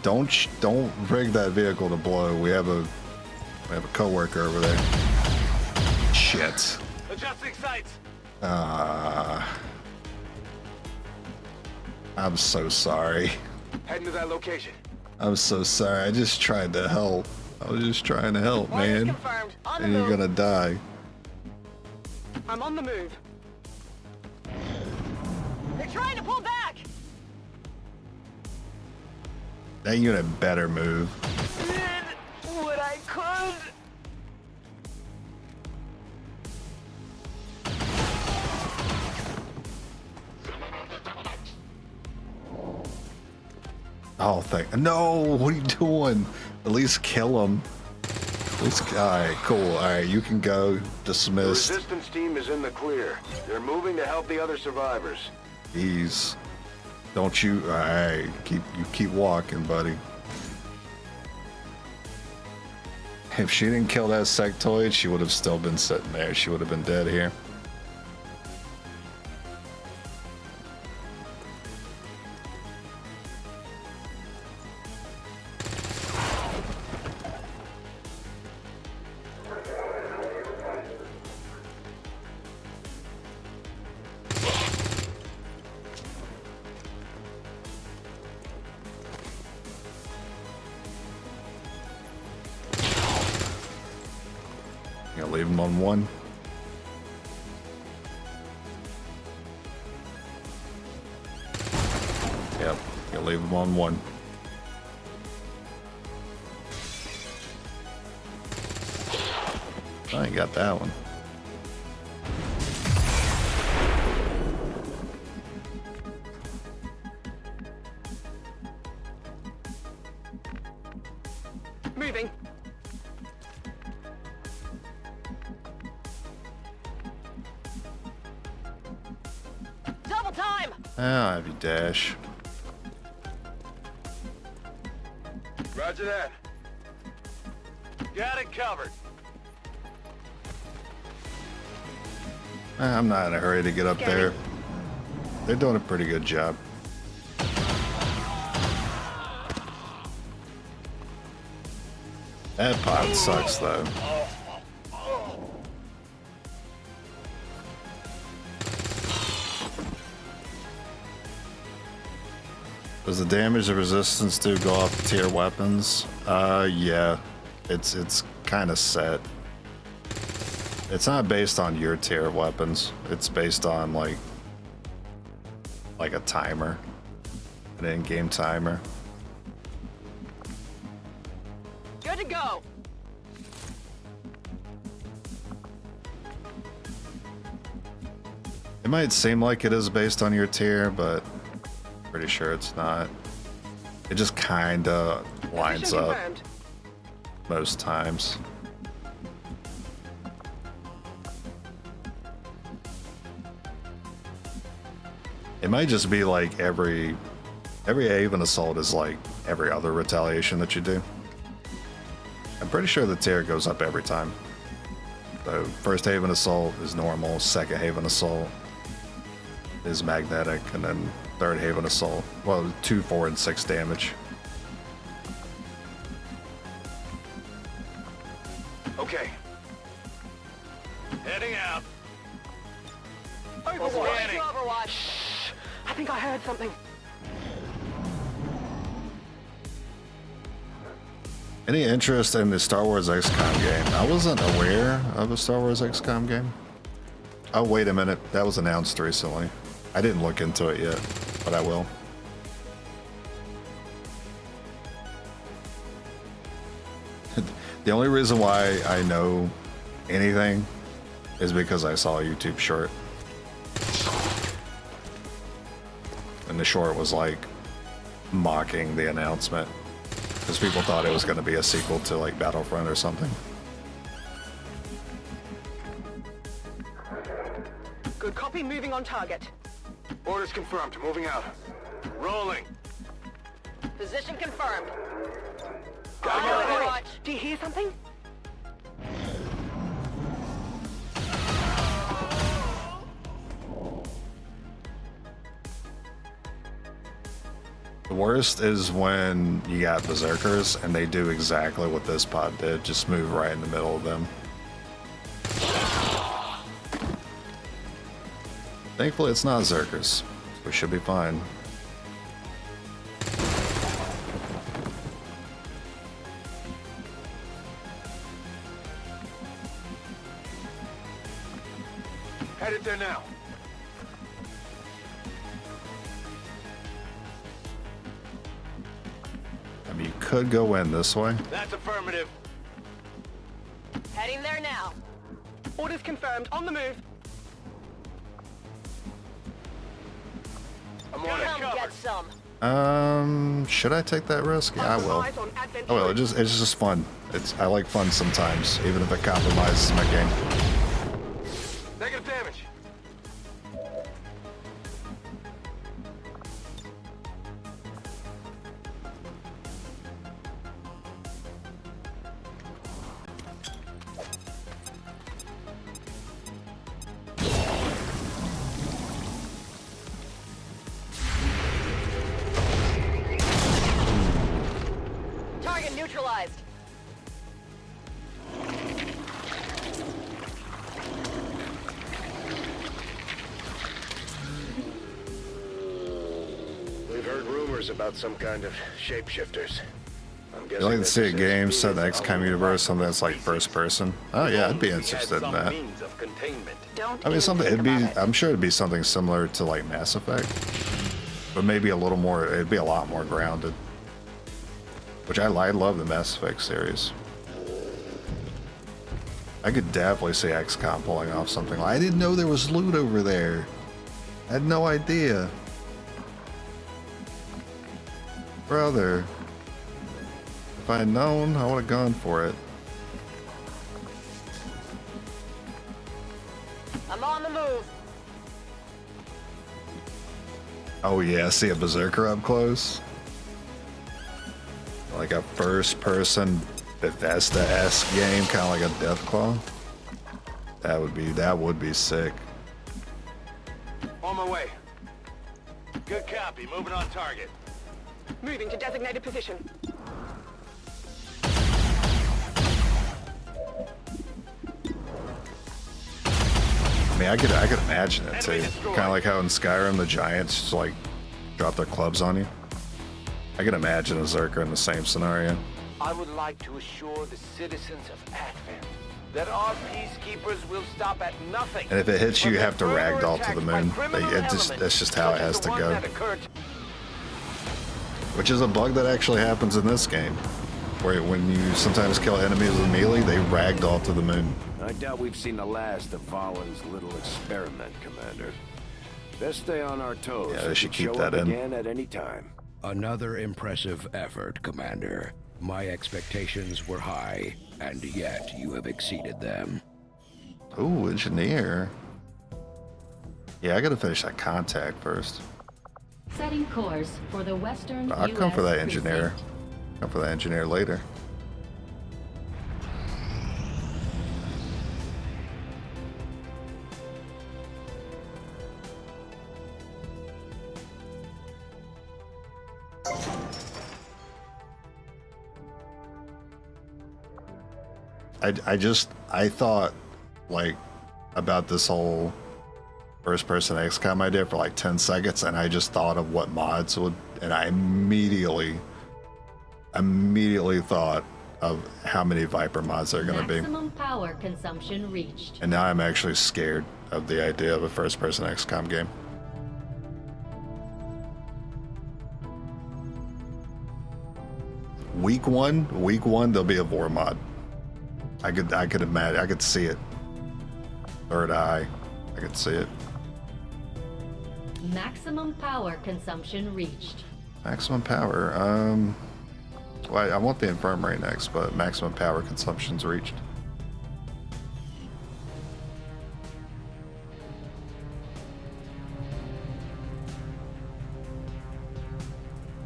Don't rig that vehicle to blow. We have a coworker over there. Shit. Adjusting sights. I'm so sorry. Heading to that location. I'm so sorry. I just tried to help. I was just trying to help, man. And you're gonna die. I'm on the move. They're trying to pull back. That unit better move. Did what I could. Oh, no! What are you doing? At least kill him. Alright, cool. Alright, you can go. Dismissed. The resistance team is in the clear. They're moving to help the other survivors. Jeez. Don't you... Alright, keep walking, buddy. If she didn't kill that sectoid, she would have still been sitting there. She would have been dead here. Leave him on one. Yep, you leave him on one. I ain't got that one. Moving. I'll have you dash. Roger that. Got it covered. I'm not in a hurry to get up there. They're doing a pretty good job. That pod sucks though. Does the damage and resistance do go off tier weapons? Yeah. It's kind of set. It's not based on your tier of weapons. It's based on like a timer. An in-game timer. Good to go. It might seem like it is based on your tier, but pretty sure it's not. It just kind of lines up most times. It might just be like every Haven assault is like every other retaliation that you do. I'm pretty sure the tier goes up every time. So first Haven assault is normal, second Haven assault is magnetic, and then third Haven assault. Well, 2, 4, and 6 damage. Okay. Heading out. Overwatch. Overwatch. I think I heard something. Any interest in the Star Wars XCOM game? I wasn't aware of a Star Wars XCOM game. Oh, wait a minute. That was announced recently. I didn't look into it yet, but I will. The only reason why I know anything is because I saw a YouTube short. And the short was like mocking the announcement because people thought it was going to be a sequel to like Battlefront or something. Good copy, moving on target. Orders confirmed. Moving out. Rolling. Position confirmed. Got it. Do you hear something? The worst is when you got berserkers and they do exactly what this pod did, just move right in the middle of them. Thankfully it's not Zerkers. We should be fine. Headed there now. I mean, you could go in this way. That's affirmative. Heading there now. Orders confirmed. On the move. I'm on it. Come get some. Should I take that risk? Yeah, I will. I will. It's just fun. I like fun sometimes, even if it compromises my game. Negative damage. Target neutralized. We've heard rumors about some kind of shapeshifters. I'm You guessing like to that see a this game SCP set in the is XCOM universe, something that's like first person? Oh yeah, I'd be interested in that. Means of containment. Don't I mean, even think about it. I'm sure it'd be something similar to like Mass Effect, but maybe a little more. It'd be a lot more grounded. Which I love the Mass Effect series. I could definitely see XCOM pulling off something. I didn't know there was loot over there. I had no idea. Brother, if I had known, I would have gone for it. I'm on the move. Oh yeah, see a Berserker up close? Like a first-person Bethesda-esque game, kind of like a Deathclaw. That would be sick. On my way. Good copy. Moving on target. Moving to designated position. I mean, I could imagine it too. Kind of like how in Skyrim the giants just like drop their clubs on you. I could imagine a Zerker in the same scenario. I would like to assure the citizens of Advent that our peacekeepers will stop at nothing. And if it hits you, you have to further ragdoll to attacks the by moon. criminal That's just how it such as has the to one go. that occurred. Which is a bug that actually happens in this game. Where when you sometimes kill enemies with melee, they ragdoll to the moon. I doubt we've seen the last of Valen's little experiment, Commander. Best stay on our toes. Yeah, they should keep show that up in. again at any time. Another impressive effort, Commander. My expectations were high, and yet you have exceeded them. Ooh, engineer. Yeah, I gotta finish that contact first. Setting course for the western I'll come for US that engineer. precinct. Come for that engineer later. I thought like about this whole first person XCOM idea for like 10 seconds and I just thought of what mods would, and I immediately thought of how many Viper mods there are going to be. Maximum power consumption reached. And now I'm actually scared of the idea of a first person XCOM game. Week one, there'll be a Vor mod. I could imagine, I could see it. Third eye, I could see it. Maximum power consumption reached. Maximum power, well, I want the infirmary next, but maximum power consumption's reached.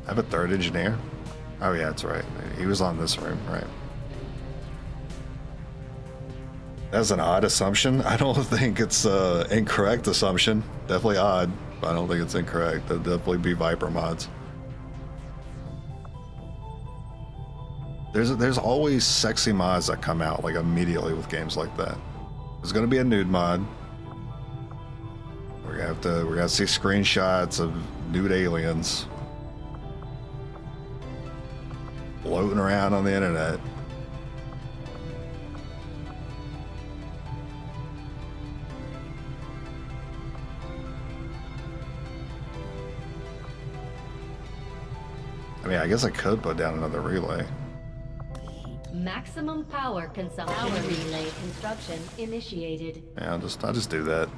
I have a third engineer? Oh yeah, that's right. He was on this room, right? That's an odd assumption. I don't think it's an incorrect assumption. Definitely odd, but I don't think it's incorrect. There'll definitely be Viper mods. There's always sexy mods that come out like immediately with games like that. There's gonna be a nude mod. We're gonna see screenshots of nude aliens floating around on the internet. I mean, I guess I could put down another relay. Maximum power consumption. Power relay construction initiated. Yeah, I'll just do that.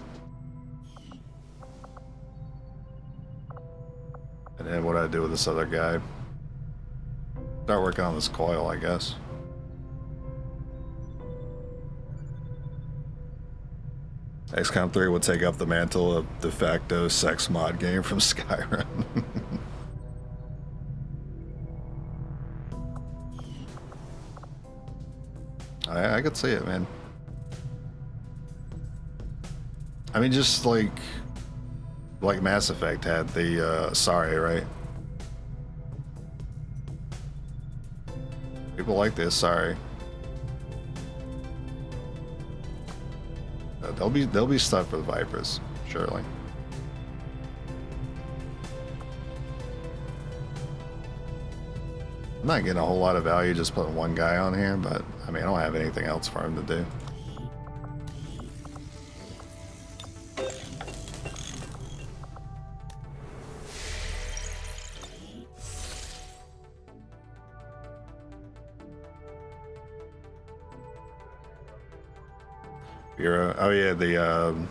And then what do I do with this other guy? Start working on this coil, I guess. XCOM 3 would take up the mantle of de facto sex mod game from Skyrim. I could see it, man. I mean, just like Mass Effect had the sorry, right? People like this, sorry. There'll be stuff for the Vipers, surely. I'm not getting a whole lot of value just putting one guy on here, but I mean, I don't have anything else for him to do. Bureau. Oh yeah, the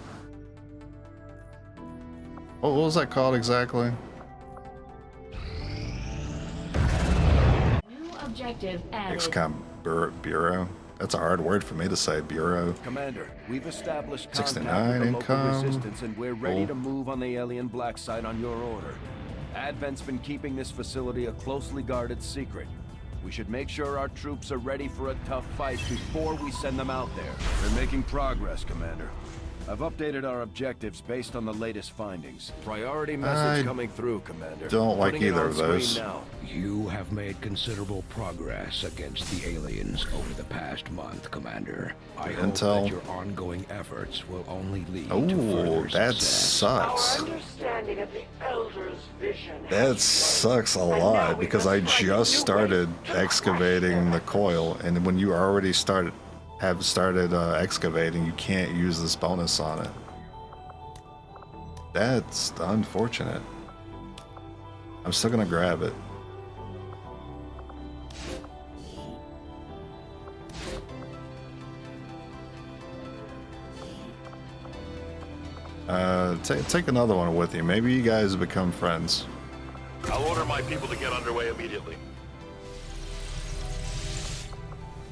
what was that called exactly? New objective added. XCOM Bureau. That's a hard word for me to say. Bureau. Commander, we've established 69 contact with the income. local resistance, and we're ready Cool. to move on the alien black site on your order. Advent's been keeping this facility a closely guarded secret. We should make sure our troops are ready for a tough fight before we send them out there. We're making progress, Commander. I've updated our objectives based on the latest findings. Priority message coming through, Commander. Don't like Putting it either on of those. screen now. You have made considerable progress against the aliens over the past month, Commander. I hope Intel. that your ongoing efforts will only lead to Oh, further that success. Our sucks. understanding of the Elder's vision That sucks a lot because I just started excavating the coil, and when you already have started excavating, you can't use this bonus on it. That's unfortunate. I'm still gonna grab it. Take another one with you. Maybe you guys become friends. I'll order my people to get underway immediately.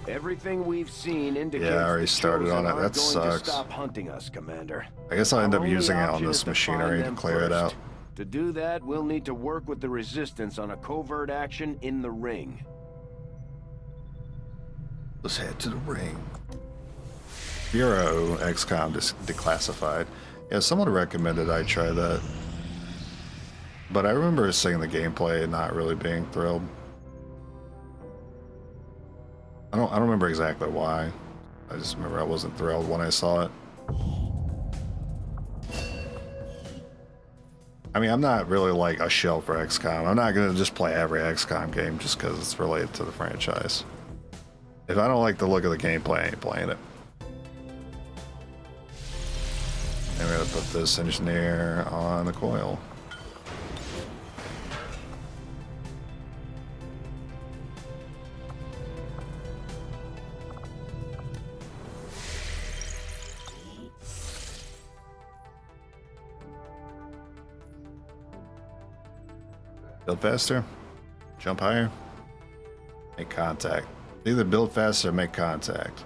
Everything we've seen indicates Yeah, I already the started Chosen on it. aren't That going sucks. to stop hunting us, Commander. I guess I'll end Our up only using it on option this is to machinery find to them clear it first. out. To do that, we'll need to work with the Resistance on a covert action in the ring. Let's head to the ring. Bureau XCOM declassified. Yeah, someone recommended I try that. But I remember seeing the gameplay and not really being thrilled. I don't remember exactly why. I just remember I wasn't thrilled when I saw it. I mean, I'm not really like a shell for XCOM. I'm not gonna just play every XCOM game just because it's related to the franchise. If I don't like the look of the gameplay, I ain't playing it. And we're gonna put this engineer on the coil. Build faster, jump higher, make contact. Either build faster or make contact.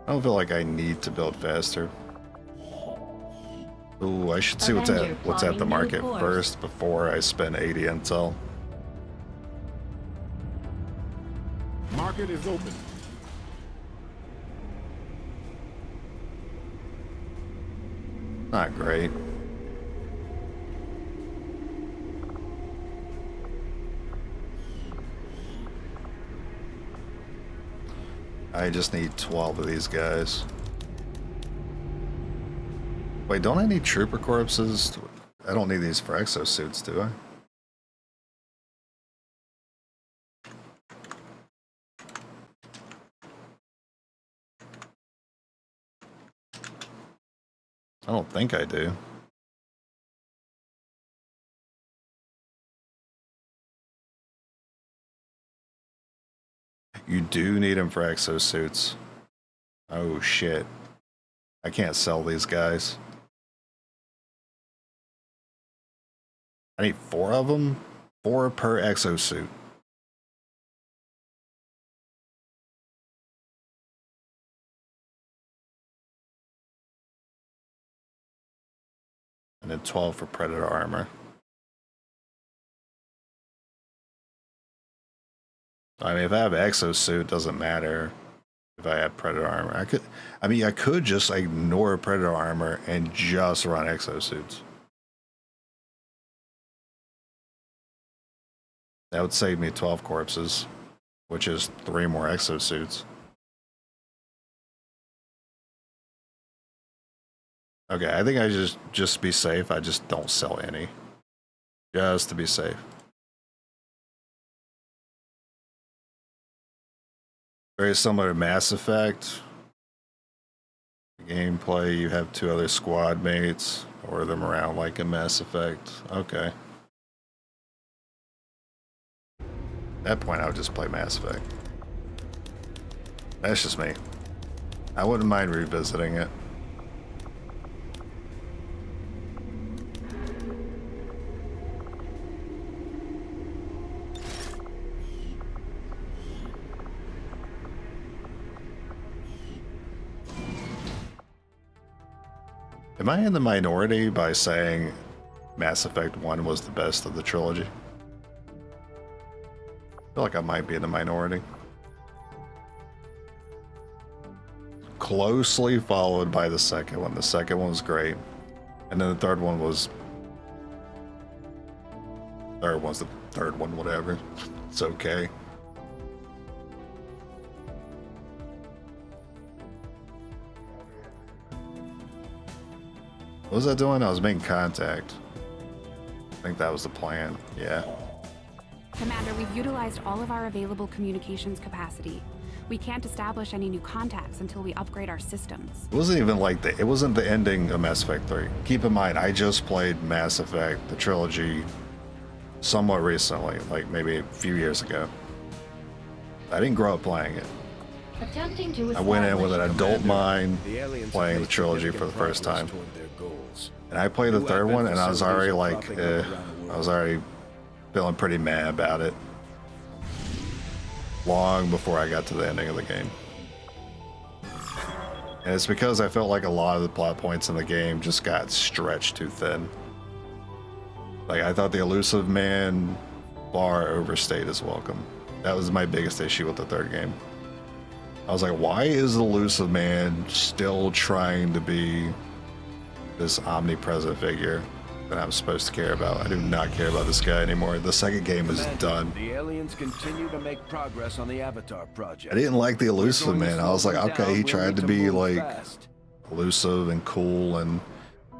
I don't feel like I need to build faster. Ooh, I should see what's at the market first before I spend 80 intel. Market is open. Not great. I just need 12 of these guys. Wait, don't I need trooper corpses? I don't need these for exosuits, do I? I don't think I do. You do need them for exosuits. Oh shit. I can't sell these guys. I need 4 of them, 4 per exosuit. And then 12 for Predator armor. I mean, if I have exosuit, it doesn't matter if I have Predator armor. I could just ignore Predator armor and just run exosuits. That would save me 12 corpses, which is 3 more exosuits. Okay, I think I just be safe. I just don't sell any. Just to be safe. Very similar to Mass Effect. Gameplay, you have 2 other squad mates, or them around like in Mass Effect. Okay. At that point, I would just play Mass Effect. That's just me. I wouldn't mind revisiting it. Am I in the minority by saying Mass Effect 1 was the best of the trilogy? I feel like I might be in the minority. Closely followed by the second one. The second one was great. And then the third one was... Third one's the third one, whatever. It's okay. What was I doing? I was making contact. I think that was the plan. Yeah. Commander, we've utilized all of our available communications capacity. We can't establish any new contacts until we upgrade our systems. It wasn't even like it wasn't the ending of Mass Effect 3. Keep in mind, I just played Mass Effect, the trilogy, somewhat recently, like maybe a few years ago. I didn't grow up playing it. Attempting to I went in with an adult mind playing the trilogy for the first time. And I played the third one and I was already like, I was already feeling pretty mad about it. Long before I got to the ending of the game. And it's because I felt like a lot of the plot points in the game just got stretched too thin. Like, I thought the elusive man far overstayed his welcome. That was my biggest issue with the third game. I was like, why is the elusive man still trying to be this omnipresent figure that I'm supposed to care about? I do not care about this guy anymore. The second game is done. The aliens continue to make progress on the Avatar project. I didn't like the elusive man. I was like, okay, he tried to be like elusive and cool, and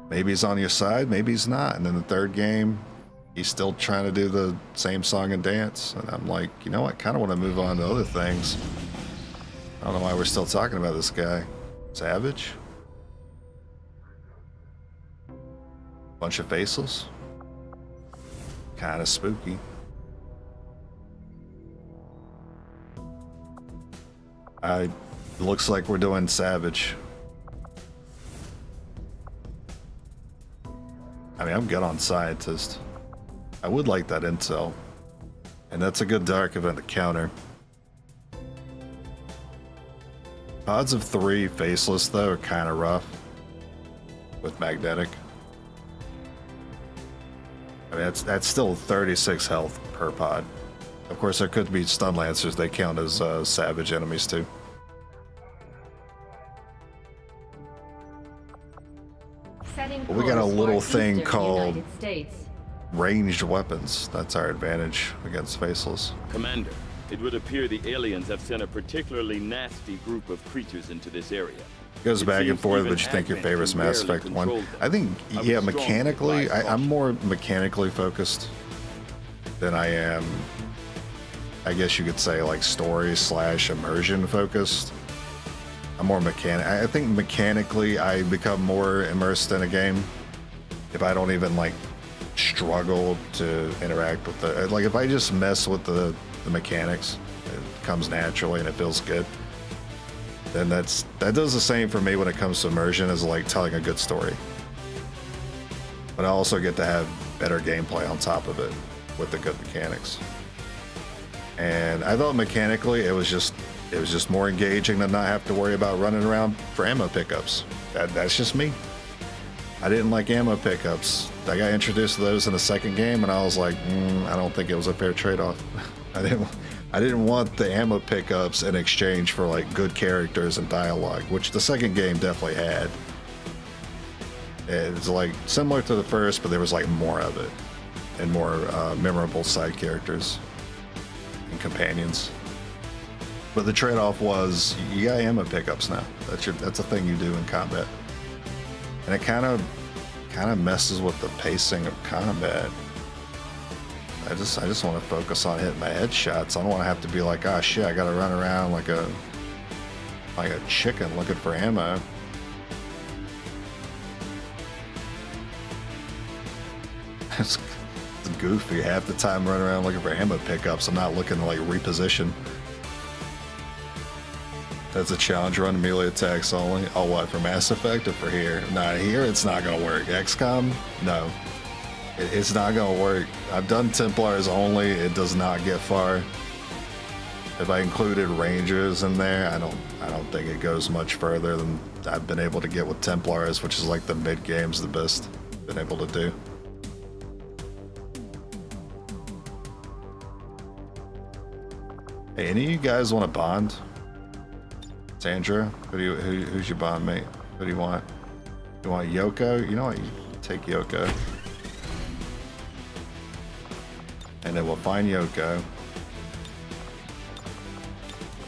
maybe he's on your side, maybe he's not. And then the third game, he's still trying to do the same song and dance. And I'm like, you know what? I kind of want to move on to other things. I don't know why we're still talking about this guy. Savage? Bunch of faceless. Kind of spooky. Looks like we're doing Savage. I mean, I'm good on Scientist. I would like that intel. And that's a good dark event to counter. Odds of 3 faceless, though, are kind of rough. With magnetic. I mean, that's still 36 health per pod. Of course, there could be stun lancers. They count as savage enemies too. But we got a little thing called ranged weapons. That's our advantage against faceless. Commander, it would appear the aliens have sent a particularly nasty group of creatures into this area. It goes back and forth, but you think your favorite's Mass Effect 1. I think, yeah, mechanically, I'm more mechanically focused than I am, I guess you could say, like story / immersion focused. I'm more I think mechanically I become more immersed in a game if I don't even like struggle to interact with the, like if I just mess with the mechanics, it comes naturally and it feels good. Then that does the same for me when it comes to immersion as like telling a good story. But I also get to have better gameplay on top of it with the good mechanics. And I thought mechanically it was just more engaging to not have to worry about running around for ammo pickups. That's just me. I didn't like ammo pickups. I got introduced to those in the second game, and I was like, I don't think it was a fair trade-off. I didn't want the ammo pickups in exchange for like good characters and dialogue, which the second game definitely had. It's like similar to the first, but there was like more of it and more memorable side characters and companions. But the trade-off was you got ammo pickups now. That's a thing you do in combat, and it kind of messes with the pacing of combat. I just want to focus on hitting my headshots. I don't want to have to be like, oh shit, I got to run around like a chicken looking for ammo. It's goofy. Half the time running around looking for ammo pickups. I'm not looking to like reposition. That's a challenge run, melee attacks only. Oh, what, for Mass Effect or for here? Nah, here it's not gonna work. XCOM? No. It's not gonna work. I've done Templars only. It does not get far. If I included Rangers in there, I don't think it goes much further than I've been able to get with Templars, which is like the mid games the best been able to do. Hey, any of you guys want to bond? Sandra, who's your bond mate? Who do you want? You want Yoko? You know what? You take Yoko. And then we'll find Yoko.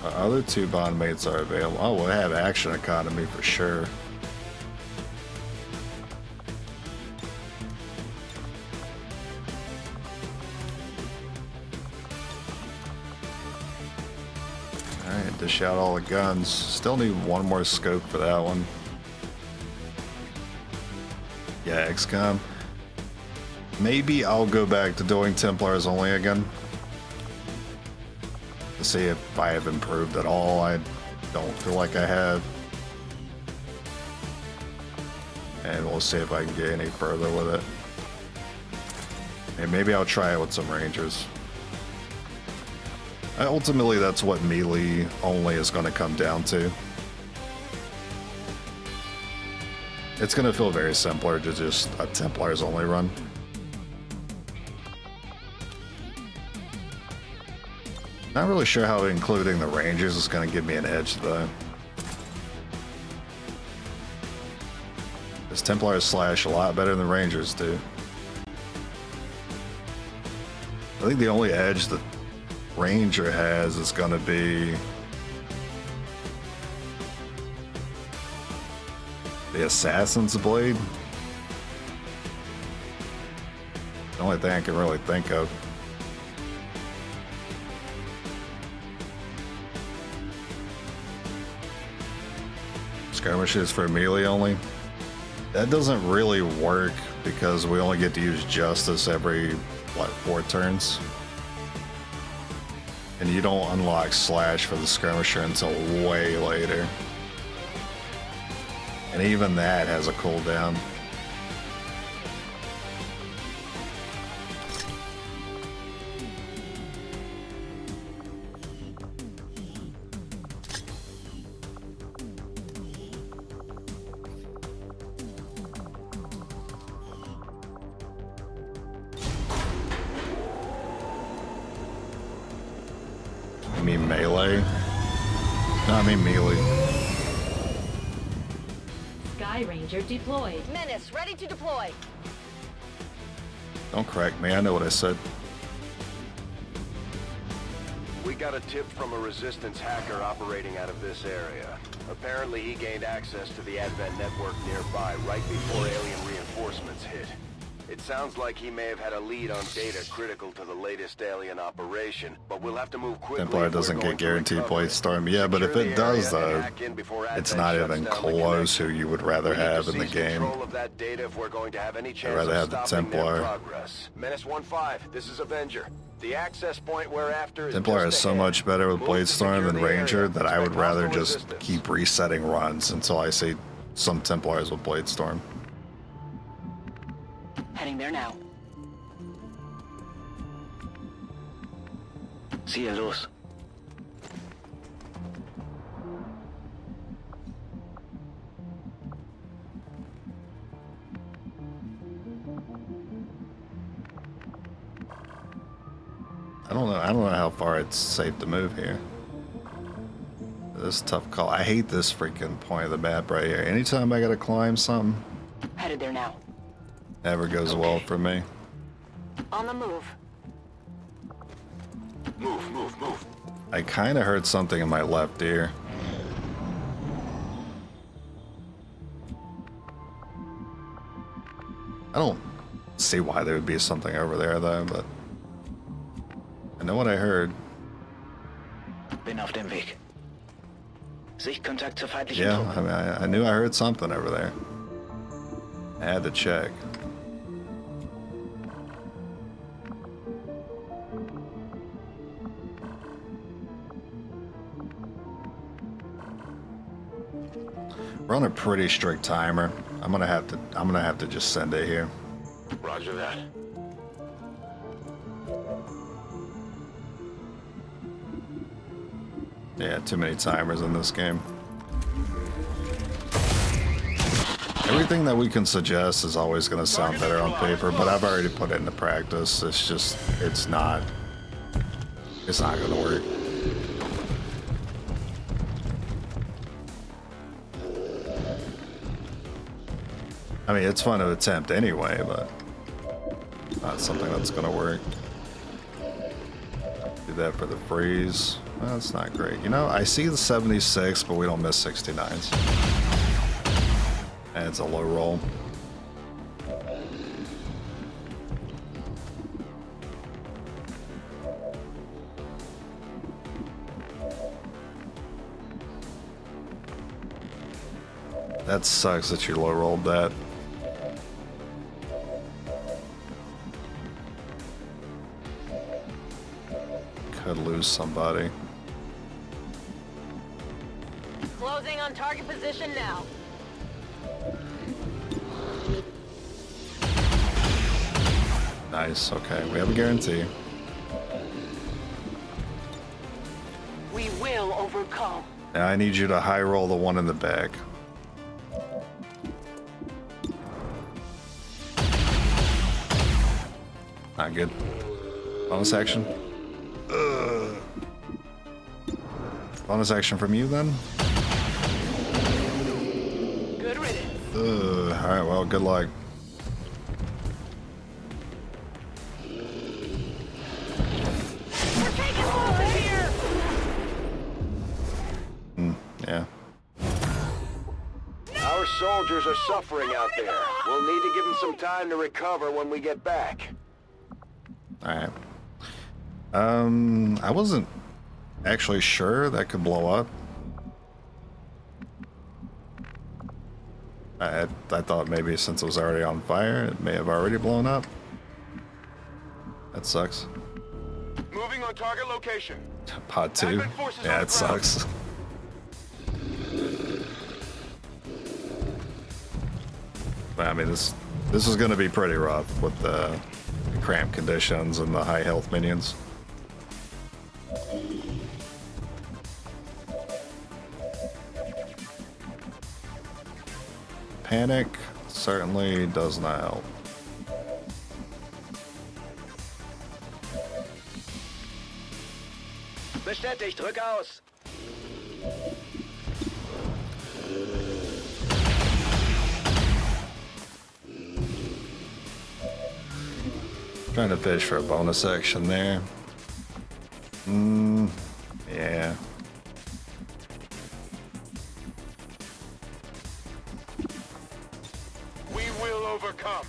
Our other two bond mates are available. Oh, we'll have Action Economy for sure. Alright, dish out all the guns. Still need one more scope for that one. Yeah, XCOM. Maybe I'll go back to doing Templars only again. To see if I have improved at all. I don't feel like I have. And we'll see if I can get any further with it. And maybe I'll try it with some Rangers. Ultimately, that's what melee only is going to come down to. It's going to feel very similar to just a Templars only run. Not really sure how including the Rangers is going to give me an edge, though. Because Templars slash a lot better than Rangers do. I think the only edge that Ranger has is going to be the Assassin's Blade. The only thing I can really think of. Skirmishes for melee only. That doesn't really work because we only get to use Justice every, what, 4 turns? And you don't unlock Slash for the Skirmisher until way later. And even that has a cooldown. You mean melee? No, I mean melee. Sky Ranger deployed. Menace, ready to deploy. Don't correct me, I know what I said. We got a tip from a Resistance hacker operating out of this area. Apparently he gained access to the Advent network nearby right before alien reinforcements hit. It sounds like he may have had a lead on data critical to the latest alien operation, but we'll have to move quickly. Templar doesn't get guaranteed Blade Storm. Yeah, but if it does, though, it's not even close who you would rather have in the game. I'd rather have the Templar. Menace 1-5, this is Avenger. The access point we're after is Templar is so much better with Blade Storm than Ranger that I would rather just keep resetting runs until I see some Templars with Blade Storm. Heading there now. Ziehe los. I don't know how far it's safe to move here. This is a tough call. I hate this freaking point of the map right here. Anytime I gotta climb something, Headed there now. never goes well for me. On the move. Move. I kind of heard something in my left ear. I don't see why there would be something over there though, but I know what I heard. Bin auf dem Weg. Sichtkontakt zur feindlichen Yeah, Truppe. I mean, I knew I heard something over there. I had to check. We're on a pretty strict timer. I'm gonna have to just send it here. Roger that. Yeah, too many timers in this game. Everything that we can suggest is always going to sound better on paper, but I've already put it into practice. It's just, it's not going to work. I mean, it's fun to attempt anyway, but not something that's going to work. Do that for the freeze. Well, that's not great. You know, I see the 76, but we don't miss 69s. And it's a low roll. That sucks that you low rolled that. Could lose somebody. Closing on target position now. Nice, okay, we have a guarantee. We will overcome. Now I need you to high roll the one in the back. Not good. Bonus action. Ugh. Bonus action from you then? Good riddance. Alright, well, good luck. We're taking over here. Yeah. Our soldiers are suffering out there. We'll need to give them some time to recover when we get back. Alright. I wasn't actually sure that could blow up. I thought maybe since it was already on fire, it may have already blown up. That sucks. Moving on target location. Pod 2. Yeah, it sucks. But I mean, this is going to be pretty rough with the cramped conditions and the high health minions. Panic certainly does not help. Bestätigt, rück aus. Trying to fish for a bonus action there. Yeah. We will overcome.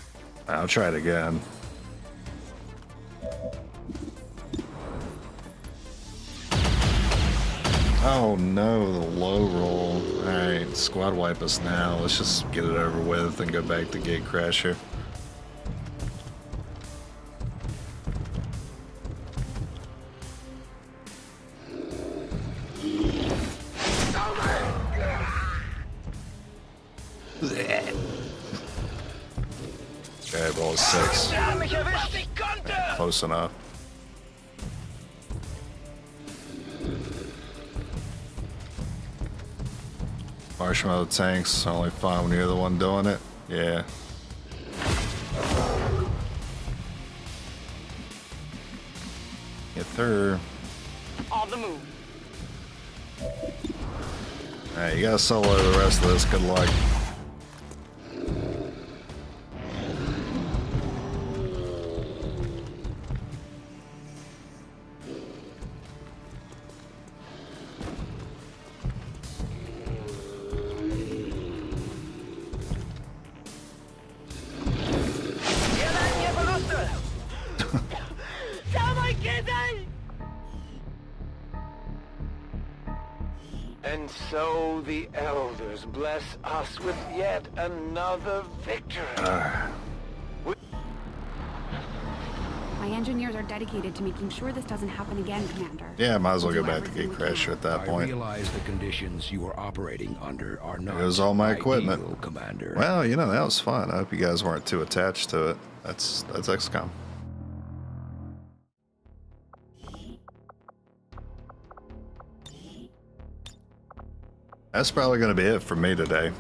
I'll try it again. Oh no, the low roll. Alright, squad wipe us now. Let's just get it over with and go back to Gate Crasher. Okay, roll 6. Close enough. Marshmallow tanks only fun when you're the one doing it. Yeah. Get through. On the move. Alright, you gotta solo the rest of this. Good luck. And so the elders bless us with yet another victory. My engineers are dedicated to making sure this doesn't happen again, Commander. Yeah, might as well go back to Gatecrasher at that point. I realize the conditions you are operating under are not. It was all my equipment. Ideal, Commander. Well, you know, that was fun. I hope you guys weren't too attached to it. That's XCOM. That's probably going to be it for me today.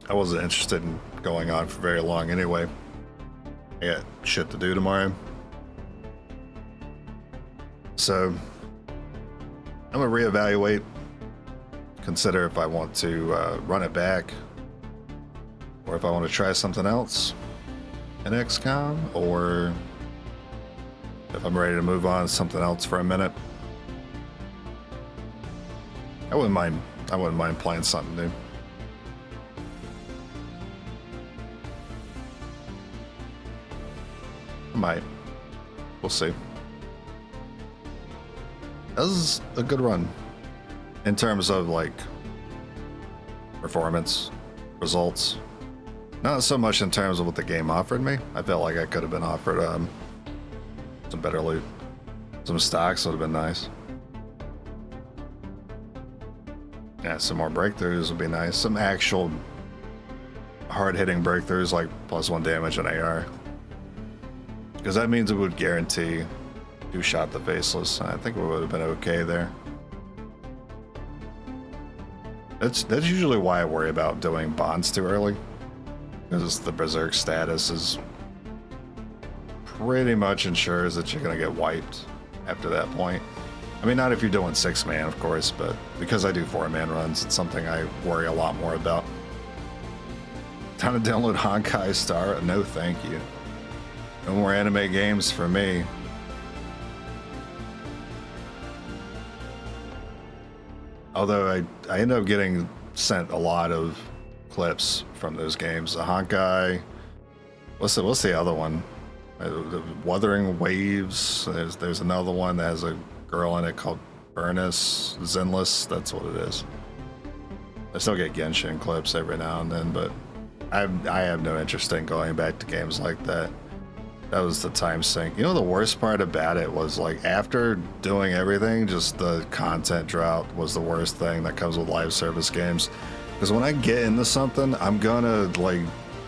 I wasn't interested in going on for very long anyway. I got shit to do tomorrow. So I'm going to reevaluate, consider if I want to run it back, or if I want to try something else in XCOM, or if I'm ready to move on to something else for a minute. I wouldn't mind playing something new. I might. We'll see. That was a good run in terms of like performance, results. Not so much in terms of what the game offered me. I felt like I could have been offered some better loot. Some stocks would have been nice. Yeah, some more breakthroughs would be nice. Some actual hard-hitting breakthroughs like +1 damage on AR. Because that means it would guarantee you shot the Faceless. I think we would have been okay there. That's usually why I worry about doing bonds too early. Because the Berserk status is pretty much ensures that you're going to get wiped after that point. I mean, not if you're doing 6-man, of course, but because I do 4-man runs, it's something I worry a lot more about. Time to download Honkai Star? No, thank you. No more anime games for me. Although I end up getting sent a lot of clips from those games. The Honkai, what's the other one? The Wuthering Waves. There's another one that has a girl in it called Furnace Zenless. That's what it is. I still get Genshin clips every now and then, but I have no interest in going back to games like that. That was the time sink. You know, the worst part about it was, like, after doing everything, just the content drought was the worst thing that comes with live service games. Because when I get into something, I'm gonna, like,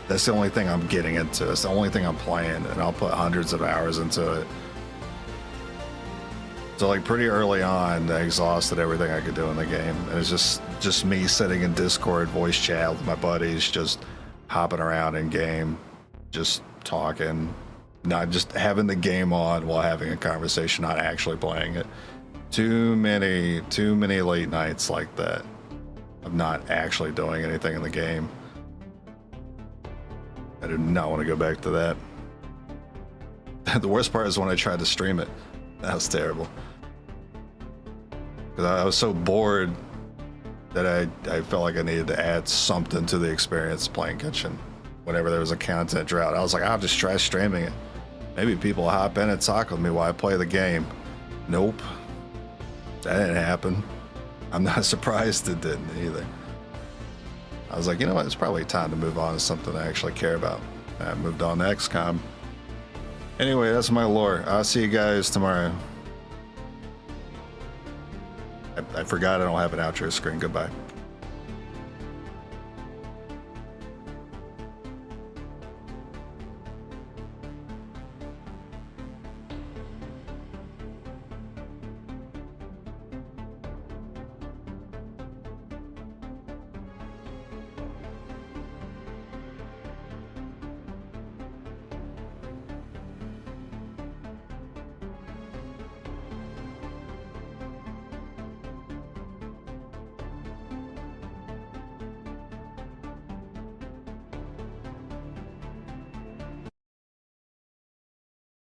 that's the only thing I'm getting into. It's the only thing I'm playing, and I'll put hundreds of hours into it. So, like, pretty early on, I exhausted everything I could do in the game. And it's just me sitting in Discord voice chat with my buddies, just hopping around in game, just talking. Not just having the game on while having a conversation, not actually playing it. Too many late nights like that of not actually doing anything in the game. I do not want to go back to that. The worst part is when I tried to stream it. That was terrible. Because I was so bored that I felt like I needed to add something to the experience playing Genshin. Whenever there was a content drought, I was like, I'll just try streaming it. Maybe people hop in and talk with me while I play the game. Nope. That didn't happen. I'm not surprised it didn't either. I was like, you know what? It's probably time to move on to something I actually care about. I moved on to XCOM. Anyway, that's my lore. I'll see you guys tomorrow. I forgot I don't have an outro screen. Goodbye.